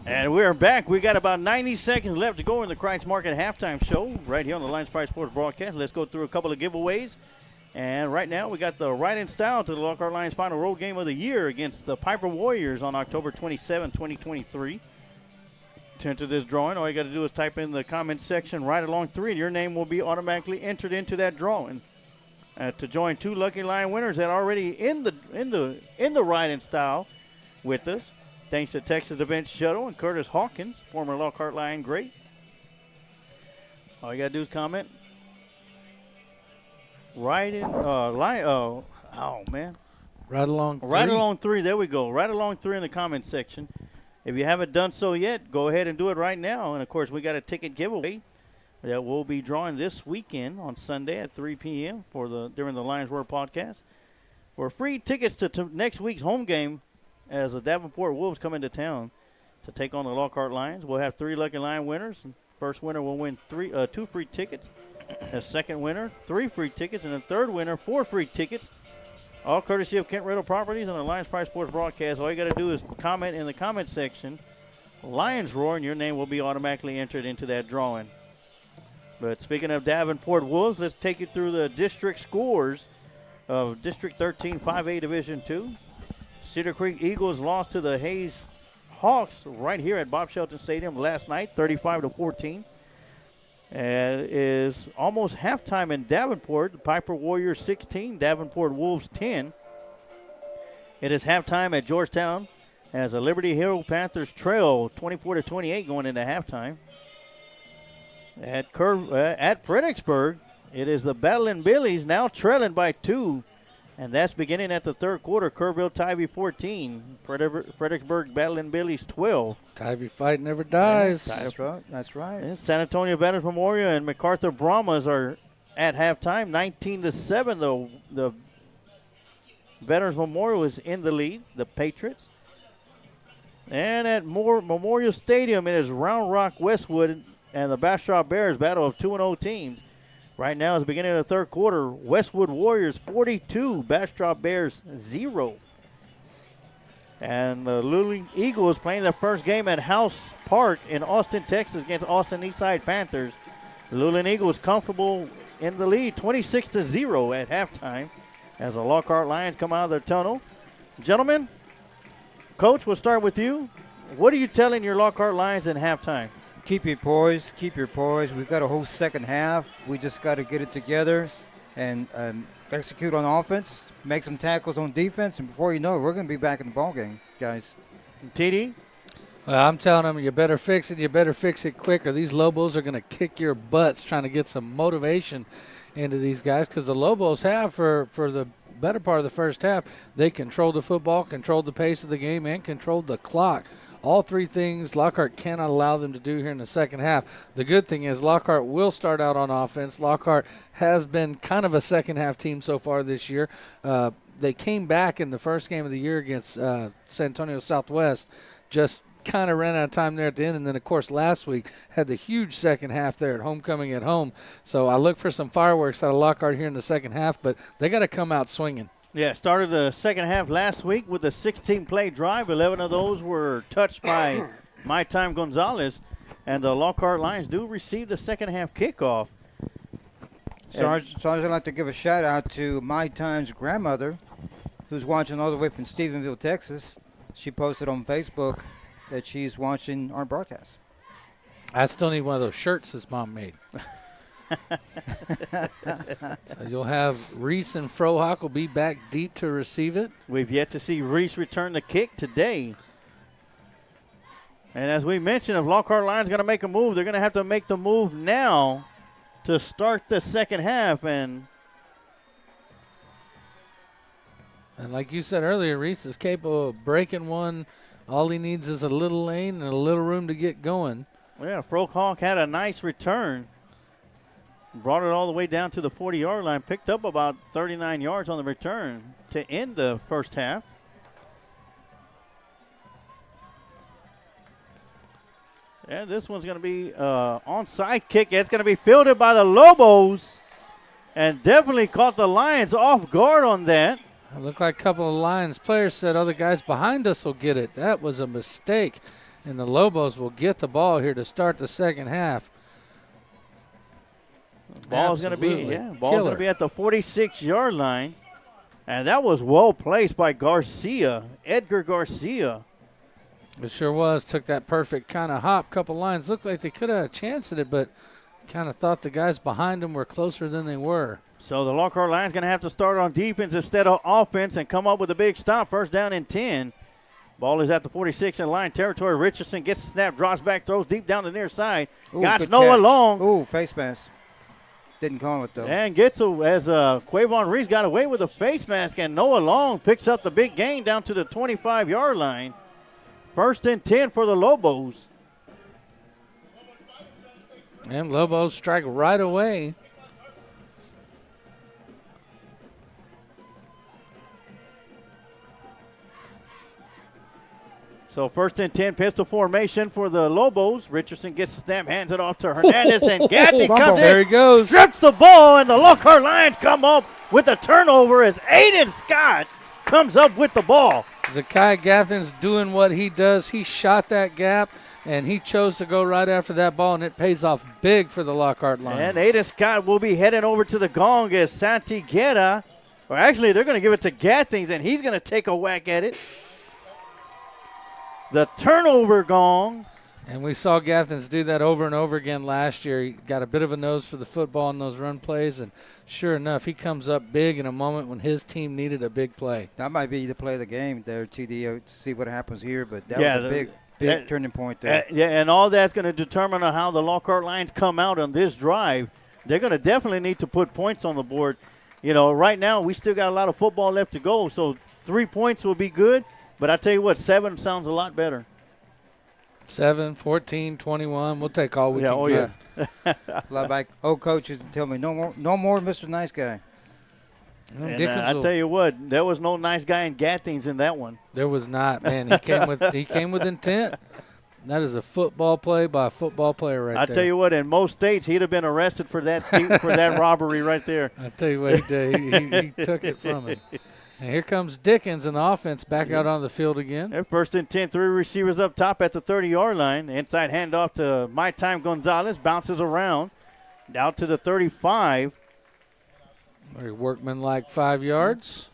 And we're back. We got about 90 seconds left to go in the Christ Market halftime show right here on the Lions Pride Sports broadcast. Let's go through a couple of giveaways. And right now we got the ride in style to the Lockhart Lions final road game of the year against the Piper Warriors on October 27, 2023. To enter this drawing, all you got to do is type in the comment section right along 3, and your name will be automatically entered into that drawing. To join 2 lucky line winners that are already in the ride in style with us. Thanks to Texas Defense Shuttle and Curtis Hawkins, former Lockhart Lion great. All you got to do is comment. Right in, man. Right along 3. Right along 3, there we go. Right along 3 in the comment section. If you haven't done so yet, go ahead and do it right now. And, of course, we got a ticket giveaway that we'll be drawing this weekend on Sunday at 3 p.m. during the Lions Roar podcast for free tickets to next week's home game as the Davenport Wolves come into town to take on the Lockhart Lions. We'll have 3 lucky line winners. First winner will win 2 free tickets. The second winner, 3 free tickets. And the third winner, 4 free tickets. All courtesy of Kent Rental Properties and the Lions Pride Sports broadcast. All you got to do is comment in the comment section, Lions Roar, and your name will be automatically entered into that drawing. But speaking of Davenport Wolves, let's take you through the district scores of District 13 5A Division II. Cedar Creek Eagles lost to the Hayes Hawks right here at Bob Shelton Stadium last night, 35-14. It is almost halftime in Davenport. The Piper Warriors 16, Davenport Wolves 10. It is halftime at Georgetown as the Liberty Hill Panthers trail 24-28 going into halftime. At Fredericksburg, it is the Battling Billies now trailing by 2, and that's beginning at the third quarter. Kerrville Tivy 14, Fredericksburg Battling Billies 12. Tivy fight never dies. That's right. That's right. And San Antonio Veterans Memorial and MacArthur Brahmas are at halftime, 19-7. Though the Veterans Memorial is in the lead, the Patriots. And at Memorial Stadium, it is Round Rock Westwood and the Bastrop Bears, battle of 2-0 teams. Right now is the beginning of the third quarter. Westwood Warriors 42, Bastrop Bears 0. And the Luling Eagles playing their first game at House Park in Austin, Texas against Austin Eastside Panthers. The Luling Eagles comfortable in the lead, 26-0 at halftime as the Lockhart Lions come out of their tunnel. Gentlemen, Coach, we'll start with you. What are you telling your Lockhart Lions in halftime? Keep your poise. Keep your poise. We've got a whole second half. We just got to get it together and execute on offense, make some tackles on defense, and before you know it, we're going to be back in the ballgame, guys. TD? Well, I'm telling them you better fix it. You better fix it quick, or these Lobos are going to kick your butts trying to get some motivation into these guys, because the Lobos have, for the better part of the first half, they controlled the football, controlled the pace of the game, and controlled the clock. All 3 things Lockhart cannot allow them to do here in the second half. The good thing is Lockhart will start out on offense. Lockhart has been kind of a second-half team so far this year. They came back in the first game of the year against San Antonio Southwest, just kind of ran out of time there at the end. And then, of course, last week had the huge second half there at homecoming at home. So I look for some fireworks out of Lockhart here in the second half, but they got to come out swinging. Yeah, started the second half last week with a 16-play drive. 11 of those were touched by My Time Gonzalez. And the Lockhart Lions do receive the second half kickoff. Sarge, I'd like to give a shout-out to My Time's grandmother, who's watching all the way from Stephenville, Texas. She posted on Facebook that she's watching our broadcast. I still need one of those shirts his mom made. So you'll have Reese and Frohock will be back deep to receive it. We've yet to see Reese return the kick today. And as we mentioned, if Lockhart Lions going to make a move, they're going to have to make the move now to start the second half. And like you said earlier, Reese is capable of breaking one. All he needs is a little lane and a little room to get going. Yeah, Frohock had a nice return. Brought it all the way down to the 40-yard line. Picked up about 39 yards on the return to end the first half. And this one's going to be onside kick. It's going to be fielded by the Lobos. And definitely caught the Lions off guard on that. It looked like a couple of Lions players said, the guys behind us will get it. That was a mistake. And the Lobos will get the ball here to start the second half. Ball's going to be Absolutely. ball's going to be at the 46-yard line. And that was well placed by Garcia, Edgar Garcia. It sure was. Took that perfect kind of hop. Couple lines. Looked like they could have had a chance at it, but kind of thought the guys behind them were closer than they were. So the Lockhart Lions going to have to start on defense instead of offense and come up with a big stop. First down and 10. Ball is at the 46 in line territory. Richardson gets the snap, drops back, throws deep down the near side. Ooh, Got good Noah catch. Long. Ooh, face mask. Didn't call it, though. And gets as Quavon Reese got away with a face mask, and Noah Long picks up the big gain down to the 25-yard line. First and 10 for the Lobos. And Lobos strike right away. So first and 10, pistol formation for the Lobos. Richardson gets the snap, hands it off to Hernandez, and Gaffney comes in. There he goes. Strips the ball, and the Lockhart Lions come up with a turnover as Aiden Scott comes up with the ball. Zakai Gathin's doing what he does. He shot that gap, and he chose to go right after that ball, and it pays off big for the Lockhart Lions. And Aiden Scott will be heading over to the gong as Santi Guerra, or actually they're going to give it to Gathings, and he's going to take a whack at it. The turnover gong. And we saw Gathins do that over and over again last year. He got a bit of a nose for the football in those run plays, and sure enough, he comes up big in a moment when his team needed a big play. That might be the play of the game there, TD, to see what happens here, but that was a big turning point there. And all that's going to determine on how the Lockhart Lions come out on this drive. They're going to definitely need to put points on the board. You know, right now we still got a lot of football left to go, so 3 points will be good. But I tell you what, 7 sounds a lot better. 7, 14, 21. We'll take all we can get. Like old coaches tell me, no more Mr. Nice Guy. And I tell you what, there was no nice guy in Gathings in that one. There was not, man. He came with intent. That is a football play by a football player right there. I tell you what, in most states, he'd have been arrested for that robbery right there. I tell you what he did. He took it from him. And here comes Dickens and the offense back out on the field again. They're first and 10, 3 receivers up top at the 30-yard line. Inside handoff to My Time Gonzalez, bounces around, down to the 35. Very workmanlike 5 yards.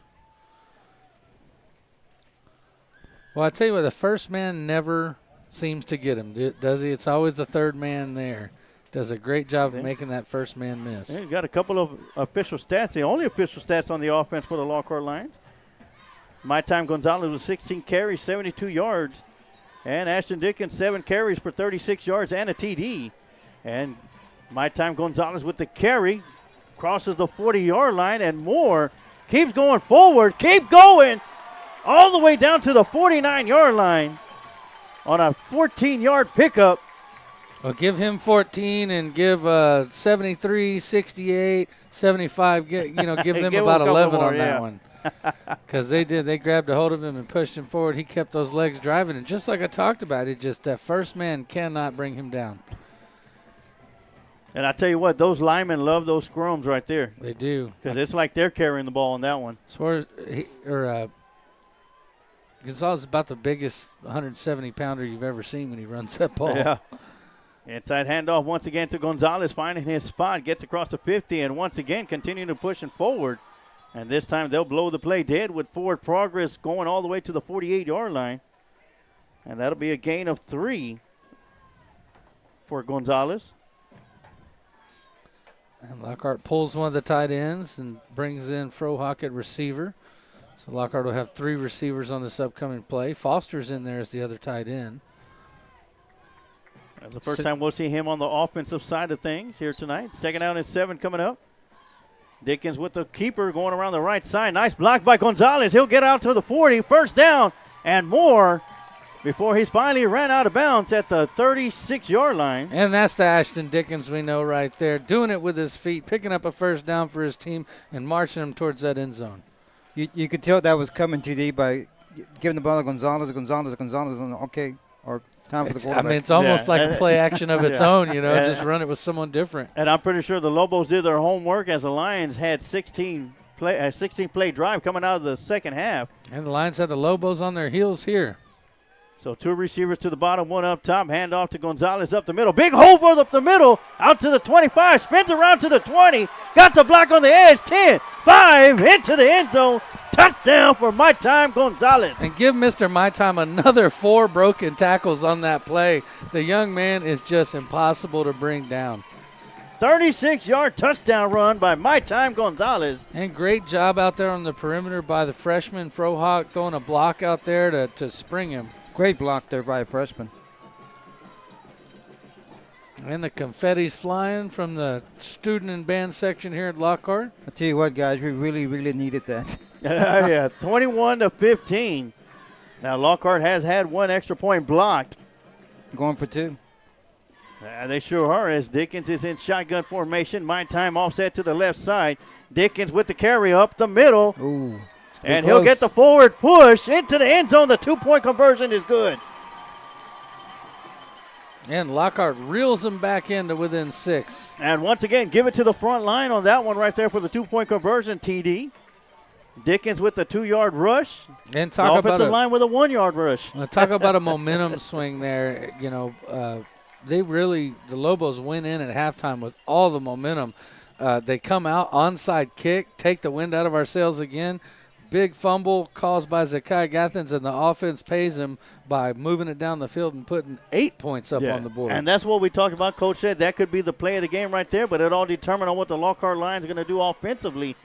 Well, I tell you what, the first man never seems to get him, does he? It's always the third man there. Does a great job of making that first man miss. Yeah, got a couple of official stats. The only official stats on the offense for the Lockhart Lions. My Time Gonzalez with 16 carries, 72 yards. And Ashton Dickens, 7 carries for 36 yards and a TD. And My Time Gonzalez with the carry, crosses the 40-yard line and more. Keeps going forward, keep going, all the way down to the 49-yard line on a 14-yard pickup. Well, give him 14 and give 73, 68, 75. Give them about 11 on that one. Because they did. They grabbed a hold of him and pushed him forward. He kept those legs driving. And just like I talked about, that first man cannot bring him down. And I tell you what, those linemen love those scrums right there. They do. Because it's like they're carrying the ball on that one. Gonzalez is about the biggest 170-pounder you've ever seen when he runs that ball. Yeah. Inside handoff once again to Gonzalez, finding his spot, gets across the 50, and once again continuing to push forward. And this time they'll blow the play dead with forward progress going all the way to the 48-yard line. And that'll be a gain of 3 for Gonzalez. And Lockhart pulls one of the tight ends and brings in Frohock at receiver. So Lockhart will have 3 receivers on this upcoming play. Foster's in there as the other tight end. That's the first time we'll see him on the offensive side of things here tonight. Second down and 7 coming up. Dickens with the keeper going around the right side. Nice block by Gonzalez. He'll get out to the 40. First down and more before he's finally ran out of bounds at the 36-yard line. And that's the Ashton Dickens we know right there. Doing it with his feet, picking up a first down for his team and marching him towards that end zone. You could tell that was coming, TD, by giving the ball to Gonzalez, okay, or time for the quarterback. It's almost like a play action of its own, just run it with someone different. And I'm pretty sure the Lobos did their homework as the Lions had 16 play drive coming out of the second half. And the Lions had the Lobos on their heels here. So 2 receivers to the bottom, 1 up top. Hand off to Gonzalez up the middle. Big hole for up the middle. Out to the 25. Spins around to the 20. Got the block on the edge. 10, 5, into the end zone. Touchdown for My Time Gonzalez. And give Mr. My Time another 4 broken tackles on that play. The young man is just impossible to bring down. 36-yard touchdown run by My Time Gonzalez. And great job out there on the perimeter by the freshman Frohawk, throwing a block out there to spring him. Great block there by a freshman. And the confetti's flying from the student and band section here at Lockhart. I tell you what, guys, we really, really needed that. Yeah, 21-15. Now Lockhart has had 1 extra point blocked. Going for 2. They sure are, as Dickens is in shotgun formation. My Time offset to the left side. Dickens with the carry up the middle. Ooh. And he'll get the forward push into the end zone. The 2-point conversion is good. And Lockhart reels him back into within 6. And once again, give it to the front line on that one right there for the 2-point conversion, TD. Dickens with the 2-yard rush. And the talk about offensive line with a 1-yard rush. Talk about a momentum swing there. You know, the Lobos went in at halftime with all the momentum. They come out, onside kick, take the wind out of our sails again. Big fumble caused by Zakai Gathens, and the offense pays him by moving it down the field and putting 8 points up on the board. And that's what we talked about. Coach said that could be the play of the game right there, but it all determined on what the Lockhart Lions are going to do offensively.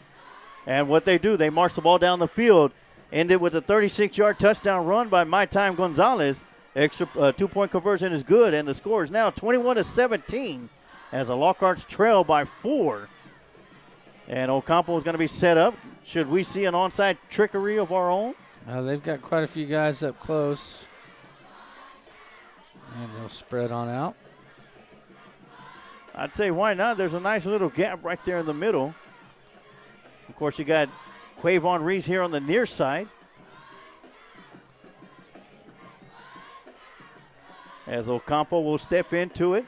And what they do, they march the ball down the field, ended with a 36-yard touchdown run by My Time Gonzalez. Extra 2-point conversion is good, and the score is now 21-17 as the Lockharts trail by 4. And Ocampo is going to be set up. Should we see an onside trickery of our own? They've got quite a few guys up close. And they'll spread on out. I'd say why not? There's a nice little gap right there in the middle. Of course, you got Quavon Reese here on the near side. As Ocampo will step into it.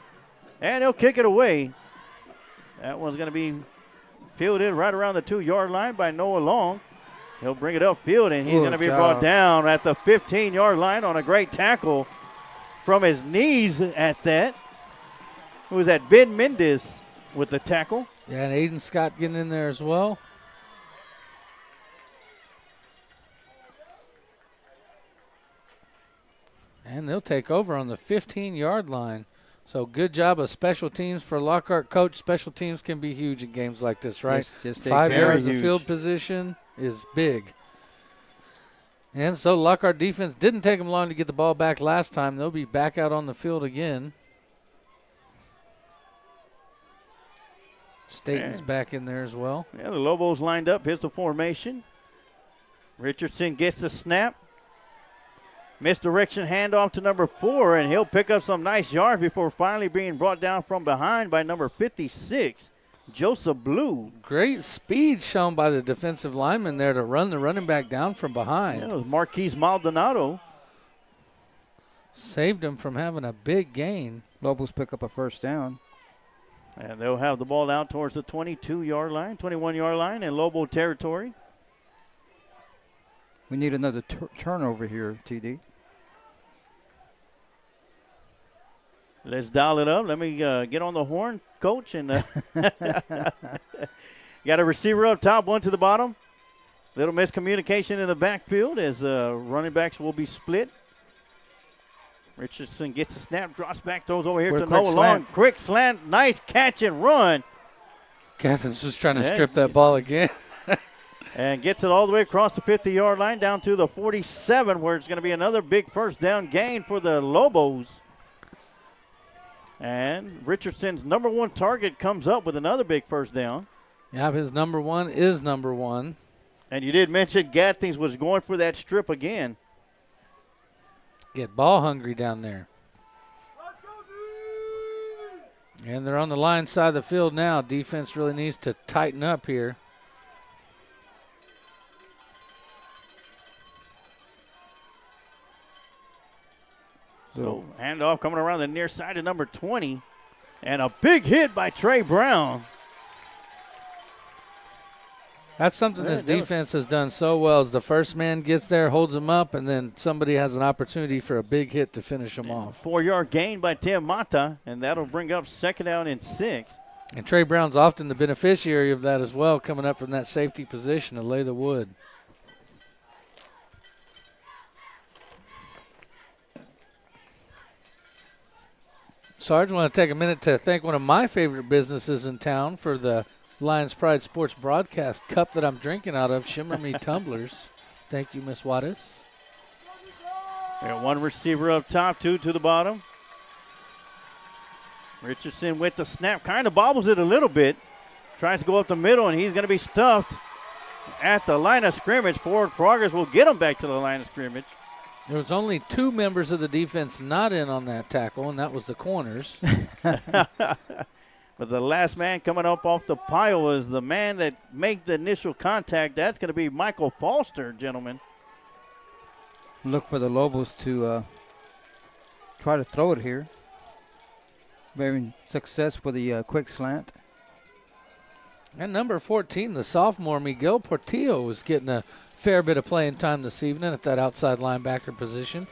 And he'll kick it away. That one's going to be fielded right around the 2-yard line by Noah Long. He'll bring it upfield, and he's going to be brought down at the 15-yard line on a great tackle from his knees at that. Who was that? Ben Mendez with the tackle. Yeah, and Aiden Scott getting in there as well. And they'll take over on the 15-yard line. So good job of special teams for Lockhart. Coach, special teams can be huge in games like this, right? Just 5 yards of field position is big. And so Lockhart defense didn't take them long to get the ball back last time. They'll be back out on the field again. Staten's back in there as well. Yeah, the Lobos lined up. Here's the formation. Richardson gets the snap. Misdirection handoff to number 4, and he'll pick up some nice yards before finally being brought down from behind by number 56, Joseph Blue. Great speed shown by the defensive lineman there to run the running back down from behind. Yeah, it was Marquise Maldonado. Saved him from having a big gain. Lobos pick up a first down. And they'll have the ball out towards the 22-yard line, 21-yard line in Lobo territory. We need another turnover here, TD. Let's dial it up. Let me get on the horn, Coach. And got a receiver up top, one to the bottom. Little miscommunication in the backfield as running backs will be split. Richardson gets the snap, drops back, throws over here to Noah Long. Quick slant, nice catch and run. Gathens just trying to strip that ball again. And gets it all the way across the 50-yard line down to the 47, where it's going to be another big first down gain for the Lobos. And Richardson's number 1 target comes up with another big first down. Yeah, his number 1 is number 1. And you did mention Gathings was going for that strip again. Get ball hungry down there. And they're on the line side of the field now. Defense really needs to tighten up here. So handoff coming around the near side of number 20. And a big hit by Trey Brown. That's something this defense has done so well is the first man gets there, holds him up, and then somebody has an opportunity for a big hit to finish him off. 4-yard gain by Tim Mata, and that'll bring up 2nd down and 6. And Trey Brown's often the beneficiary of that as well, coming up from that safety position to lay the wood. Sarge, I want to take a minute to thank one of my favorite businesses in town for the Lions Pride Sports Broadcast cup that I'm drinking out of, Shimmer Me Tumblers. Thank you, Miss Wattis. We got one receiver up top, 2 to the bottom. Richardson with the snap, kind of bobbles it a little bit. Tries to go up the middle, and he's going to be stuffed at the line of scrimmage. Forward progress will get him back to the line of scrimmage. There was only 2 members of the defense not in on that tackle, and that was the corners. But the last man coming up off the pile is the man that made the initial contact. That's going to be Michael Foster, gentlemen. Look for the Lobos to try to throw it here. Very success with the quick slant. And number 14, the sophomore, Miguel Portillo, is getting a fair bit of playing time this evening at that outside linebacker position.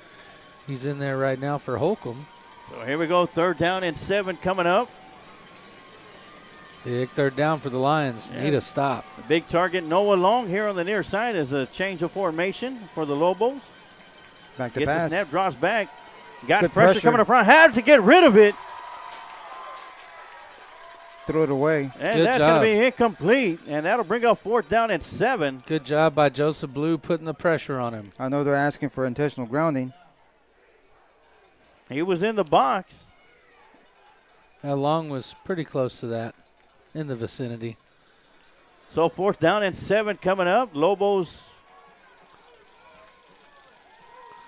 He's in there right now for Holcomb. So here we go, 3rd down and 7 coming up. Big 3rd down for the Lions. Yeah. Need a stop. The big target, Noah Long, here on the near side is a change of formation for the Lobos. Back to Gets pass. the snap, drops back. Got Good pressure coming up front. Had to get rid of it. Threw it away. And Good that's job. going to be incomplete. And that'll bring up 4th down and 7. Good job by Joseph Blue putting the pressure on him. I know they're asking for intentional grounding. He was in the box. Long was pretty close to that, in the vicinity. So 4th down and 7 coming up. Lobos.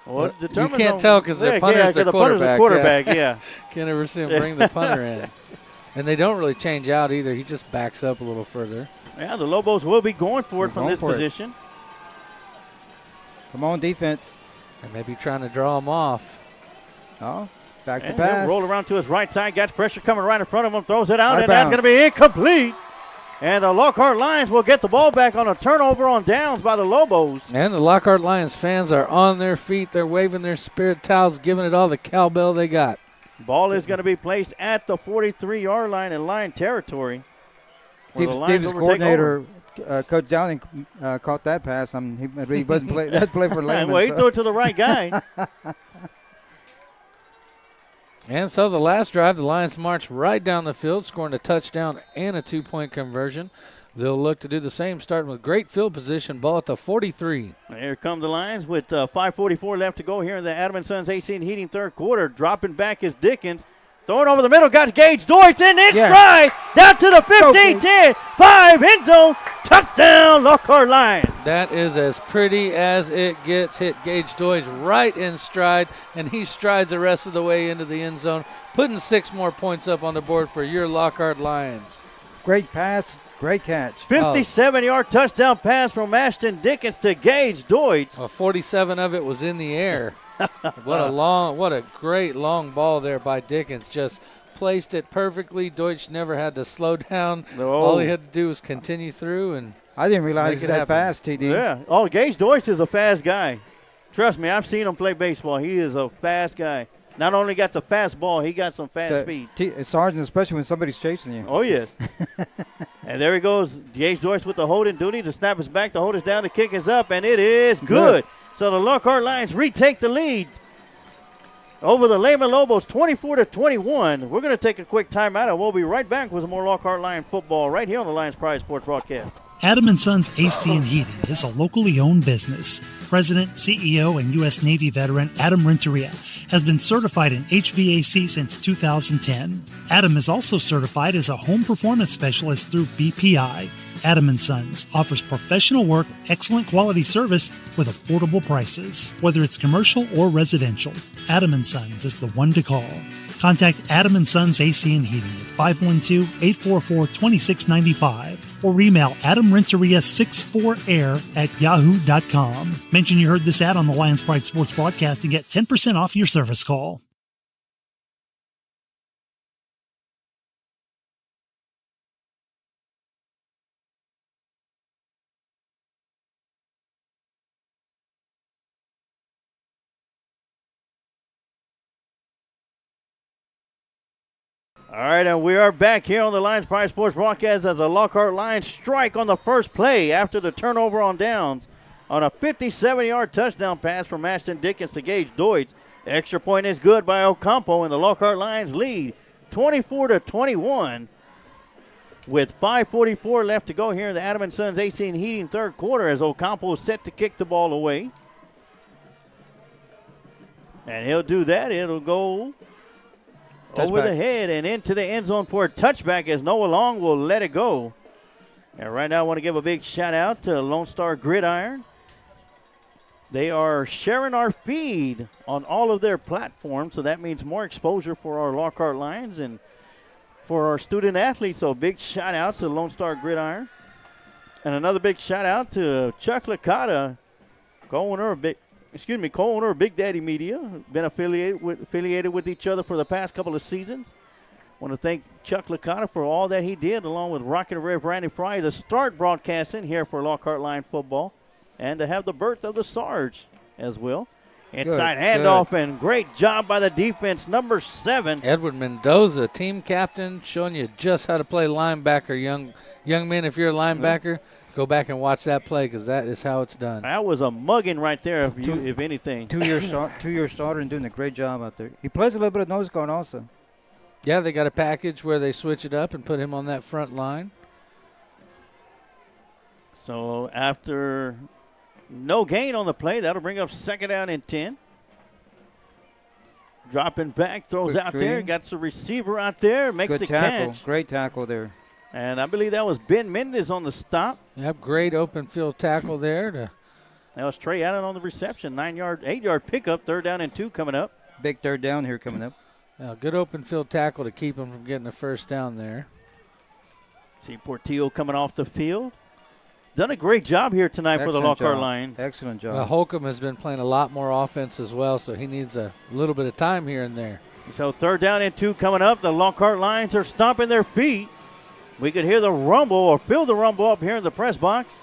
Well, you can't tell because their punter's the quarterback. Quarterback, yeah. Can't ever see him bring the punter in. And they don't really change out either. He just backs up a little further. Yeah, the Lobos will be going for it from this position. Come on, defense. And maybe trying to draw him off. Oh, back to And pass. he'll roll around to his right side. Got pressure coming right in front of him. Throws it out, Out of and that's going bounds. to be incomplete. And the Lockhart Lions will get the ball back on a turnover on downs by the Lobos. And the Lockhart Lions fans are on their feet. They're waving their spirit towels, giving it all the cowbell they got. Ball is going to be placed at the 43-yard line in Lion territory. where the Lions Davis will take coordinator, Coach Downing, caught that pass. He wasn't play that play for Lehman. Well, he threw it to the right guy. And so the last drive, the Lions marched right down the field, scoring a touchdown and a 2-point conversion. They'll look to do the same, starting with great field position, ball at the 43. Here come the Lions with 5:44 left to go here in the Adam & Sons AC and Heating 3rd quarter. Dropping back is Dickens. Throwing over the middle, got Gage Deutsch in stride. Down to the 15, 10, 5, end zone. Touchdown, Lockhart Lions. That is as pretty as it gets. Hit Gage Deutsch right in stride, and he strides the rest of the way into the end zone, putting 6 more points up on the board for your Lockhart Lions. Great pass, great catch. 57-yard touchdown pass from Ashton Dickens to Gage Deutsch. 47 of it was in the air. What a great long ball there by Dickens. Just placed it perfectly. Deutsch never had to slow down. No. All he had to do was continue through. And I didn't realize make he's it that happen. fast, TD. Yeah. Oh, Gage Deutsch is a fast guy. Trust me, I've seen him play baseball. He is a fast guy. Not only got the fast ball, he got some fast speed. Sergeant, especially when somebody's chasing you. Oh, yes. And there he goes. Gage Deutsch with the holding duty. The snap is back. The hold is down. The kick is up, and it is good. So the Lockhart Lions retake the lead over the Lehman Lobos, 24-21. We're going to take a quick timeout, and we'll be right back with some more Lockhart Lion football right here on the Lions Pride Sports Broadcast. Adam & Sons AC and Heating is a locally owned business. President, CEO, and U.S. Navy veteran Adam Renteria has been certified in HVAC since 2010. Adam is also certified as a home performance specialist through BPI. Adam & Sons offers professional work, excellent quality service with affordable prices. Whether it's commercial or residential, Adam & Sons is the one to call. Contact Adam & Sons AC and Heating at 512-844-2695 or email adamrenteria64air@yahoo.com. Mention you heard this ad on the Lions Pride Sports Broadcast and get 10% off your service call. All right, and we are back here on the Lions Pride Sports broadcast as the Lockhart Lions strike on the first play after the turnover on downs on a 57-yard touchdown pass from Ashton Dickens to Gage Deutsch. The extra point is good by Ocampo, and the Lockhart Lions lead 24-21 with 5:44 left to go here in the Adam & Sons AC and Heating third quarter as Ocampo is set to kick the ball away. And he'll do that. It'll go over the head and into the end zone for a touchback as Noah Long will let it go. And right now I want to give a big shout out to Lone Star Gridiron. They are sharing our feed on all of their platforms, so that means more exposure for our Lockhart Lions and for our student athletes. So big shout out to Lone Star Gridiron. And another big shout out to Chuck Licata, co-owner of Big Daddy Media. Been affiliated with each other for the past couple of seasons. Want to thank Chuck Licata for all that he did, along with Rocket Rev Randy Fry, to start broadcasting here for Lockhart Lion football, and to have the birth of the Sarge as well. Inside handoff, and great job by the defense, number 7. Edward Mendoza, team captain, showing you just how to play linebacker. Young men, if you're a linebacker, go back and watch that play because that is how it's done. That was a mugging right there, if anything. 2-year starter and doing a great job out there. He plays a little bit of nose guard also. Yeah, they got a package where they switch it up and put him on that front line. So after no gain on the play, that'll bring up second down and 10. Dropping back, throws out there, got the receiver out there, makes the catch. Great tackle there. And I believe that was Ben Mendez on the stop. Yep, great open field tackle there. That was Trey Allen on the reception. 8-yard pickup, third down and 2 coming up. Big third down here coming up. Good open field tackle to keep him from getting the first down there. See Portillo coming off the field. Done a great job here tonight for the Lockhart Lions. Excellent job. Holcomb has been playing a lot more offense as well, so he needs a little bit of time here and there. So third down and 2 coming up. The Lockhart Lions are stomping their feet. We could hear the rumble or feel the rumble up here in the press box.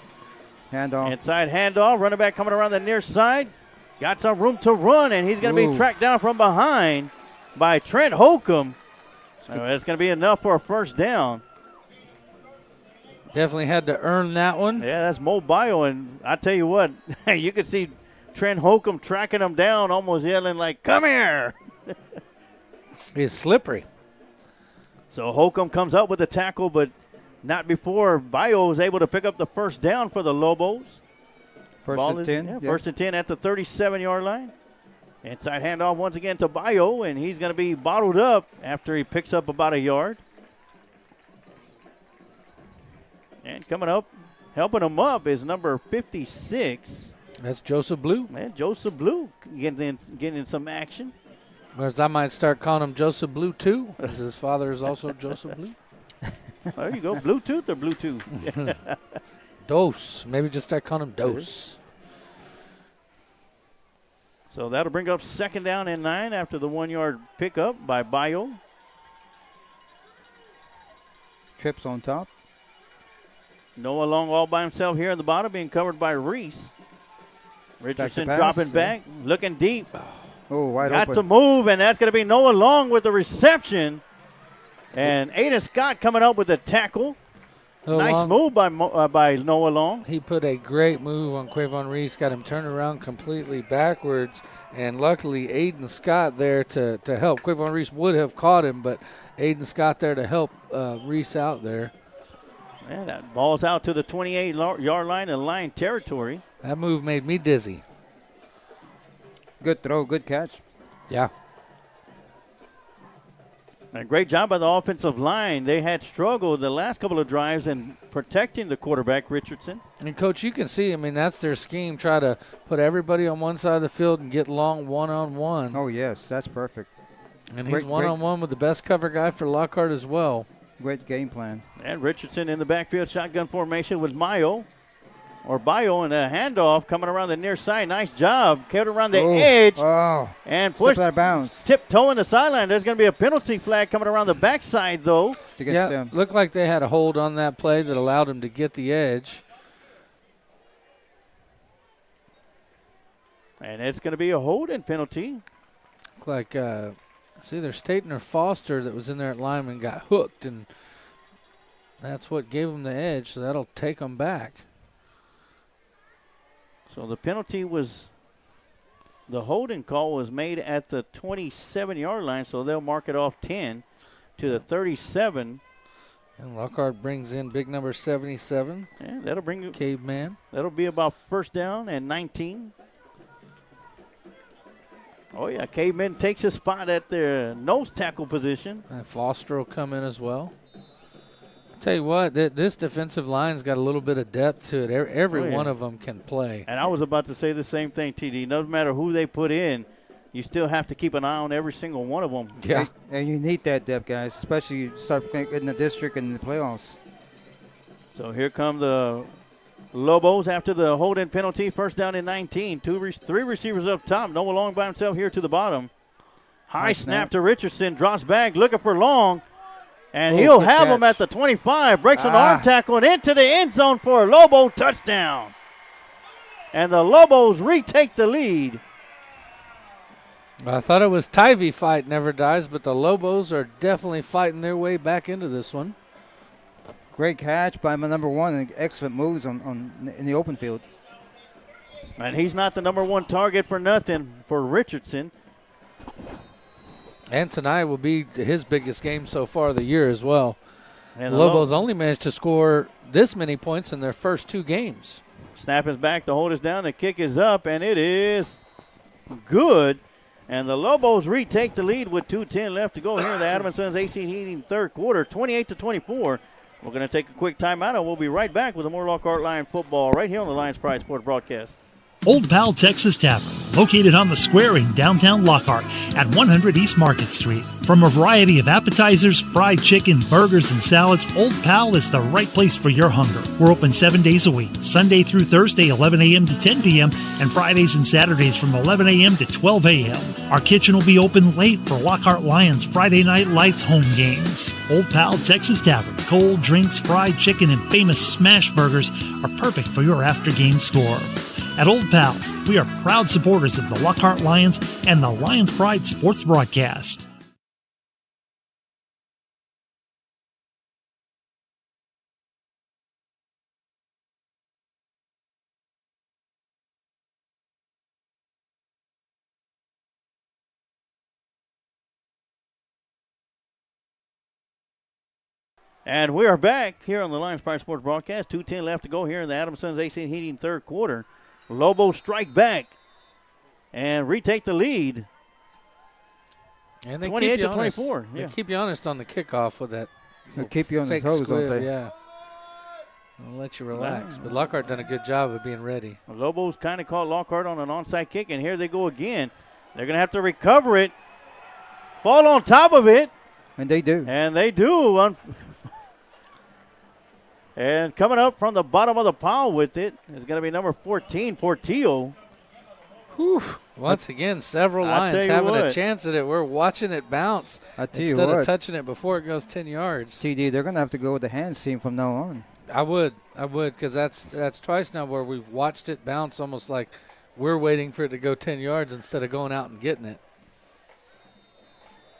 Handoff. Inside handoff. Running back coming around the near side. Got some room to run, and he's going to be tracked down from behind by Trent Holcomb. So that's going to be enough for a first down. Definitely had to earn that one. Yeah, that's Mo Bio, and I tell you what, you could see Trent Holcomb tracking him down, almost yelling like, "Come here!" He's slippery. So Holcomb comes up with the tackle, but not before Bio was able to pick up the first down for the Lobos. First and 10. First and 10 at the 37-yard line. Inside handoff once again to Bio, and he's going to be bottled up after he picks up about a yard. And coming up, helping him up is number 56. That's Joseph Blue. And Joseph Blue getting in some action. Whereas I might start calling him Joseph Blue too, because his father is also Joseph Blue. There you go, Bluetooth or Bluetooth? Dose. Maybe just start calling him Dose. So that'll bring up second down and 9 after the 1-yard pickup by Bio. Trips on top. Noah Long all by himself here in the bottom, being covered by Reese. Richardson pass, dropping back, looking deep. Oh, wide Got open. to move, and that's going to be Noah Long with the reception. And Aiden Scott coming up with the tackle. Nice move by Noah Long. He put a great move on Quavon Reese, got him turned around completely backwards, and luckily Aiden Scott there to help. Quavon Reese would have caught him, but Aiden Scott there to help Reese out there. Yeah, that ball's out to the 28-yard line in line territory. That move made me dizzy. Good throw, good catch. Yeah. A great job by the offensive line. They had struggled the last couple of drives in protecting the quarterback, Richardson. And, Coach, you can see, I mean, that's their scheme, try to put everybody on one side of the field and get long one-on-one. Oh, yes, that's perfect. And he's one-on-one with the best cover guy for Lockhart as well. Great game plan. And Richardson in the backfield, shotgun formation with Bio, and a handoff coming around the near side. Nice job. Kept around the edge and pushed out of bounds. Tiptoeing the sideline. There's going to be a penalty flag coming around the backside, though. Looked like they had a hold on that play that allowed him to get the edge. And it's going to be a holding penalty. Looked like It's either Staten or Foster that was in there at lineman got hooked, and that's what gave them the edge, so that'll take them back. So the penalty was, the holding call was made at the 27-yard line, so they'll mark it off 10 to the 37. And Lockhart brings in big number 77. Yeah, that'll bring you. Caveman. That'll be about first down and 19. Oh, yeah, Caveman takes his spot at their nose tackle position. And Foster will come in as well. I'll tell you what, this defensive line's got a little bit of depth to it. Every one of them can play. And I was about to say the same thing, TD. No matter who they put in, you still have to keep an eye on every single one of them. Yeah. And you need that depth, guys, especially you start in the district and in the playoffs. So here come the Lobos after the holding penalty. First down and 19. Three receivers up top. Noah Long by himself here to the bottom. High snap to Richardson. Drops back, looking for Long. And he'll have him at the 25. Breaks an arm tackle and into the end zone for a Lobo touchdown. And the Lobos retake the lead. I thought it was Tivy fight never dies, but the Lobos are definitely fighting their way back into this one. Great catch by my number one and excellent moves in the open field. And he's not the number one target for nothing for Richardson. And tonight will be his biggest game so far of the year as well. And the Lobos only managed to score this many points in their first 2 games. Snap is back, the hold is down, the kick is up, and it is good. And the Lobos retake the lead with 2:10 left to go here in the Adams & Sons AC Heating third quarter, 28-24. We're going to take a quick timeout, and we'll be right back with more Lockhart Lion football right here on the Lions Pride Sports broadcast. Old Pal Texas Tavern, located on the square in downtown Lockhart at 100 East Market Street. From a variety of appetizers, fried chicken, burgers, and salads, Old Pal is the right place for your hunger. We're open 7 days a week, Sunday through Thursday, 11 a.m. to 10 p.m., and Fridays and Saturdays from 11 a.m. to 12 a.m. Our kitchen will be open late for Lockhart Lions Friday Night Lights home games. Old Pal Texas Tavern, cold drinks, fried chicken, and famous smash burgers are perfect for your after-game score. At Old Pals, we are proud supporters of the Lockhart Lions and the Lions Pride Sports broadcast. And we are back here on the Lions Pride Sports broadcast. 2:10 left to go here in the Adams & Sons AC Heating third quarter. Lobos strike back and retake the lead. And they 28-24. They keep you honest on the kickoff with that. They keep you on the fake toes, don't squib, they? Yeah. They'll let you relax. But Lockhart done a good job of being ready. The Lobos kind of caught Lockhart on an onside kick, and here they go again. They're going to have to recover it, fall on top of it. And they do. And they do. And coming up from the bottom of the pile with it is going to be number 14, Portillo. Whew. Once again, several Lions having a chance at it. We're watching it bounce instead of touching it before it goes 10 yards. TD, they're going to have to go with the hands team from now on. I would, because that's twice now where we've watched it bounce almost like we're waiting for it to go 10 yards instead of going out and getting it.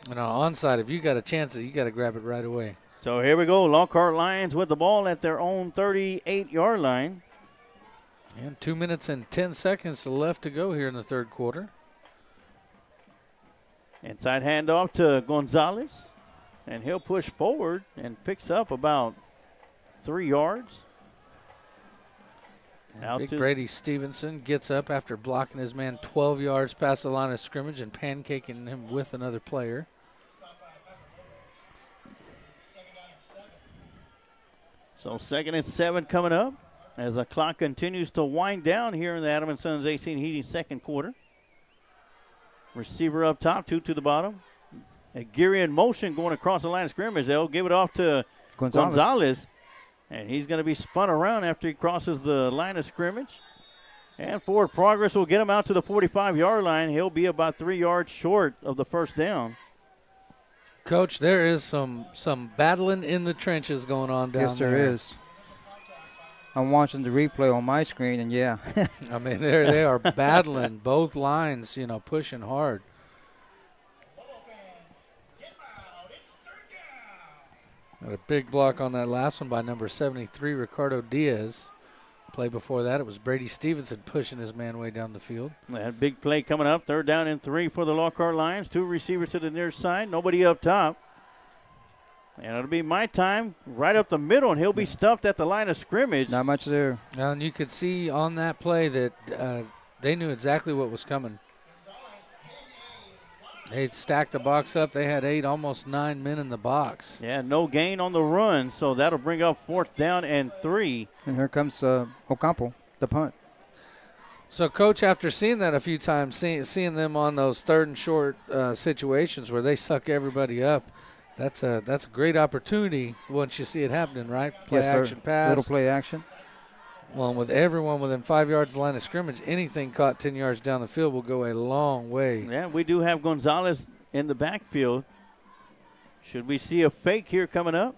And on onside, if you got a chance, you got to grab it right away. So here we go. Lockhart Lions with the ball at their own 38-yard line. And 2 minutes and 10 seconds left to go here in the third quarter. Inside handoff to Gonzalez. And he'll push forward and picks up about 3 yards. Big Brady Stevenson gets up after blocking his man 12 yards past the line of scrimmage and pancaking him with another player. So 2nd and 7 coming up as the clock continues to wind down here in the Adams & Sons AC Heating second quarter. Receiver up top, 2 to the bottom. Aguirre in motion going across the line of scrimmage. They'll give it off to Gonzalez. And he's going to be spun around after he crosses the line of scrimmage. And forward progress will get him out to the 45-yard line. He'll be about 3 yards short of the first down. Coach, there is some battling in the trenches going on down there. Yes, there is. I'm watching the replay on my screen, and yeah. I mean, they are battling both lines, pushing hard. A big block on that last one by number 73, Ricardo Diaz. Play before that, it was Brady Stevenson pushing his man way down the field. That big play coming up. 3rd down and 3 for the Lockhart Lions. 2 receivers to the near side. Nobody up top. And it'll be my time right up the middle, and he'll be stuffed at the line of scrimmage. Not much there. And you could see on that play that they knew exactly what was coming. They stacked the box up. They had 8, almost 9 men in the box. Yeah, no gain on the run, so that'll bring up 4th down and 3. And here comes Ocampo, the punt. So, Coach, after seeing that a few times, seeing them on those 3rd and short situations where they suck everybody up, that's a great opportunity once you see it happening, right? Play action pass. Little play action. Well, with everyone within 5 yards of the line of scrimmage, anything caught 10 yards down the field will go a long way. Yeah, we do have Gonzalez in the backfield. Should we see a fake here coming up?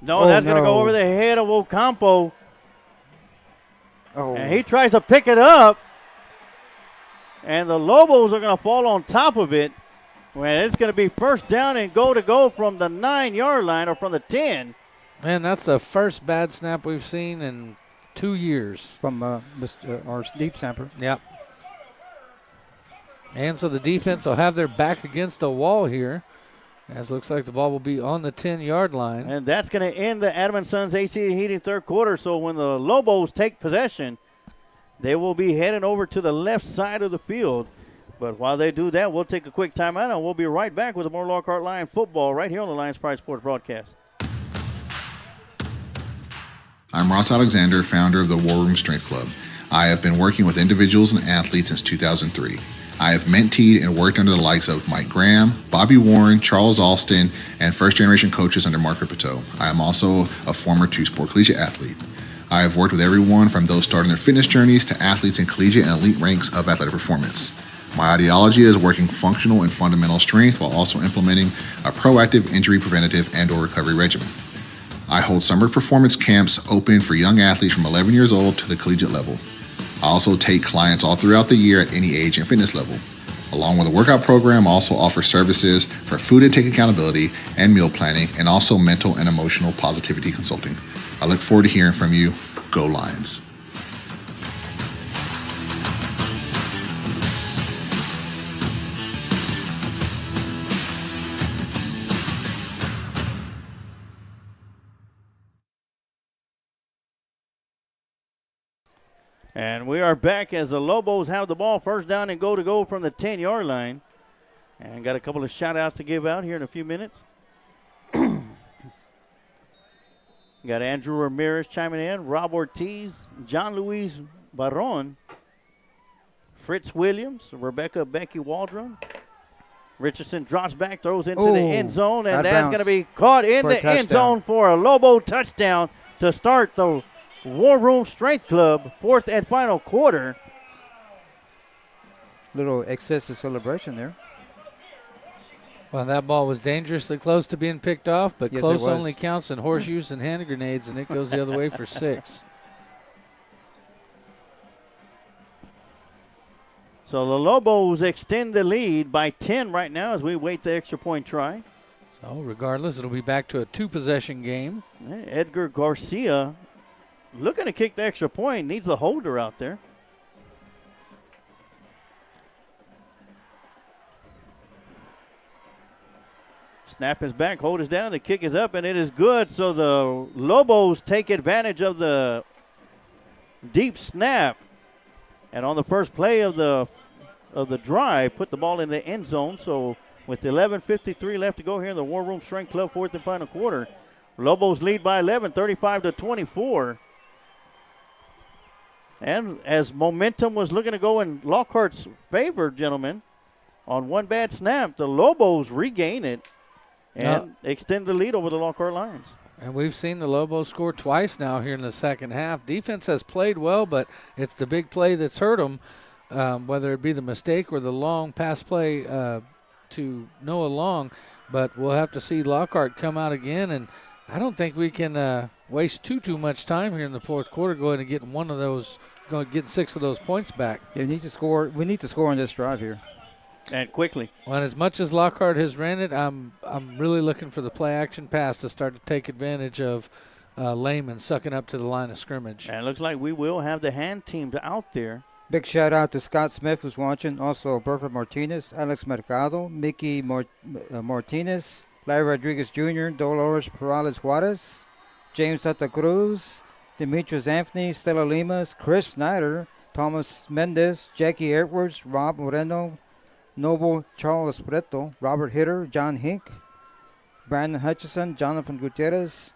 No, that's going to go over the head of Ocampo. Oh. And he tries to pick it up. And the Lobos are going to fall on top of it. Well, it's going to be 1st down and go from the 9-yard line or from the 10. And that's the first bad snap we've seen in 2 years. From our deep snapper. Yep. And so the defense will have their back against the wall here. As looks like the ball will be on the 10-yard line. And that's going to end the Adam & Sons AC Heating 3rd quarter. So when the Lobos take possession, they will be heading over to the left side of the field. But while they do that, we'll take a quick timeout, and we'll be right back with more Lockhart Lion football right here on the Lions Pride Sports broadcast. I'm Ross Alexander, founder of the War Room Strength Club. I have been working with individuals and athletes since 2003. I have mentored and worked under the likes of Mike Graham, Bobby Warren, Charles Alston, and first-generation coaches under Mark Piteau. I am also a former two-sport collegiate athlete. I have worked with everyone from those starting their fitness journeys to athletes in collegiate and elite ranks of athletic performance. My ideology is working functional and fundamental strength while also implementing a proactive injury preventative and/or recovery regimen. I hold summer performance camps open for young athletes from 11 years old to the collegiate level. I also take clients all throughout the year at any age and fitness level. Along with a workout program, I also offer services for food intake accountability and meal planning, and also mental and emotional positivity consulting. I look forward to hearing from you. Go Lions. And we are back as the Lobos have the ball, 1st down and go from the 10-yard line. And got a couple of shout-outs to give out here in a few minutes. Got Andrew Ramirez chiming in, Rob Ortiz, John Luis Barron, Fritz Williams, Rebecca Becky Waldron. Richardson drops back, throws into the end zone, and that's going to be caught in the end zone for a Lobo touchdown to start the War Room Strength Club 4th and final quarter. Little excessive celebration there. Well, that ball was dangerously close to being picked off, but Yes, close it was. only counts in horseshoes and hand grenades, and it goes the other way for 6. So the Lobos extend the lead by 10 right now as we wait the extra point try. So regardless, it'll be back to a 2-possession game. Edgar Garcia looking to kick the extra point, needs the holder out there. Snap is back, hold is down, the kick is up, and it is good. So the Lobos take advantage of the deep snap. And on the first play of the drive, put the ball in the end zone. So with 11:53 left to go here in the War Room Strength Club 4th and final quarter, Lobos lead by 11, 35-24. And as momentum was looking to go in Lockhart's favor, gentlemen, on one bad snap, the Lobos regain it and extend the lead over the Lockhart Lions. And we've seen the Lobos score twice now here in the second half. Defense has played well, but it's the big play that's hurt them, whether it be the mistake or the long pass play to Noah Long. But we'll have to see Lockhart come out again, and I don't think we can waste too much time here in the 4th quarter going and getting getting 6 of those points back. Yeah, we need to score on this drive here. And quickly. Well, as much as Lockhart has ran it, I'm really looking for the play-action pass to start to take advantage of Lehman sucking up to the line of scrimmage. And it looks like we will have the hand teams out there. Big shout out to Scott Smith who's watching. Also, Bertha Martinez, Alex Mercado, Mickey Martinez, Larry Rodriguez Jr., Dolores Perales Juarez, James Santa Cruz, Demetrius Anthony, Stella Limas, Chris Snyder, Thomas Mendez, Jackie Edwards, Rob Moreno, Noble Charles Preto, Robert Hitter, John Hink, Brandon Hutchison, Jonathan Gutierrez,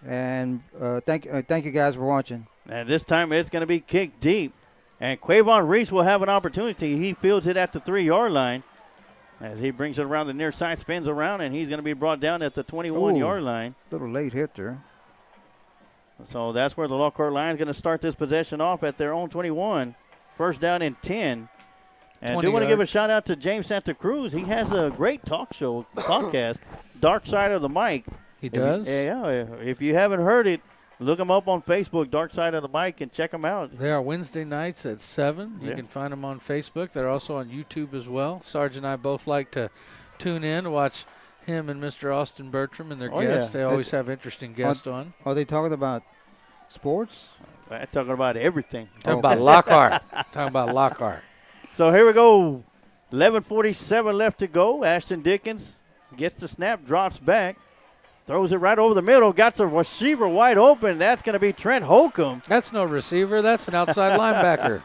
and thank you guys for watching. And this time it's going to be kicked deep. And Quavon Reese will have an opportunity. He fields it at the 3-yard line as he brings it around the near side, spins around, and he's going to be brought down at the 21-yard line. Little late hit there. So that's where the Lockhart Lions going to start this possession off at their own 21. First down and 10. And I do want to give a shout out to James Santa Cruz. He has a great talk show podcast, Dark Side of the Mic. He does? If you haven't heard it, look him up on Facebook, Dark Side of the Mic, and check him out. They are Wednesday nights at 7. You can find them on Facebook. They're also on YouTube as well. Sarge and I both like to tune in to watch him and Mr. Austin Bertram and their guests. They always have interesting guests on. Are they talking about sports? I'm talking about everything. Talking about Lockhart. Talking about Lockhart. So here we go. 11:47 left to go. Ashton Dickens gets the snap, drops back, throws it right over the middle, got the receiver wide open. That's going to be Trent Holcomb. That's no receiver. That's an outside linebacker.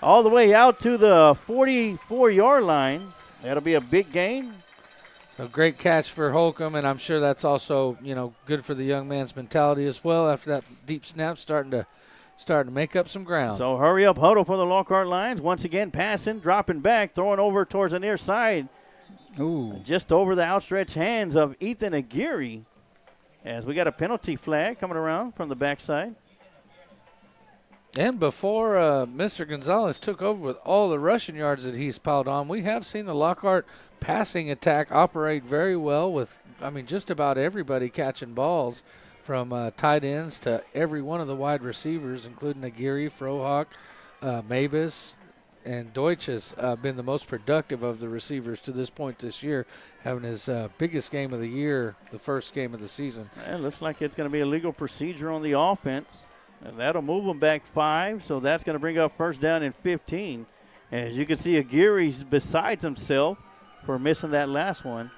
All the way out to the 44-yard line. That'll be a big gain. So great catch for Holcomb, and I'm sure that's also, good for the young man's mentality as well after that deep snap starting to make up some ground. So hurry up huddle for the Lockhart Lions. Once again, passing, dropping back, throwing over towards the near side. Ooh. Just over the outstretched hands of Ethan Aguirre. As we got a penalty flag coming around from the backside. And before Mr. Gonzalez took over with all the rushing yards that he's piled on, we have seen the Lockhart passing attack operate very well with, just about everybody catching balls, from tight ends to every one of the wide receivers, including Aguirre, Frohawk, Mabus, and Deutsch has been the most productive of the receivers to this point this year, having his biggest game of the year, the first game of the season. It looks like it's going to be a legal procedure on the offense. And that'll move them back 5, so that's going to bring up first down and 15. As you can see, Aguirre's besides himself for missing that last one.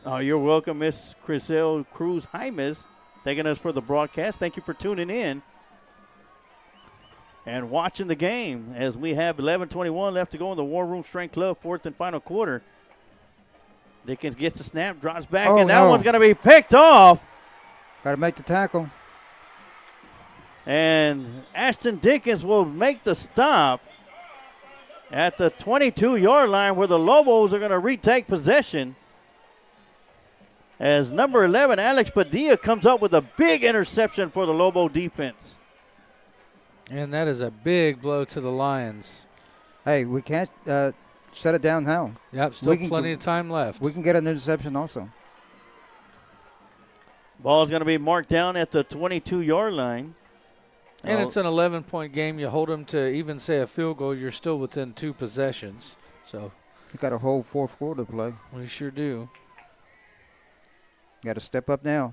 You're welcome, Miss Crisel Cruz Jaimes, taking us for the broadcast. Thank you for tuning in and watching the game as we have 11:21 left to go in the War Room Strength Club, fourth and final quarter. Dickens gets the snap, drops back, and that one's going to be picked off. Got to make the tackle. And Ashton Dickens will make the stop at the 22-yard line where the Lobos are going to retake possession. As number 11, Alex Padilla, comes up with a big interception for the Lobo defense. And that is a big blow to the Lions. Hey, we can't shut it down now. Yep, still plenty of time left. We can get an interception also. Ball's going to be marked down at the 22-yard line. And it's an 11-point game. You hold them to even say a field goal, you're still within 2 possessions. So you got a whole fourth quarter to play. We sure do. Got to step up now.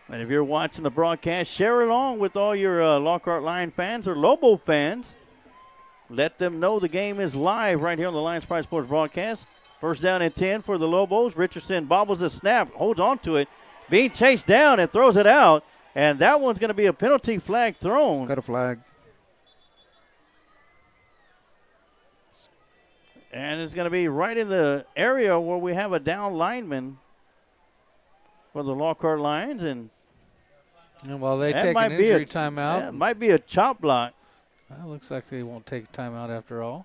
And if you're watching the broadcast, share along with all your Lockhart Lion fans or Lobo fans. Let them know the game is live right here on the Lions Pride Sports broadcast. First down and 10 for the Lobos. Richardson bobbles a snap, holds on to it, being chased down and throws it out. And that one's going to be a penalty flag thrown. Got a flag. And it's going to be right in the area where we have a down lineman for the Lockhart Lions. And while they take an injury timeout. Yeah, it might be a chop block. Well, looks like they won't take a timeout after all.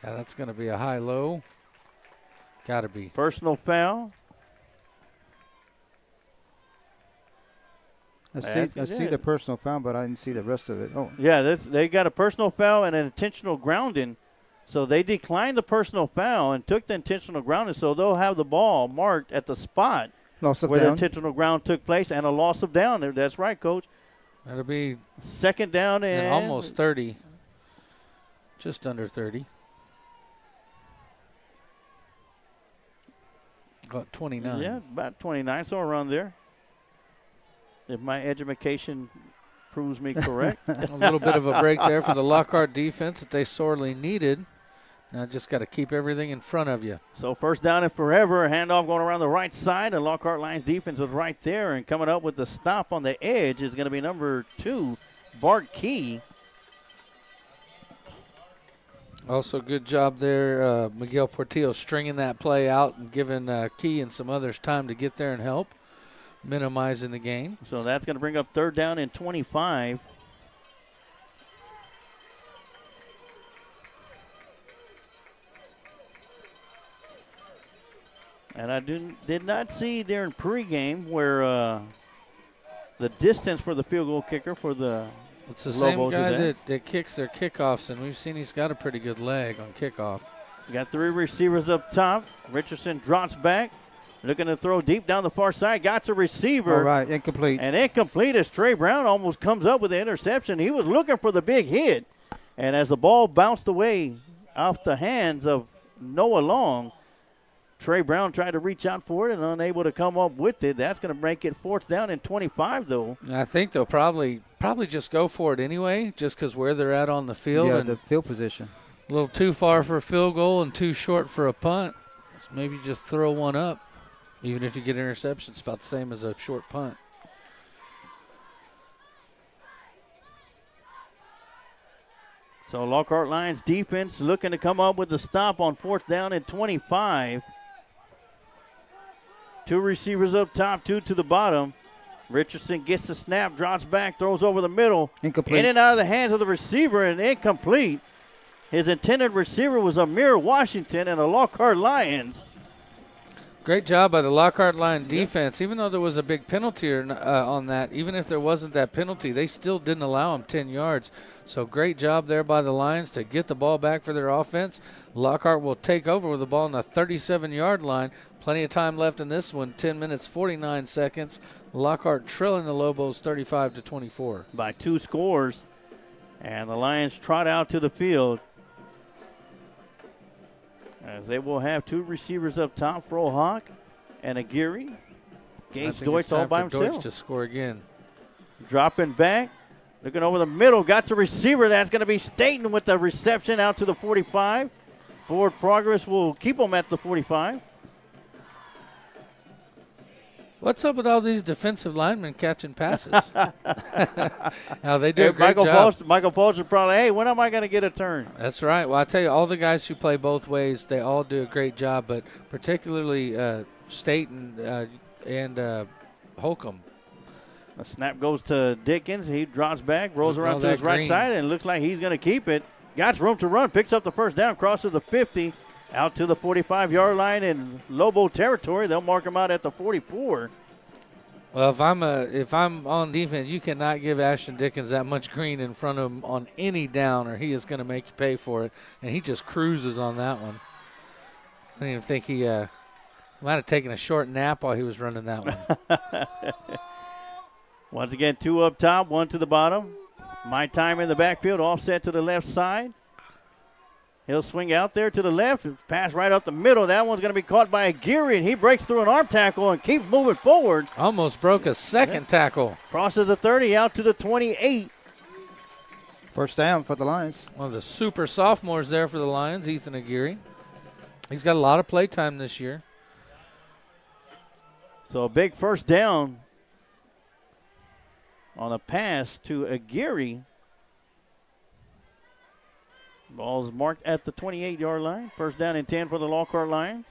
Yeah, that's going to be a high-low. Got to be. Personal foul. I see the personal foul, but I didn't see the rest of it. Oh, yeah, they got a personal foul and an intentional grounding. So they declined the personal foul and took the intentional grounding. So they'll have the ball marked at the spot where the intentional ground took place and a loss of down. That's right, Coach. That'll be second down and almost 30. Just under 30. About 29. Yeah, about 29, so around there. If my education proves me correct. A little bit of a break there for the Lockhart defense that they sorely needed. Now just got to keep everything in front of you. So first down and forever. Handoff going around the right side. And Lockhart Lions defense is right there. And coming up with the stop on the edge is going to be number 2, Bart Key. Also, good job there, Miguel Portillo, stringing that play out and giving Key and some others time to get there and help, minimizing the gain. So that's going to bring up third down and 25. And I did not see during pregame where the distance for the field goal kicker for the It's the same Lobos guy that kicks their kickoffs, and we've seen he's got a pretty good leg on kickoff. Got 3 receivers up top. Richardson drops back, looking to throw deep down the far side. Got a receiver. All right, incomplete. And incomplete as Trey Brown almost comes up with the interception. He was looking for the big hit. And as the ball bounced away off the hands of Noah Long, Trey Brown tried to reach out for it and unable to come up with it. That's going to make it fourth down and 25, though. I think they'll probably just go for it anyway, just because where they're at on the field. Yeah, and the field position. a little too far for a field goal and too short for a punt. So maybe just throw one up. Even if you get an interception, it's about the same as a short punt. So Lockhart Lions defense looking to come up with the stop on fourth down and 25. 2 receivers up top, 2 to the bottom. Richardson gets the snap, drops back, throws over the middle. Incomplete. In and out of the hands of the receiver and incomplete. His intended receiver was Amir Washington and the Lockhart Lions. Great job by the Lockhart Lion defense. Even though there was a big penalty on that, even if there wasn't that penalty, they still didn't allow him 10 yards. So great job there by the Lions to get the ball back for their offense. Lockhart will take over with the ball on the 37-yard line. Plenty of time left in this one, 10 minutes, 49 seconds. Lockhart trailing the Lobos 35-24. By 2 scores. And the Lions trot out to the field. As they will have 2 receivers up top, Frohawk and Aguirre. Gage Deutsch all by himself. Deutsch to score again. Dropping back, looking over the middle, got the receiver. That's going to be Staten with the reception out to the 45. Forward progress will keep them at the 45. What's up with all these defensive linemen catching passes? Now they do a great job. Michael Foster probably, hey, when am I going to get a turn? That's right. Well, I tell you, all the guys who play both ways, they all do a great job, but particularly Staten and Holcomb. The snap goes to Dickens. He drops back, rolls around to his right side, and looks like he's going to keep it. Got room to run, picks up the first down, crosses the 50, out to the 45-yard line in Lobo territory. They'll mark him out at the 44. Well, if I'm on defense, you cannot give Ashton Dickens that much green in front of him on any down, or he is going to make you pay for it. And he just cruises on that one. I didn't even think he might have taken a short nap while he was running that one. Once again, 2 up top, 1 to the bottom. My time in the backfield, offset to the left side. He'll swing out there to the left, pass right up the middle. That one's going to be caught by Aguirre, and he breaks through an arm tackle and keeps moving forward. Almost broke a second tackle. Crosses the 30 out to the 28. First down for the Lions. One of the super sophomores there for the Lions, Ethan Aguirre. He's got a lot of play time this year. So a big first down on a pass to Aguirre. Ball's marked at the 28-yard line. First down and 10 for the Lockhart Lions.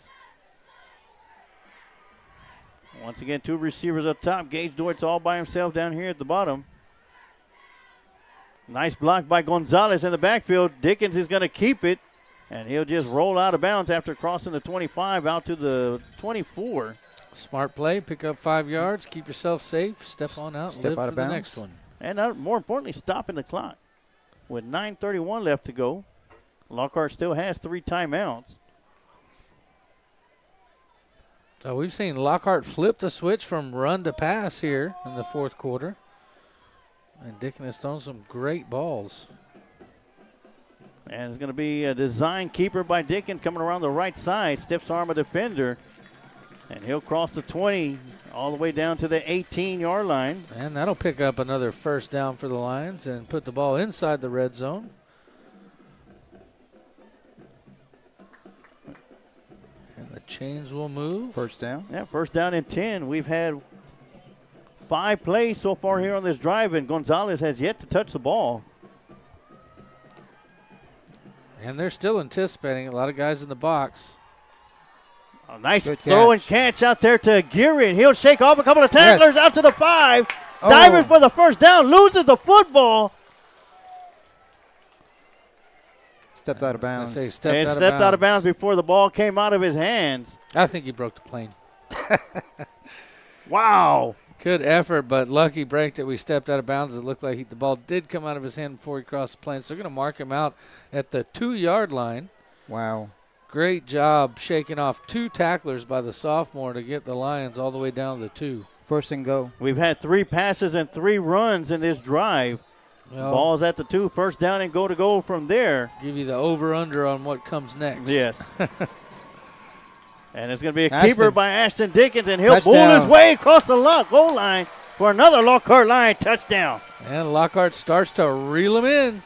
Once again, 2 receivers up top. Gage Deutsch all by himself down here at the bottom. Nice block by Gonzalez in the backfield. Dickens is going to keep it, and he'll just roll out of bounds after crossing the 25 out to the 24. Smart play, pick up 5 yards, keep yourself safe, step on out, and live for the next one. And more importantly, stopping the clock. With 9:31 left to go, Lockhart still has 3 timeouts. So we've seen Lockhart flip the switch from run to pass here in the fourth quarter. And Dickin has thrown some great balls. And it's going to be a design keeper by Dickens coming around the right side. Stiffs arm a defender. And he'll cross the 20 all the way down to the 18-yard line. And that'll pick up another first down for the Lions and put the ball inside the red zone. And the chains will move. First down. Yeah, first down and 10. We've had 5 plays so far here on this drive, and Gonzalez has yet to touch the ball. And they're still anticipating a lot of guys in the box. A nice Good throw and catch. catch out there to Geary, and he'll shake off a couple of tacklers Yes. out to the 5. Oh. Diving for the first down, loses the football. Stepped out of bounds. And stepped out of bounds before the ball came out of his hands. I think he broke the plane. Wow. Good effort, but lucky break that we stepped out of bounds. It looked like the ball did come out of his hand before he crossed the plane. So they're going to mark him out at the 2-yard line. Wow. Great job shaking off 2 tacklers by the sophomore to get the Lions all the way down to the 2. First and go. We've had 3 passes and 3 runs in this drive. Well, Ball's at the 2, first down and go from there. give you the over-under on what comes next. Yes. And it's going to be a Ashton. keeper by Ashton Dickens, and he'll Touchdown. bowl his way across the goal line for another Lockhart Lion touchdown. And Lockhart starts to reel him in.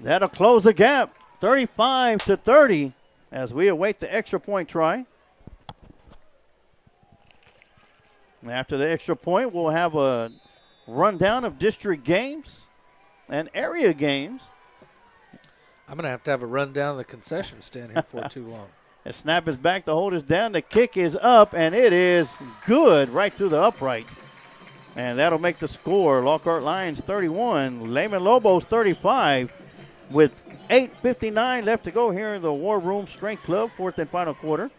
That'll close the gap, 35-30, as we await the extra point try. After the extra point, we'll have a rundown of district games and area games. I'm going to have a rundown of the concession stand here before too long. The snap is back, the hold is down, the kick is up, and it is good right through the uprights. And that'll make the score. Lockhart Lions 31, Lehman Lobos 35, with 8:59 left to go here in the War Room Strength Club, 4th and final quarter.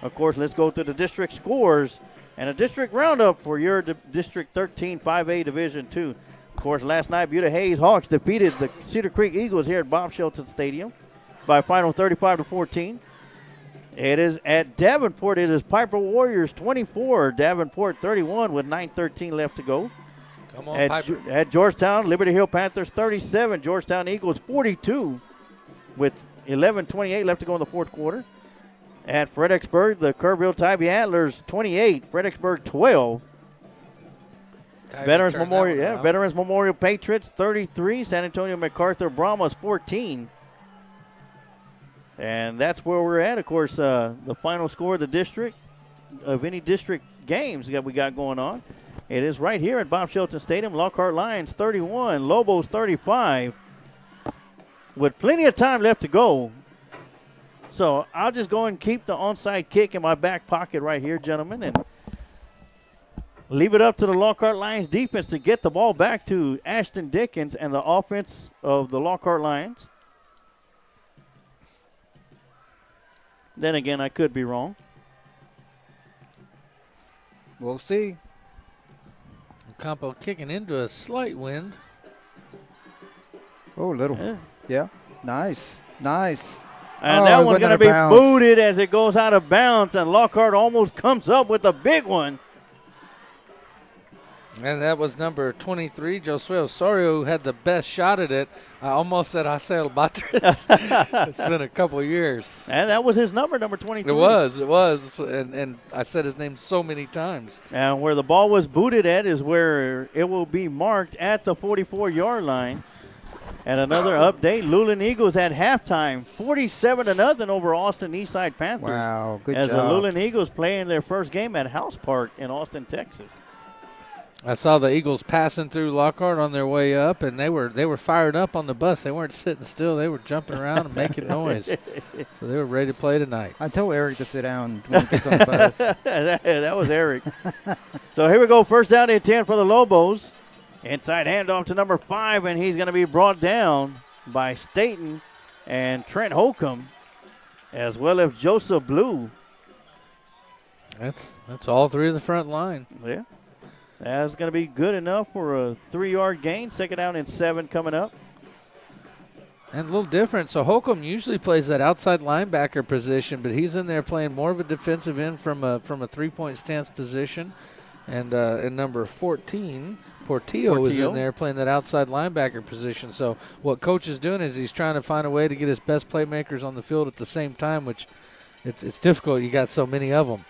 Of course, let's go to the district scores and a district roundup for your District 13 5A Division II. Of course, last night, Buda Hayes Hawks defeated the Cedar Creek Eagles here at Bob Shelton Stadium by a final 35-14. It is at Davenport. It is Piper Warriors 24, Davenport 31 with 9:13 left to go. Come on, Piper. At Georgetown, Liberty Hill Panthers 37, Georgetown Eagles 42 with 11:28 left to go in the fourth quarter. At Fredericksburg, the Kerrville Tybee Antlers 28, Fredericksburg 12. Veterans Memorial Patriots 33, San Antonio MacArthur Brahmas 14. And that's where we're at. Of course, the final score of the district, of any district games that we got going on, it is right here at Bob Shelton Stadium. Lockhart Lions 31, Lobos 35, with plenty of time left to go. So I'll just go and keep the onside kick in my back pocket right here, gentlemen, and leave it up to the Lockhart Lions defense to get the ball back to Ashton Dickens and the offense of the Lockhart Lions. Then again, I could be wrong. We'll see. Campo kicking into a slight wind. Oh, little. Yeah. Nice. Nice. And that one's going to be booted as it goes out of bounds, and Lockhart almost comes up with a big one. And that was number 23, Josue Osorio, who had the best shot at it. I almost said Hazel Batres. It's been a couple years. And that was his number 23. It was. And I said his name so many times. And where the ball was booted at is where it will be marked at the 44-yard line. And another update, Luling Eagles at halftime, 47-0 over Austin Eastside Panthers. Wow, good job. As the Luling Eagles playing their first game at House Park in Austin, Texas. I saw the Eagles passing through Lockhart on their way up, and they were fired up on the bus. They weren't sitting still. They were jumping around and making noise. So they were ready to play tonight. I told Eric to sit down when he gets on the bus. that was Eric. So here we go, first down and 10 for the Lobos. Inside handoff to number 5, and he's going to be brought down by Staten and Trent Holcomb, as well as Joseph Blue. That's all three of the front line. Yeah. That's going to be good enough for a 3-yard gain. Second down and 7 coming up. And a little different. So Holcomb usually plays that outside linebacker position, but he's in there playing more of a defensive end from a 3-point stance position. And number 14, Portillo is in there playing that outside linebacker position. So what coach is doing is he's trying to find a way to get his best playmakers on the field at the same time, which it's difficult. You got so many of them.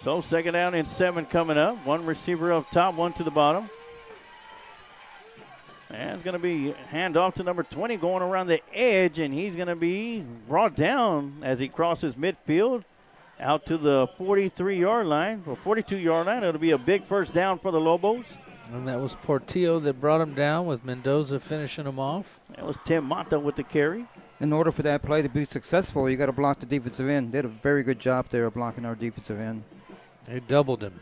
So 2nd down and 7 coming up. One receiver up top, one to the bottom. And it's going to be handoff to number 20 going around the edge, and he's going to be brought down as he crosses midfield out to the 43-yard line, or 42-yard line. It'll be a big first down for the Lobos. And that was Portillo that brought him down, with Mendoza finishing him off. That was Tim Mata with the carry. In order for that play to be successful, you got to block the defensive end. They did a very good job there of blocking our defensive end. They doubled him.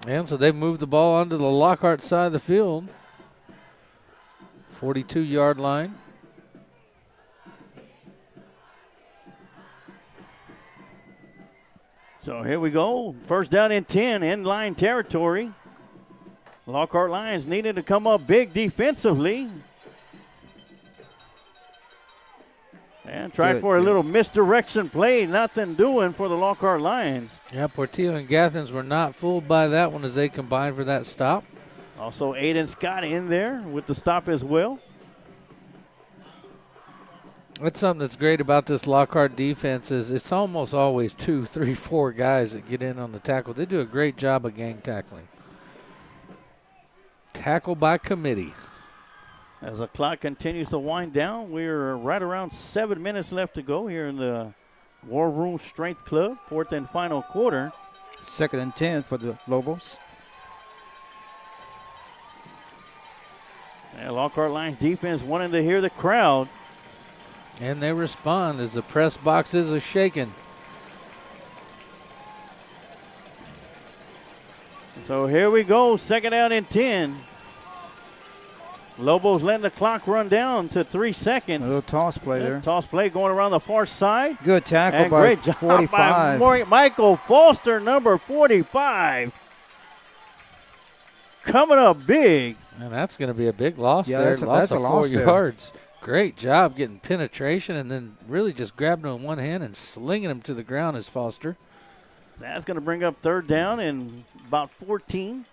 And so they've moved the ball onto the Lockhart side of the field. 42-yard line. So here we go. First down and 10, in-line territory. Lockhart Lions needed to come up big defensively. And tried for a little misdirection play. Nothing doing for the Lockhart Lions. Yeah, Portillo and Gathens were not fooled by that one as they combined for that stop. Also Aiden Scott in there with the stop as well. That's something that's great about this Lockhart defense is it's almost always 2, 3, 4 guys that get in on the tackle. They do a great job of gang tackling. Tackle by committee. As the clock continues to wind down, we're right around 7 minutes left to go here in the War Room Strength Club, 4th and final quarter. 2nd and 10 for the Lobos. And Lockhart Lions defense wanting to hear the crowd. And they respond as the press boxes are shaking. So here we go, 2nd down and 10. Lobos letting the clock run down to 3 seconds. A little toss play there. Toss play going around the far side. Good tackle and by great job 45. by Michael Foster, number 45. Coming up big. And that's going to be a big loss there. That's a loss 4 yards. Great job getting penetration and then really just grabbing him in one hand and slinging him to the ground as Foster. That's going to bring up 3rd down and about 14.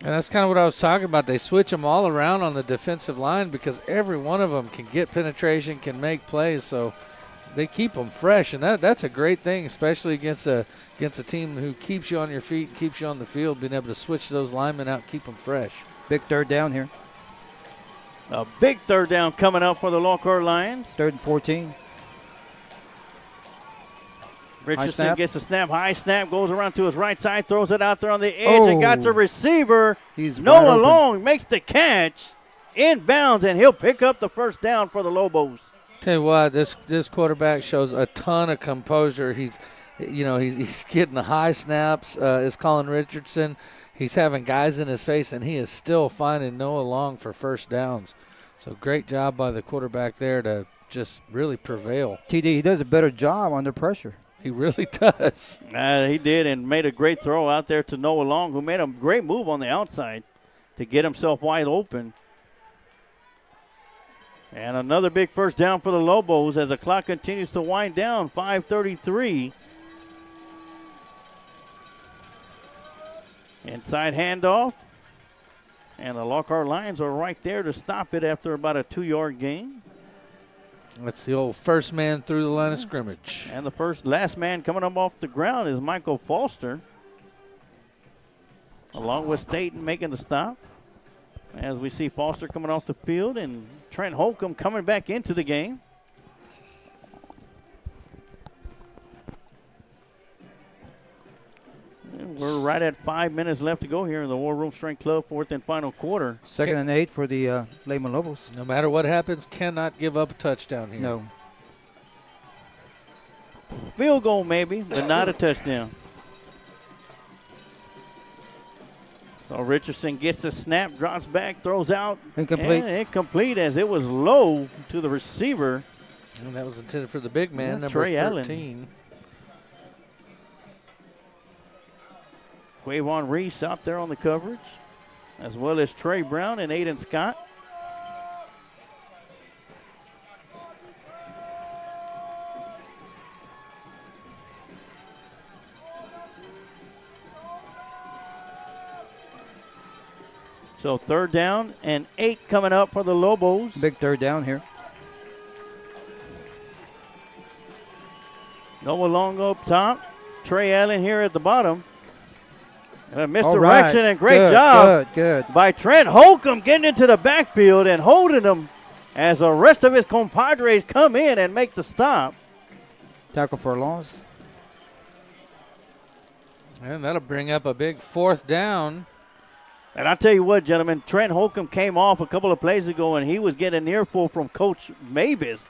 And that's kind of what I was talking about. They switch them all around on the defensive line because every one of them can get penetration, can make plays, so they keep them fresh. And that's a great thing, especially against a team who keeps you on your feet, keeps you on the field, being able to switch those linemen out, keep them fresh. Big 3rd down here. A big 3rd down coming up for the Lockhart Lions. 3rd and 14. Richardson gets a snap, high snap, goes around to his right side, throws it out there on the edge and got to receiver. He's Noah Long makes the catch, inbounds, and he'll pick up the first down for the Lobos. Tell you what, this quarterback shows a ton of composure. He's getting the high snaps. Is Colin Richardson. He's having guys in his face, and he is still finding Noah Long for first downs. So great job by the quarterback there to just really prevail. TD, he does a better job under pressure. He really does. He did, and made a great throw out there to Noah Long, who made a great move on the outside to get himself wide open. And another big first down for the Lobos as the clock continues to wind down, 5:33. Inside handoff. And the Lockhart Lions are right there to stop it after about a 2-yard gain. That's the old first man through the line of scrimmage. And the last man coming up off the ground is Michael Foster, along with Staten making the stop. As we see Foster coming off the field and Trent Holcomb coming back into the game. And we're right at 5 minutes left to go here in the War Room Strength Club, 4th and final quarter. 2nd and 8 for the Lehman Lobos. No matter what happens, cannot give up a touchdown here. No. Field goal maybe, but not a touchdown. So Richardson gets the snap, drops back, throws out. Incomplete. And incomplete as it was low to the receiver. And that was intended for the big man, number Trey 13. Allen. Quavon Reese out there on the coverage, as well as Trey Brown and Aiden Scott. So 3rd down and 8 coming up for the Lobos. Big 3rd down here. Noah Long up top. Trey Allen here at the bottom. All Misdirection right. and great Good, job Good. by Trent Holcomb getting into the backfield and holding him as the rest of his compadres come in and make the stop. Tackle for a loss. And that'll bring up a big 4th down. And I tell you what, gentlemen, Trent Holcomb came off a couple of plays ago, and he was getting an earful from Coach Mavis.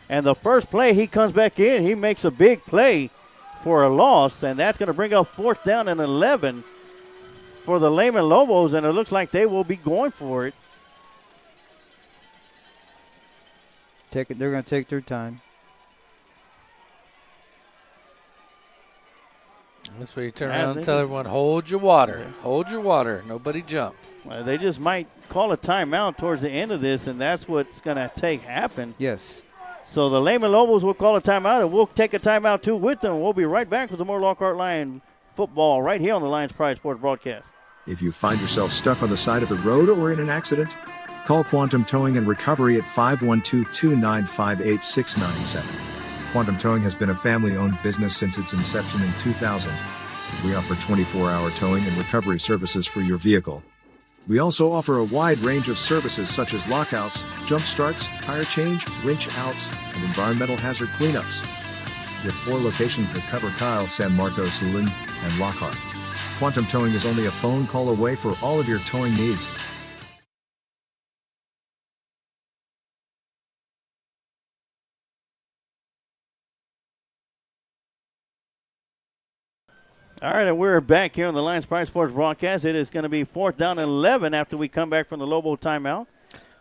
And the first play, he comes back in. He makes a big play for a loss, and that's going to bring up 4th down and 11 for the Lehman Lobos, and it looks like they will be going for it. They're going to take their time. That's where you turn around and tell everyone, hold your water. Hold your water. Nobody jump. Well, they just might call a timeout towards the end of this, and that's what's going to happen. Yes. So the Lehman Lobos will call a timeout, and we'll take a timeout too with them. We'll be right back with some more Lockhart Lion football right here on the Lions Pride Sports broadcast. If you find yourself stuck on the side of the road or in an accident, call Quantum Towing and Recovery at 512-295-8697. Quantum Towing has been a family-owned business since its inception in 2000. We offer 24-hour towing and recovery services for your vehicle. We also offer a wide range of services such as lockouts, jump starts, tire change, winch outs, and environmental hazard cleanups. With 4 locations that cover Kyle, San Marcos, Hulen, and Lockhart. Quantum Towing is only a phone call away for all of your towing needs. All right, and we're back here on the Lions Pride Sports broadcast. It is going to be 4th down and 11 after we come back from the Lobo timeout.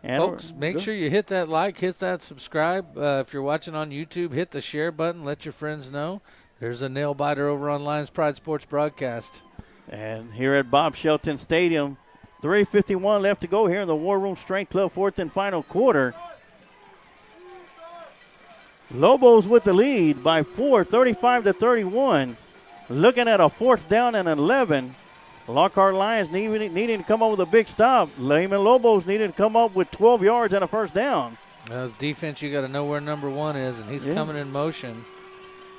And folks, make sure you hit that like, hit that subscribe. If you're watching on YouTube, hit the share button. Let your friends know. There's a nail biter over on Lions Pride Sports broadcast. And here at Bob Shelton Stadium, 3:51 left to go here in the War Room Strength Club 4th and final quarter. Lobos with the lead by 4, 35-31. Looking at a 4th down and 11. Lockhart Lions needing to come up with a big stop. Lehman Lobos needing to come up with 12 yards and a 1st down. As defense, you got to know where number 1 is, and he's coming in motion.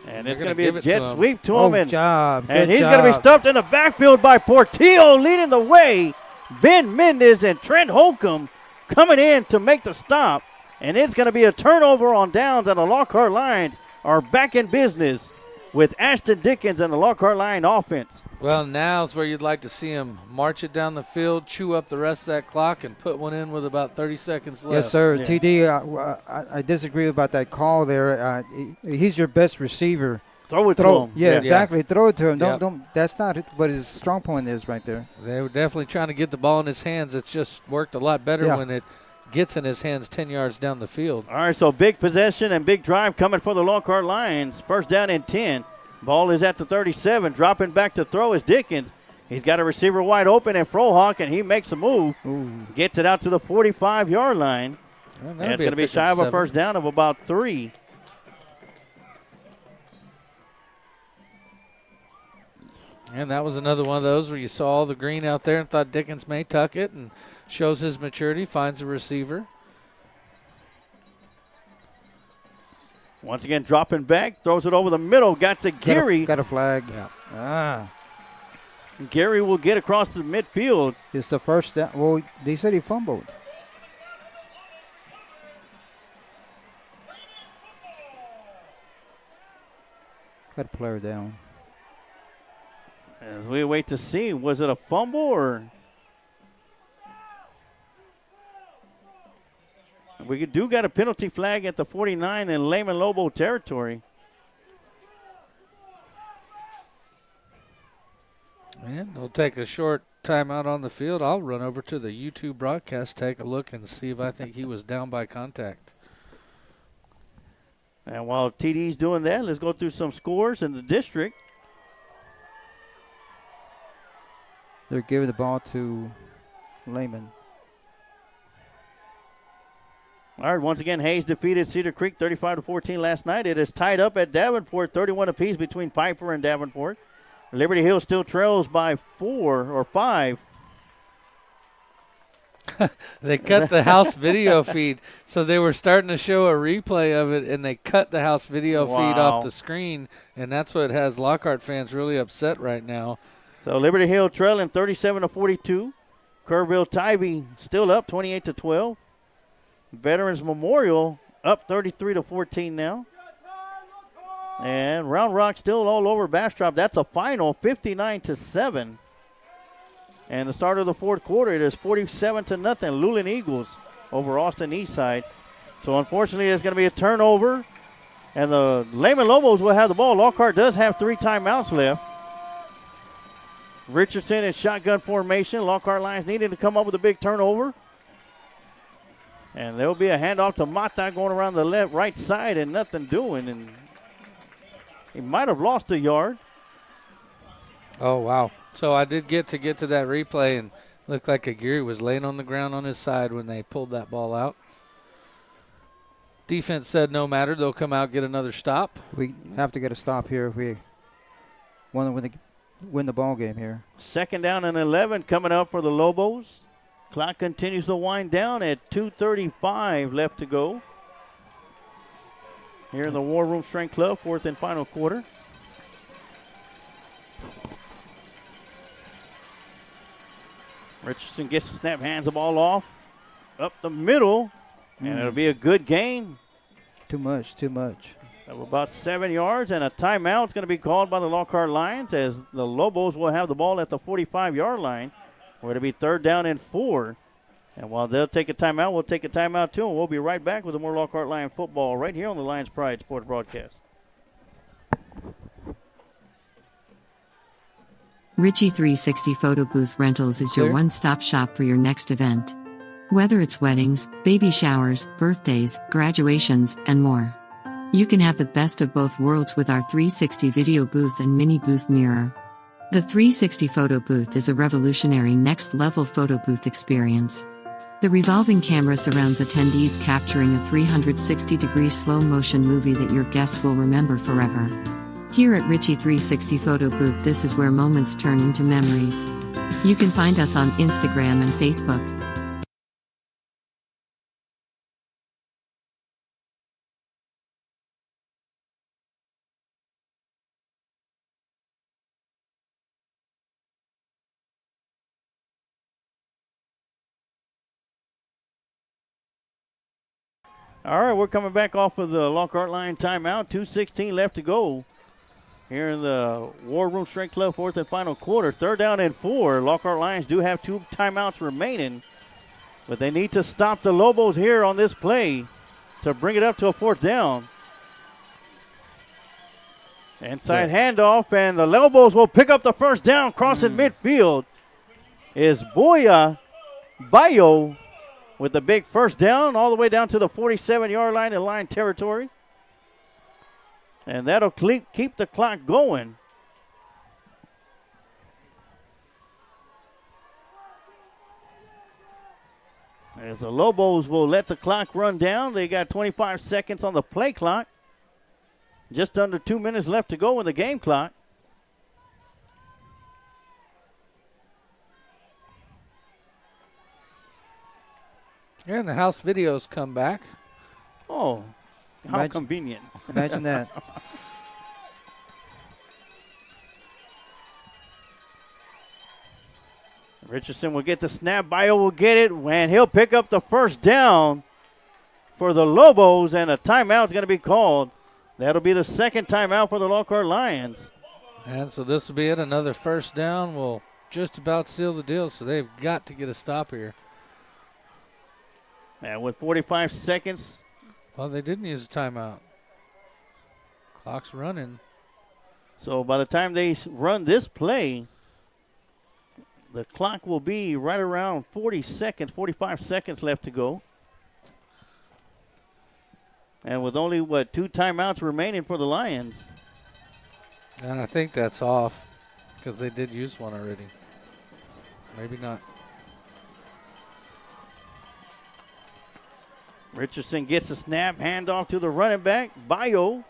And it's going to be a jet sweep to him. Good job. And he's going to be stuffed in the backfield by Portillo leading the way. Ben Mendez and Trent Holcomb coming in to make the stop. And it's going to be a turnover on downs, and the Lockhart Lions are back in business with Ashton Dickens and the Lockhart Lion offense. Well, now's where you'd like to see him march it down the field, chew up the rest of that clock, and put one in with about 30 seconds left. Yes, sir. Yeah. TD, I disagree about that call there. He's your best receiver. Throw it to him. Yeah, exactly. Throw it to him. Yep. Don't. That's not what his strong point is right there. They were definitely trying to get the ball in his hands. It's just worked a lot better when it gets in his hands 10 yards down the field. All right, so big possession and big drive coming for the Lockhart Lions. 1st down and 10. Ball is at the 37. Dropping back to throw is Dickens. He's got a receiver wide open at Frohawk, and he makes a move. Ooh. Gets it out to the 45-yard line. And it's going to be shy of a 1st down of about 3. And that was another one of those where you saw all the green out there and thought Dickens may tuck it, and shows his maturity, finds a receiver. Once again, dropping back, throws it over the middle. Got to Gary. Got a flag. Yeah. Gary will get across the midfield. It's the 1st down. Well, they said he fumbled. Got a player down. As we wait to see, was it a fumble or? We do got a penalty flag at the 49 in Lehman Lobo territory. And we'll take a short timeout on the field. I'll run over to the YouTube broadcast, take a look, and see if I think he was down by contact. And while TD's doing that, let's go through some scores in the district. They're giving the ball to Lehman. All right, once again, Hayes defeated Cedar Creek 35-14 last night. It is tied up at Davenport, 31 apiece between Piper and Davenport. Liberty Hill still trails by 4 or 5. They cut the house video feed, so they were starting to show a replay of it, and they cut the house video feed off the screen, and that's what has Lockhart fans really upset right now. So Liberty Hill trailing 37-42. Kerrville Tybee still up 28-12. Veterans Memorial up 33-14 now. And Round Rock still all over Bastrop. That's a final 59-7. And the start of the fourth quarter, it is 47-0. Luling Eagles over Austin Eastside. So unfortunately, it's going to be a turnover. And the Lehman Lobos will have the ball. Lockhart does have 3 timeouts left. Richardson in shotgun formation. Lockhart Lions needing to come up with a big turnover. And there will be a handoff to Mata going around the right side and nothing doing. And he might have lost a yard. Oh, wow. So I did get to that replay, and looked like Aguirre was laying on the ground on his side when they pulled that ball out. Defense said no matter, they'll come out, get another stop. We have to get a stop here if we want to win the ball game here. 2nd down and 11 coming up for the Lobos. Clock continues to wind down at 2:35 left to go. Here in the War Room Strength Club, 4th and final quarter. Richardson gets the snap, hands the ball off. Up the middle, and it'll be a good gain. Too much. Of about 7 yards, and a timeout is going to be called by the Lockhart Lions as the Lobos will have the ball at the 45-yard line, where it'll be 3rd down and 4. And while they'll take a timeout, we'll take a timeout too, and we'll be right back with more Lockhart Lion football right here on the Lions Pride Sports Broadcast. Richie 360 Photo Booth Rentals is your one-stop shop for your next event. Whether it's weddings, baby showers, birthdays, graduations, and more. You can have the best of both worlds with our 360 video booth and mini booth mirror. The 360 Photo Booth is a revolutionary next-level photo booth experience. The revolving camera surrounds attendees, capturing a 360-degree slow-motion movie that your guests will remember forever. Here at Richie 360 Photo Booth, this is where moments turn into memories. You can find us on Instagram and Facebook. All right, we're coming back off of the Lockhart Lion timeout. 2:16 left to go here in the War Room Strength Club, 4th and final quarter. 3rd down and 4. Lockhart Lions do have 2 timeouts remaining, but they need to stop the Lobos here on this play to bring it up to a 4th down. Inside handoff, and the Lobos will pick up the 1st down. Crossing midfield is Boya Bayo with the big 1st down all the way down to the 47-yard line in line territory. And that'll keep the clock going. As the Lobos will let the clock run down. They got 25 seconds on the play clock. Just under 2 minutes left to go in the game clock. And the house videos come back. Oh, how convenient. Imagine that. Richardson will get the snap. Bio will get it, and he'll pick up the 1st down for the Lobos, and a timeout is going to be called. That'll be the 2nd timeout for the Lockhart Lions. And so this will be it. Another 1st down will just about seal the deal, so they've got to get a stop here. And with 45 seconds. Well, they didn't use a timeout. Clock's running. So by the time they run this play, the clock will be right around 45 seconds left to go. And with only, 2 timeouts remaining for the Lions. And I think that's off because they did use one already. Maybe not. Richardson gets the snap, handoff to the running back, Bayo.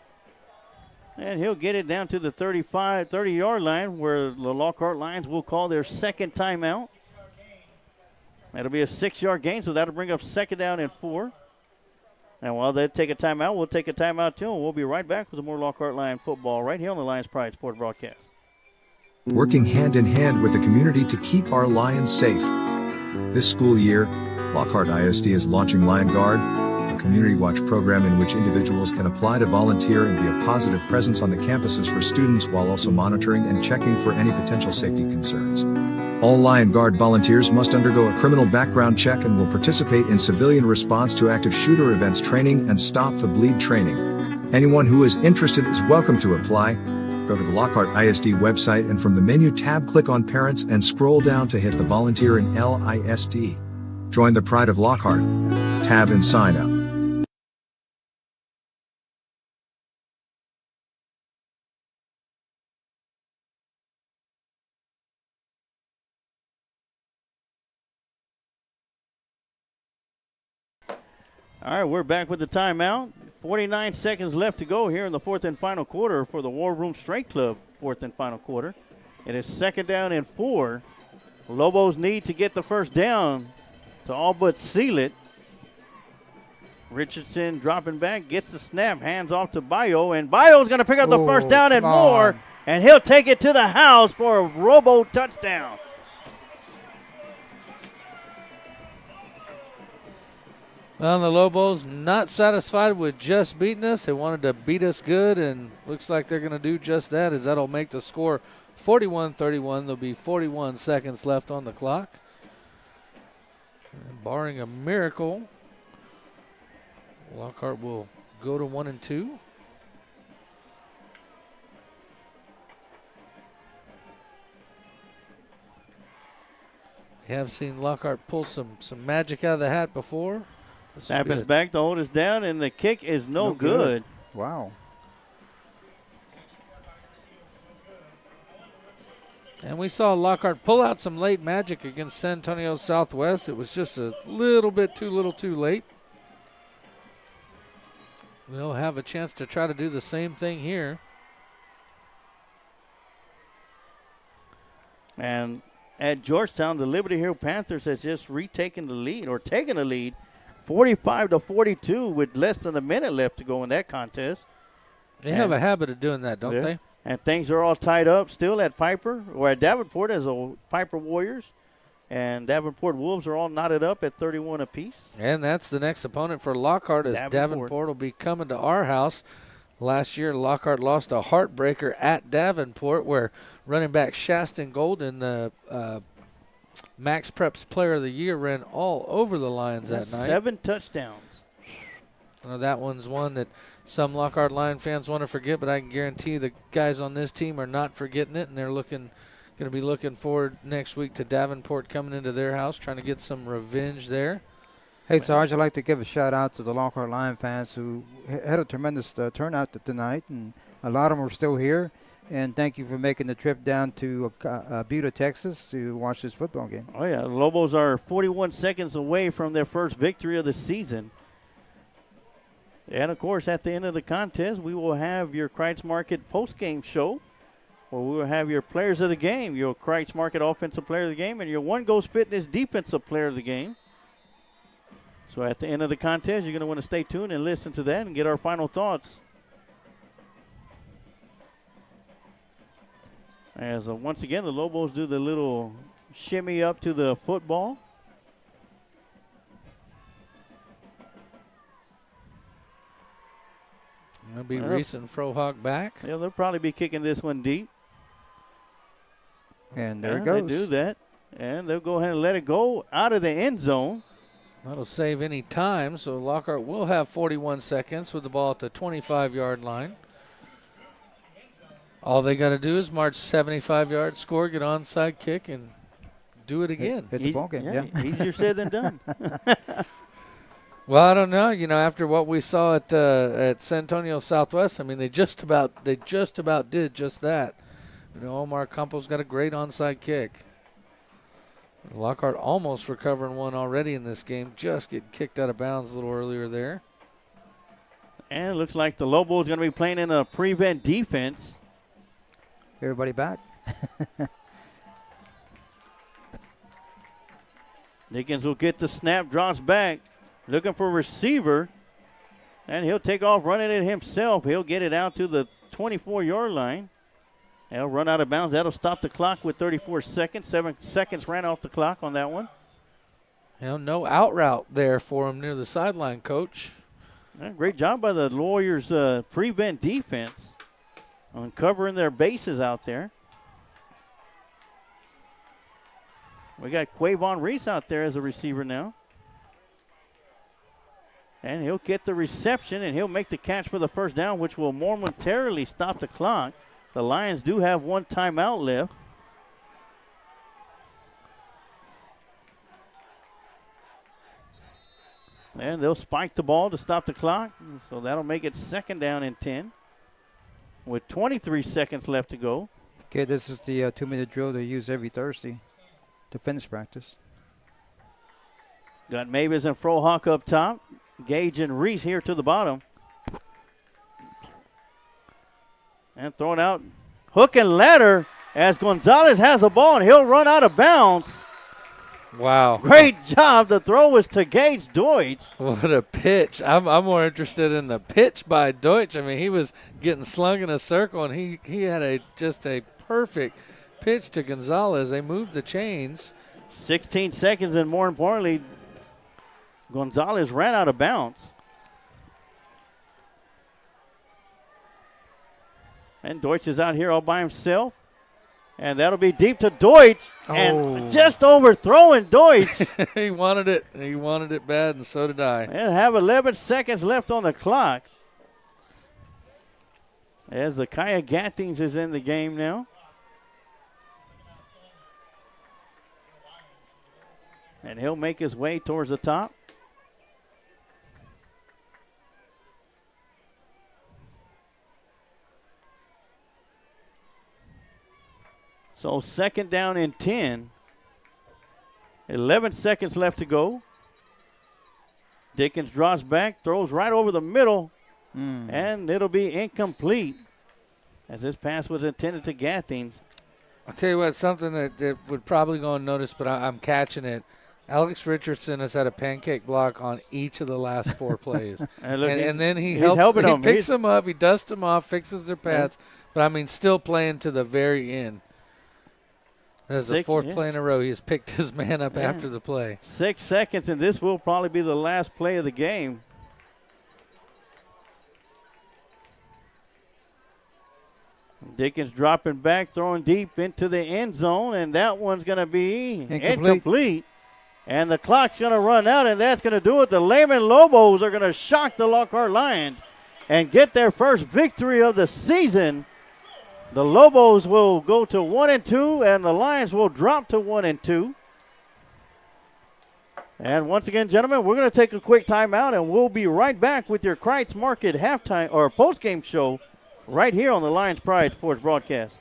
And he'll get it down to the 30-yard line where the Lockhart Lions will call their 2nd timeout. That'll be a 6-yard gain, so that'll bring up second down and 4. And while they take a timeout, we'll take a timeout too, and we'll be right back with more Lockhart Lion football right here on the Lions Pride Sports Broadcast. Working hand in hand with the community to keep our Lions safe. This school year, Lockhart ISD is launching Lion Guard, a community watch program in which individuals can apply to volunteer and be a positive presence on the campuses for students while also monitoring and checking for any potential safety concerns. All Lion Guard volunteers must undergo a criminal background check and will participate in civilian response to active shooter events training and stop the bleed training. Anyone who is interested is welcome to apply. Go to the Lockhart ISD website and from the menu tab click on Parents and scroll down to hit the Volunteer in LISD. Join the Pride of Lockhart tab and sign up. All right, we're back with the timeout. 49 seconds left to go here in the fourth and final quarter for the War Room Strength Club, fourth and final quarter. It is second down and 4. Lobos need to get the first down to all but seal it. Richardson dropping back, gets the snap, hands off to Bayo, and Bayo's going to pick up the first down and more, and he'll take it to the house for a robo touchdown. Well, the Lobos not satisfied with just beating us. They wanted to beat us good, and looks like they're going to do just that, as that'll make the score 41-31. There'll be 41 seconds left on the clock. And barring a miracle, Lockhart will go to 1 and 2. We have seen Lockhart pull some magic out of the hat before. Snap is back to hold us down, and the kick is no good. Wow. And we saw Lockhart pull out some late magic against San Antonio Southwest. It was just a little bit too late. We'll have a chance to try to do the same thing here. And at Georgetown, the Liberty Hill Panthers has just retaken the lead, or taken the lead, 45-42 with less than a minute left to go in that contest. They have a habit of doing that, don't they? And things are all tied up still at Piper, or at Davenport as a Piper Warriors. And Davenport Wolves are all knotted up at 31 apiece. And that's the next opponent for Lockhart, as Davenport will be coming to our house. Last year, Lockhart lost a heartbreaker at Davenport, where running back Shaston Golden, the Max Preps Player of the Year, ran all over the Lions that night. 7 touchdowns. That one's one that some Lockhart Lion fans want to forget, but I can guarantee the guys on this team are not forgetting it, and they're going to be looking forward next week to Davenport coming into their house, trying to get some revenge there. Hey, Sarge, I'd like to give a shout-out to the Lockhart Lion fans who had a tremendous turnout tonight, and a lot of them are still here. And thank you for making the trip down to Buda, Texas to watch this football game. Oh, yeah. The Lobos are 41 seconds away from their first victory of the season. And, of course, at the end of the contest, we will have your Kreitz Market post-game show, where we will have your players of the game, your Kreitz Market offensive player of the game, and your One Ghost Fitness defensive player of the game. So at the end of the contest, you're going to want to stay tuned and listen to that and get our final thoughts. As once again, the Lobos do the little shimmy up to the football. That'll be Reese and Frohawk back. Yeah, they'll probably be kicking this one deep. And there it goes. They do that. And they'll go ahead and let it go out of the end zone. That'll save any time, so Lockhart will have 41 seconds with the ball at the 25-yard line. All they got to do is march 75 yards, score, get onside kick, and do it again. It's a ball game, yeah. Easier said than done. Well, I don't know. After what we saw at San Antonio Southwest, I mean, they just about did just that. Omar Campos got a great onside kick. Lockhart almost recovering one already in this game, just getting kicked out of bounds a little earlier there. And it looks like the Lobos going to be playing in a prevent defense. Everybody back. Dickens will get the snap, drops back, looking for a receiver, and he'll take off running it himself. He'll get it out to the 24-yard line. He'll run out of bounds. That'll stop the clock with 34 seconds. 7 seconds ran off the clock on that one. No out route there for him near the sideline, Coach. Yeah, great job by the Warriors prevent defense on covering their bases out there. We got Quavon Reese out there as a receiver now. And he'll get the reception, and he'll make the catch for the first down, which will momentarily stop the clock. The Lions do have one timeout left. And they'll spike the ball to stop the clock. So that'll make it 2nd down and 10 with 23 seconds left to go. Okay, this is the 2-minute drill they use every Thursday to finish practice. Got Mavis and Frohawk up top. Gage and Reese here to the bottom. And throwing out hook and ladder as Gonzalez has the ball, and he'll run out of bounds. Wow. Great job. The throw was to Gage Deutsch. What a pitch. I'm more interested in the pitch by Deutsch. I mean, he was getting slung in a circle, and he had just a perfect pitch to Gonzalez. They moved the chains. 16 seconds, and more importantly, Gonzalez ran out of bounds. And Deutsch is out here all by himself. And that'll be deep to Deutsch. And just overthrowing Deutsch. He wanted it. He wanted it bad, and so did I. And have 11 seconds left on the clock. As Zakiah Gathings is in the game now. And he'll make his way towards the top. So 2nd down and 10. 11 seconds left to go. Dickens drops back, throws right over the middle, and it'll be incomplete as this pass was intended to Gathings. I'll tell you what, something that would probably go unnoticed, but I'm catching it. Alex Richardson has had a pancake block on each of the last 4 plays. and then he picks them up, he dusts them off, fixes their pads, but I mean still playing to the very end. That's the 4th play in a row. He has picked his man up after the play. 6 seconds, and this will probably be the last play of the game. Dickens dropping back, throwing deep into the end zone, and that one's going to be incomplete. And the clock's going to run out, and that's going to do it. The Lehman Lobos are going to shock the Lockhart Lions and get their first victory of the season. The Lobos will go to 1-2, and the Lions will drop to 1-2. And once again, gentlemen, we're going to take a quick timeout, and we'll be right back with your Kreitz Market halftime or postgame show right here on the Lions Pride Sports Broadcast.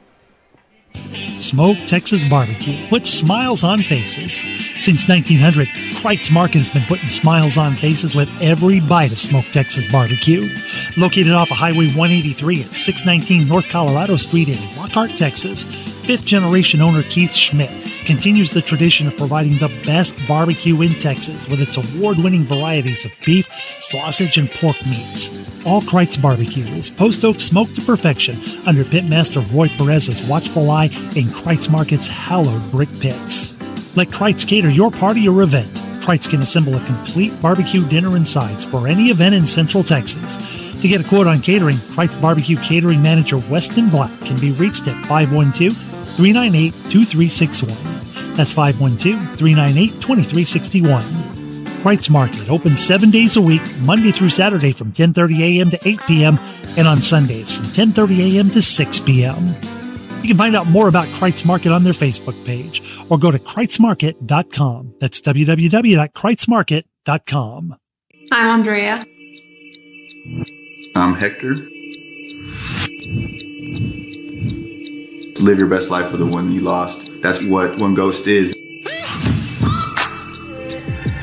Smoke Texas Barbecue puts smiles on faces. Since 1900, Kreitz Market has been putting smiles on faces with every bite of Smoke Texas Barbecue. Located off of Highway 183 at 619 North Colorado Street in Lockhart, Texas, 5th-generation owner Keith Schmidt continues the tradition of providing the best barbecue in Texas with its award-winning varieties of beef, sausage, and pork meats. All Kreitz Barbecue is post oak smoked to perfection under Pitmaster Roy Perez's watchful eye in Kreitz Market's hallowed brick pits. Let Kreitz cater your party or event. Kreitz can assemble a complete barbecue dinner and sides for any event in Central Texas. To get a quote on catering, Kreitz Barbecue Catering Manager Weston Black can be reached at 512-398-2361. That's 512-398-2361. Kreitz Market opens 7 days a week, Monday through Saturday from 10:30 a.m. to 8 p.m. and on Sundays from 10:30 a.m. to 6 p.m. You can find out more about Kreitz Market on their Facebook page or go to KreitzMarket.com. That's www.KreitzMarket.com. I'm Andrea. I'm Hector. Live your best life for the one you lost. That's what One Ghost is.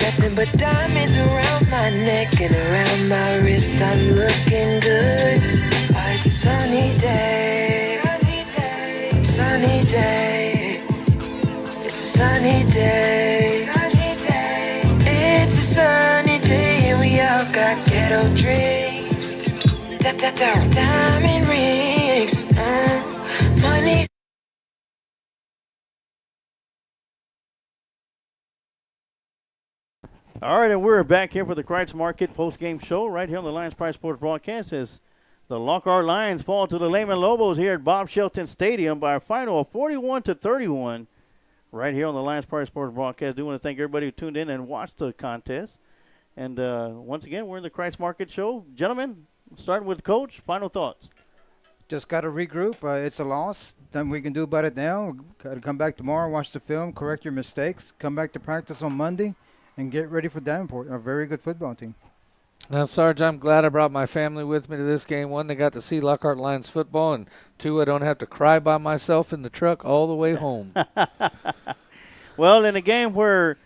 Nothing but diamonds around my neck and around my wrist. I'm looking good. Oh, it's a sunny day. Sunny day. It's a sunny day. ghetto dreams. Diamond rings, money. All right, and we're back here for the Kreitz Market post-game show right here on the Lions Pride Sports broadcast as the Lockhart Lions fall to the Lehman Lobos here at Bob Shelton Stadium by a final of 41-31 right here on the Lions Pride Sports broadcast. I do want to thank everybody who tuned in and watched the contest. And once again, we're in the Kreitz Market show. Gentlemen, starting with Coach, final thoughts. Just got to regroup. It's a loss. Nothing we can do about it now. Got to come back tomorrow, watch the film, correct your mistakes, come back to practice on Monday, and get ready for Davenport, a very good football team. Now, Sarge, I'm glad I brought my family with me to this game. One, they got to see Lockhart Lions football, and two, I don't have to cry by myself in the truck all the way home. Well, in a game where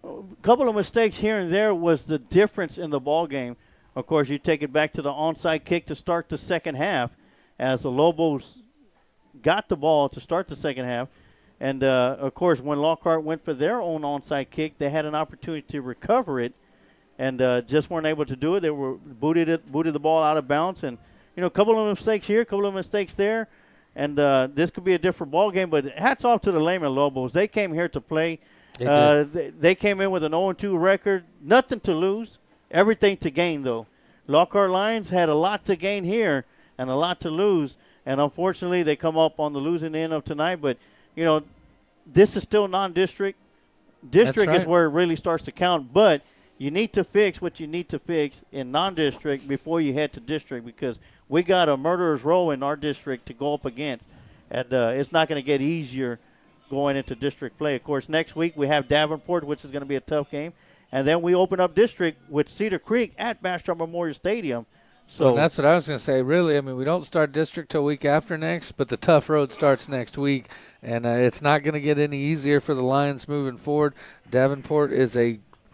a couple of mistakes here and there was the difference in the ball game. Of course, you take it back to the onside kick to start the second half as the Lobos got the ball to start the second half. And, of course, when Lockhart went for their own onside kick, they had an opportunity to recover it and just weren't able to do it. They were booted the ball out of bounds. And, you know, a couple of mistakes here, a couple of mistakes there. And this could be a different ball game. But hats off to the Lehman Lobos. They came here to play. They came in with an 0-2 record. Nothing to lose, everything to gain, though. Lockhart Lions had a lot to gain here and a lot to lose. And, unfortunately, they come up on the losing end of tonight. But, you know, this is still non-district. District is where it really starts to count. But you need to fix what you need to fix in non-district before you head to district because we got a murderer's row in our district to go up against. And it's not going to get easier going into district play. Of course, next week we have Davenport, which is going to be a tough game. And then we open up district with Cedar Creek at Bastrop Memorial Stadium. So well, that's what I was going to say. Really, I mean, we don't start district till week after next, but the tough road starts next week, and it's not going to get any easier for the Lions moving forward. Davenport is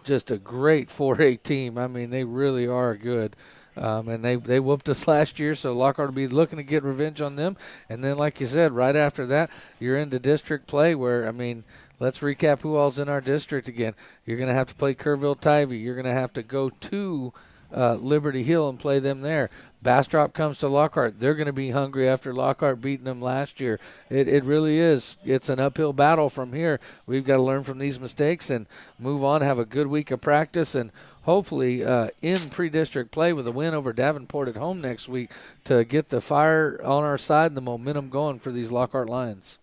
just a great 4A team. I mean, they really are good. And they whooped us last year, so Lockhart will be looking to get revenge on them. And then, like you said, right after that, you're into district play where, I mean, let's recap who all's in our district again. You're going to have to play Kerrville-Tivy. You're going to have to go to Liberty Hill and play them there. Bastrop comes to Lockhart. They're going to be hungry after Lockhart beating them last year. It really is. It's an uphill battle from here. We've got to learn from these mistakes and move on, have a good week of practice, and hopefully in pre-district play with a win over Davenport at home next week to get the fire on our side and the momentum going for these Lockhart Lions.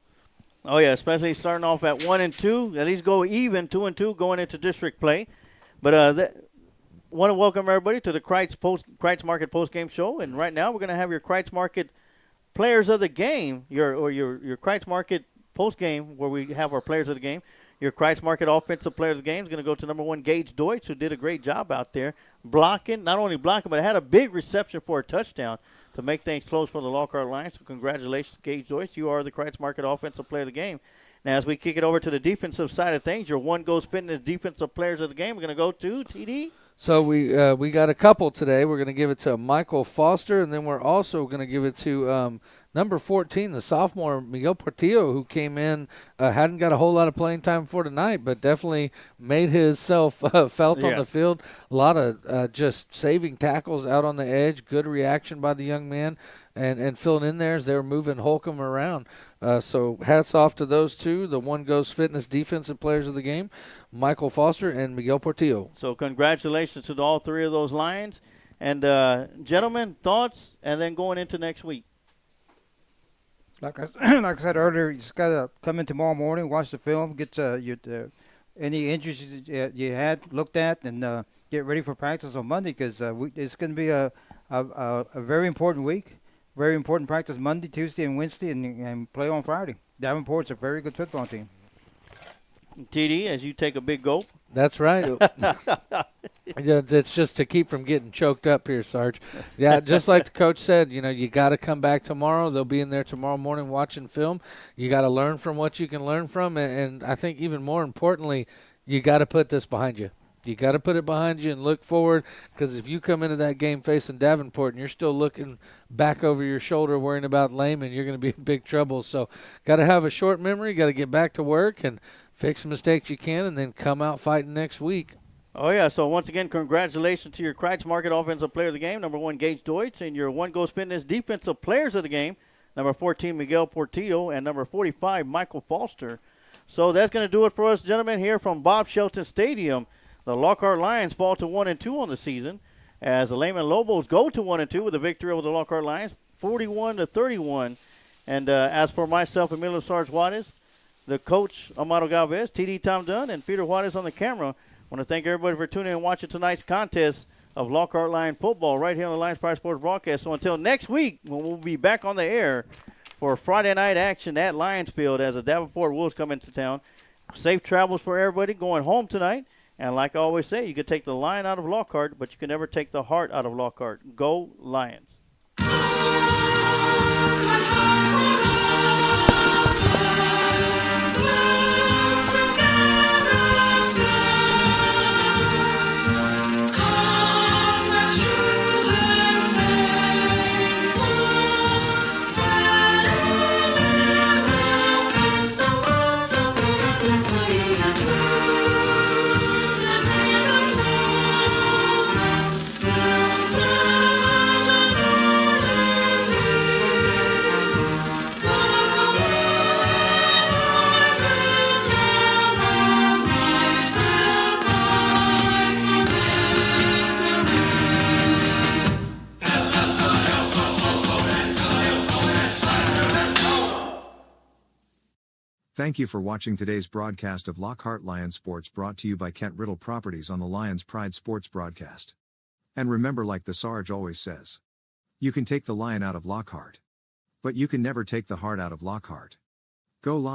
Oh, yeah, especially starting off at 1-2. At least go even, 2-2 going into district play. But want to welcome everybody to the Kreitz Market post-game show. And right now we're going to have your Kreitz Market players of the game, your Kreitz Market post-game where we have our players of the game. Your Kreitz Market offensive player of the game is going to go to number 1, Gage Deutsch, who did a great job out there blocking, not only blocking, but had a big reception for a touchdown to make things close for the Lockhart Lions. So congratulations, Gage Deutsch. You are the Kreitz Market offensive player of the game. Now, as we kick it over to the defensive side of things, your One Goes Fitness defensive players of the game are going to go to TD. So we got a couple today. We're going to give it to Michael Foster, and then we're also going to give it to number 14, the sophomore Miguel Portillo, who came in, hadn't got a whole lot of playing time for tonight, but definitely made himself felt on the field. A lot of just saving tackles out on the edge, good reaction by the young man, and filling in there as they were moving Holcomb around. So hats off to those two, the One Goes Fitness defensive players of the game, Michael Foster and Miguel Portillo. So congratulations to all three of those Lions. And, gentlemen, thoughts, and then going into next week. Like I said earlier, you just got to come in tomorrow morning, watch the film, get any injuries you had looked at, and get ready for practice on Monday because it's going to be a very important week. Very important practice Monday, Tuesday, and Wednesday, and play on Friday. Davenport's a very good football team. TD, as you take a big gulp. That's right. It's just to keep from getting choked up here, Sarge. Yeah, just like the coach said, you got to come back tomorrow. They'll be in there tomorrow morning watching film. You got to learn from what you can learn from, and I think even more importantly, you got to put this behind you. You got to put it behind you and look forward, because if you come into that game facing Davenport and you're still looking back over your shoulder worrying about Lehman, you're going to be in big trouble. So got to have a short memory, got to get back to work and fix the mistakes you can, and then come out fighting next week. Oh, yeah. So, once again, congratulations to your Kreitz Market Offensive Player of the Game, number 1, Gage Deutsch, and your One Goes Fitness Defensive Players of the Game, number 14, Miguel Portillo, and number 45, Michael Foster. So, that's going to do it for us, gentlemen, here from Bob Shelton Stadium. The Lockhart Lions fall to 1-2 on the season, as the Lehman Lobos go to 1-2 with a victory over the Lockhart Lions, 41-31. And as for myself, Emilio Sarge Juarez, the coach, Amado Galvez, TD Tom Dunn, and Peter Juarez on the camera, I want to thank everybody for tuning in and watching tonight's contest of Lockhart Lion football right here on the Lions Pride Sports broadcast. So until next week, when we'll be back on the air for Friday night action at Lions Field as the Davenport Wolves come into town. Safe travels for everybody going home tonight. And like I always say, you can take the lion out of Lockhart, but you can never take the heart out of Lockhart. Go Lions. Thank you for watching today's broadcast of Lockhart Lions Sports, brought to you by Kent Riddle Properties on the Lions Pride Sports broadcast. And remember, like the Sarge always says, you can take the lion out of Lockhart, but you can never take the heart out of Lockhart. Go Lions.